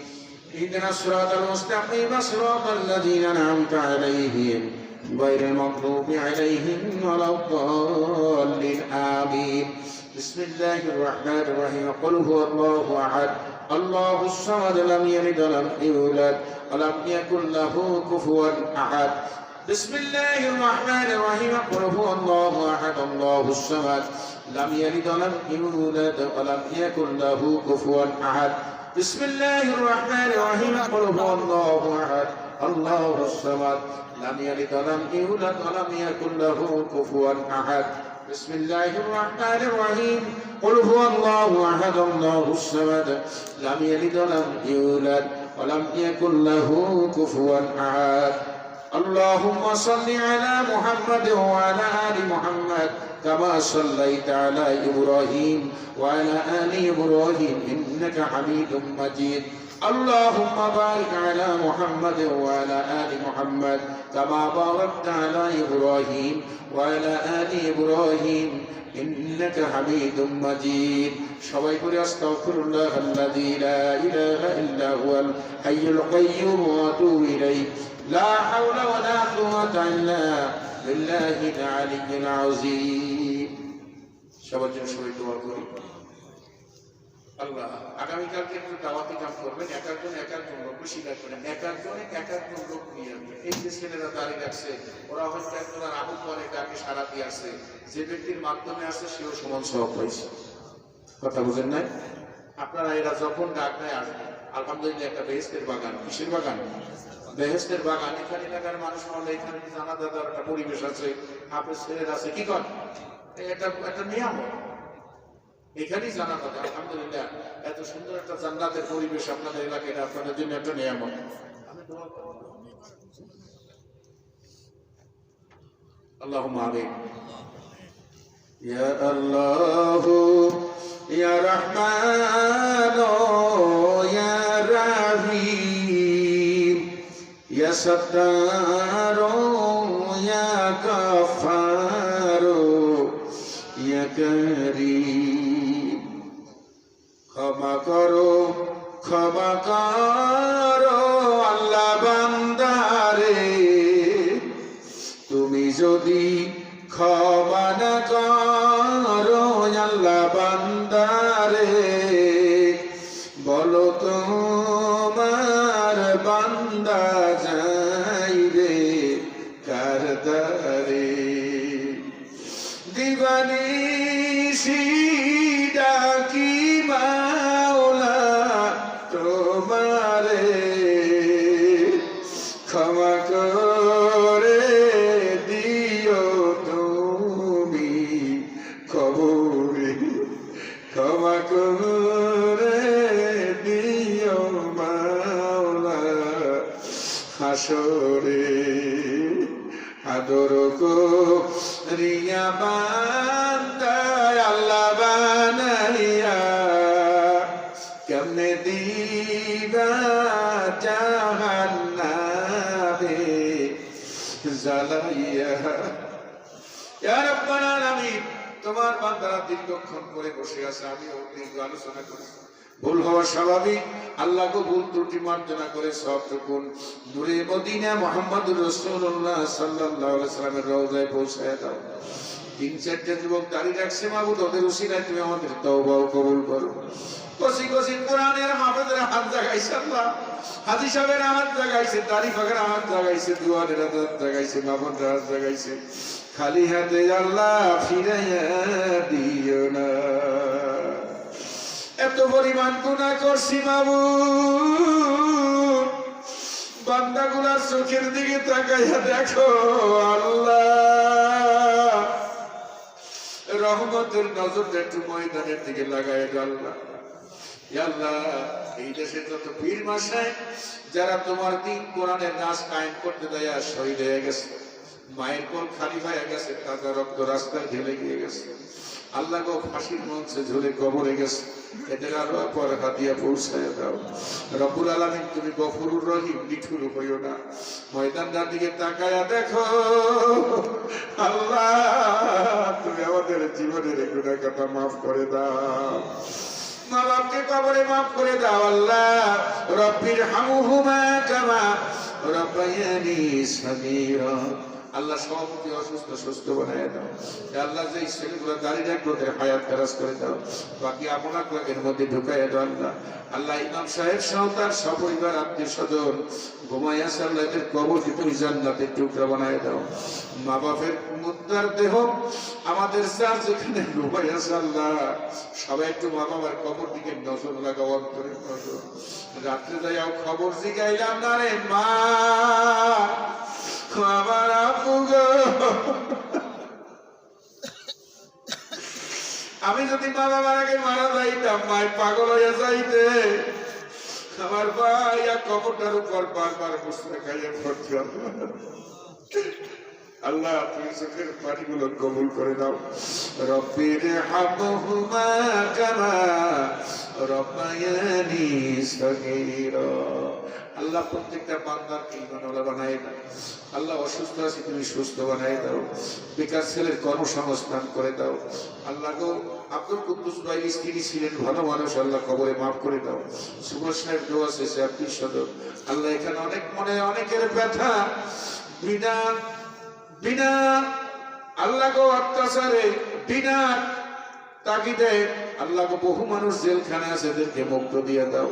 اهدنا الصراط المستقيم صراط الذين أنعمت عليهم غير المغضوب عليهم ولا الضالين آمين بسم الله الرحمن الرحيم قل هو الله أحد الله الصمد لم يلد ولم يولد ولم يكن له كفوا أحد بسم الله الرحمن الرحيم قل هو الله أحد الله الصمد لم يلد ولم يولد ولم يكن له كفوا أحد بسم الله الرحمن الرحيم قل هو الله أحد الله الصمد لم يلد ولم يولد ولم يكن له كفوا أحد بسم الله الرحمن الرحيم قل هو الله أحد الله الصمد لم يلد ولم يولد ولم يكن له كفوا أحد اللهم صل على محمد وعلى آل محمد كما صليت على إبراهيم وعلى آل إبراهيم إنك حميد مجيد اللهم بارك على محمد وعلى آل محمد كما باركت على إبراهيم وعلى آل إبراهيم إنك حميد مجيد شويكري أستغفر الله الذي لا إله إلا هو الحي القيوم وأتوب إليه لا حول ولا قوة إلا بالله العلي العظيم সবার জন্য সবাই দোয়া করি আল্লাহ আগামীকালকে একটু দাওয়াতি কাম করবেন একজন লোক স্বীকার করেন একজন লোক নিয়ে আসবেন এই যে ছেলেরা দাঁড়িয়ে রাখছে ওরা হয়তো একজন আবু করে তাকে সারা দিয়ে আসছে যে ব্যক্তির মাধ্যমে আসছে সেও সমান সহব হয়েছে কথা বুঝেন নাই আপনারা এরা যখন ডাক নেয় আসবেন আলহামদুলিল্লাহ একটা বেহেশতের বাগান কিসের বাগান বেহেশতের বাগান এখানে এলাকার মানুষ হলে এখানে জানা দাদার একটা পরিবেশ আছে হাফেজ ছেলেরা আছে কি কর এটা একটা নিয়ম এখানেই জানা কথা আলহামদুলিল্লাহ এত সুন্দর একটা জান্নাতের পরিবেশ আপনাদের এলাকায় আপনাদের জন্য একটা নিয়ামত আমি দোয়া করব আল্লাহুম্মা আমিন ইয়া আল্লাহ ইয়া রহমান ইয়া রহিম ইয়া সত্তার ইয়া গফফার ইয়া করিম ক্ষমা করো আল্লাহ বান্দারে তুমি যদি ক্ষমা না করো আল্লাহ বান্দারে বলো তোমার বান্দা যাইবে কার দ্বারে দিবানিশি ডাকি মাওলা তোমারে ক্ষমা করে দিও তুমি কবরে ক্ষমা করে দিও মাওলা হাসরে আদর করিয়া বান্দা আল্লাহ বানাইয়া কেমনে দিবা জাহান্নামে জ্বালাইয়া ইয়া রাব্বাল আলামিন তোমার বান্দারা দীর্ঘক্ষণ করে বসে আছে আমিও দীর্ঘ আলোচনা করেছি ভুল হওয়া স্বাভাবিক আল্লাহকে ভুল ত্রুটি মার্জনা করে সবটুকু নূরে মদিনা মুহাম্মদুর রাসূলুল্লাহ সাল্লাল্লাহু আলাইহি ওয়াসাল্লামের রওজায় পৌঁছায় দাও তিন চারটে যুবক দাঁড়িয়ে রাখছে মাবুদ ওদের উসিলায় তুমি আমাদের তওবা কবুল করো কসি কসি কোরআনের হাফেজের হাত জাগাইছে আল্লাহ হাজী সাহেবের হাত জাগাইছে দাড়ি পাকের হাত জাগাইছে দুয়ারের হাত জাগাইছে মামুনের হাত জাগাইছে খালি হাতে আল্লাহ ফিরাইয়া দিও না এত পরিমাণ গুনাহ করছি মাবুদ বান্দাগুলার চোখের দিকে তাকাইয়া দেখো আল্লাহ রহমতের নজরটা একটু ময়দানের দিকে লাগায় আল্লাহ আল্লাহ এই দেশের যত পীর মাশায়েখ যারা তোমার দিন কোরআনের নাস কায়েম করতে দেয় শহীদ হয়ে গেছে মায়ের কোল খালি হয়ে গেছে তাজা রক্ত রাস্তায় ঢেলে গিয়ে গেছে আল্লাহ গো ফাঁসির মঞ্চে ঝুলে কবরে গেছে, এদের আরো পর হাতিয়া পৌঁছায় দাও। রব্বুল আলামিন তুমি গফুরুর রহিম, নিঠুর হইও না। ময়দানটার দিকে তাকায়া দেখো আল্লাহ, তুমি আমাদের জীবনের গুনাহ কথা মাফ করে দাও। মা বাপকে কবরে মাফ করে দাও আল্লাহ। রব্বির হামুহুমা কামা রব্বায়ানি সাগীরা। আল্লাহ সভাপতি অসুস্থ সুস্থ বানায় দাও। আল্লাহ যে ছেলেগুলো দাঁড়িয়ে রাখলো তাদের হায়াত তারাজ করে দাও, বাকি আপনার এর মধ্যে ঢুকাইয়া দাও আল্লাহ। আল্লাহ ইমাম সাহেব সহ তার সপরিবার আত্মীয় স্বজন ঘুমাই আছে আল্লাহ, এদের কবরকে তুমি জান্নাতের টুকরা বানায় দাও। মা বাপের মুদ্রার দেহ আমাদের স্যার যেখানে ঘুমাই আছে আল্লাহ, সবাই একটু মা বাবার কবর দিকে নজর লাগাও, অন্তরের নজর। রাত্রে যাইও খবর জিগাইলাম না রে মা, আমার আপু গো, আমি যদি মা বাবার আগে মারা যাইতাম, মায়ের পাগল হয়ে যাইতে, আমার ভাই কবরটার উপর বারবার বসে খাইয়ে পড়তে। আল্লাহ তুমি চোখের পানিগুলো কবুল করে দাও। রব্বির হামহুমা কামা রব্বায়ানি সাগীরা। আল্লাহ প্রত্যেকটা বান্দাকে ঈমানওয়ালা বানায় দাও আল্লাহ। অসুস্থ আছে তুমি সুস্থ বানায় দাও। বেকার ছেলের কর্মসংস্থান করে দাও আল্লাহ গো। আব্দুল কুদ্দুস ভাই স্ত্রী ছিলেন ভালো মানুষ, আল্লাহ কবরে মাফ করে দাও। সুভাষ সাহেব দোয়া শেষে আপনি সদর আল্লাহ। এখানে অনেক মনে অনেকের ব্যথা, বিনা বিনা আল্লাহ গো অত্যাচারে, বিনা তাগিদে আল্লাহ গো বহু মানুষ জেলখানে আছে, এদেরকে মুক্ত দিয়ে দাও।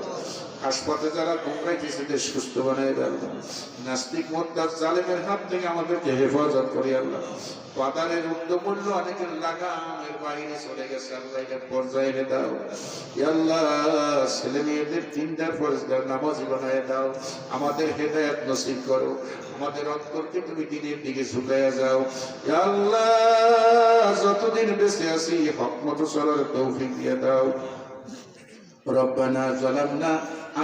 হাসপাতালে যারা ঘুমরাইতেছে এদের সুস্থ বানায় দাও। নাস্তিক মুরতাদ জালেমের হাত থেকে আমাদেরকে হেফাজত করি আল্লাহ। বাজারের উদ্যমূল্য অনেকের লাগামের বাইরে চলে গেছে আল্লাহ, এটা পর্যায়ে এনে দাও আল্লাহ। ছেলে মেয়েদের তিনটার ফরজগার নামাজি বানায় দাও। আমাদের হেদায়েত নসিব করো। আমাদের অন্তরকে তুমি দিনের দিকে ঝুঁকাইয়া যাও আল্লাহ। যতদিন বেঁচে আছি হক মতো চলার তৌফিক দিয়ে দাও। ربنا ظلمنا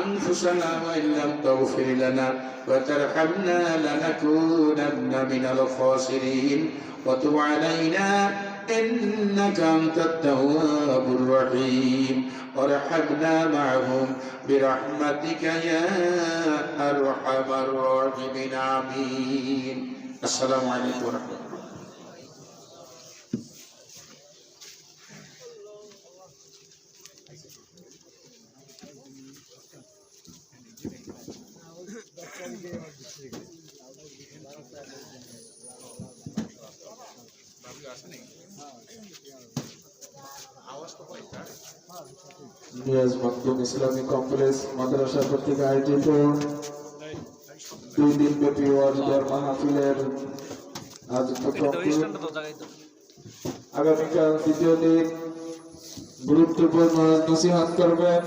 أنفسنا وإن لم تغفر لنا وترحمنا لنكونن من الخاسرين وتب علينا إنك أنت التواب الرحيم وارحمنا معهم برحمتك يا أرحم الراحمين آمين. السلام عليكم ورحمة الله. ইসলামী কমপ্লেক্স মাদ্রাসা কর্তৃক আয়োজিত 2 দিন ব্যাপী ওয়াজের মাহফিলের আজ প্রথম দিন, আগামীকাল দ্বিতীয় দিন গুরুত্বপূর্ণ নসিহত করবেন।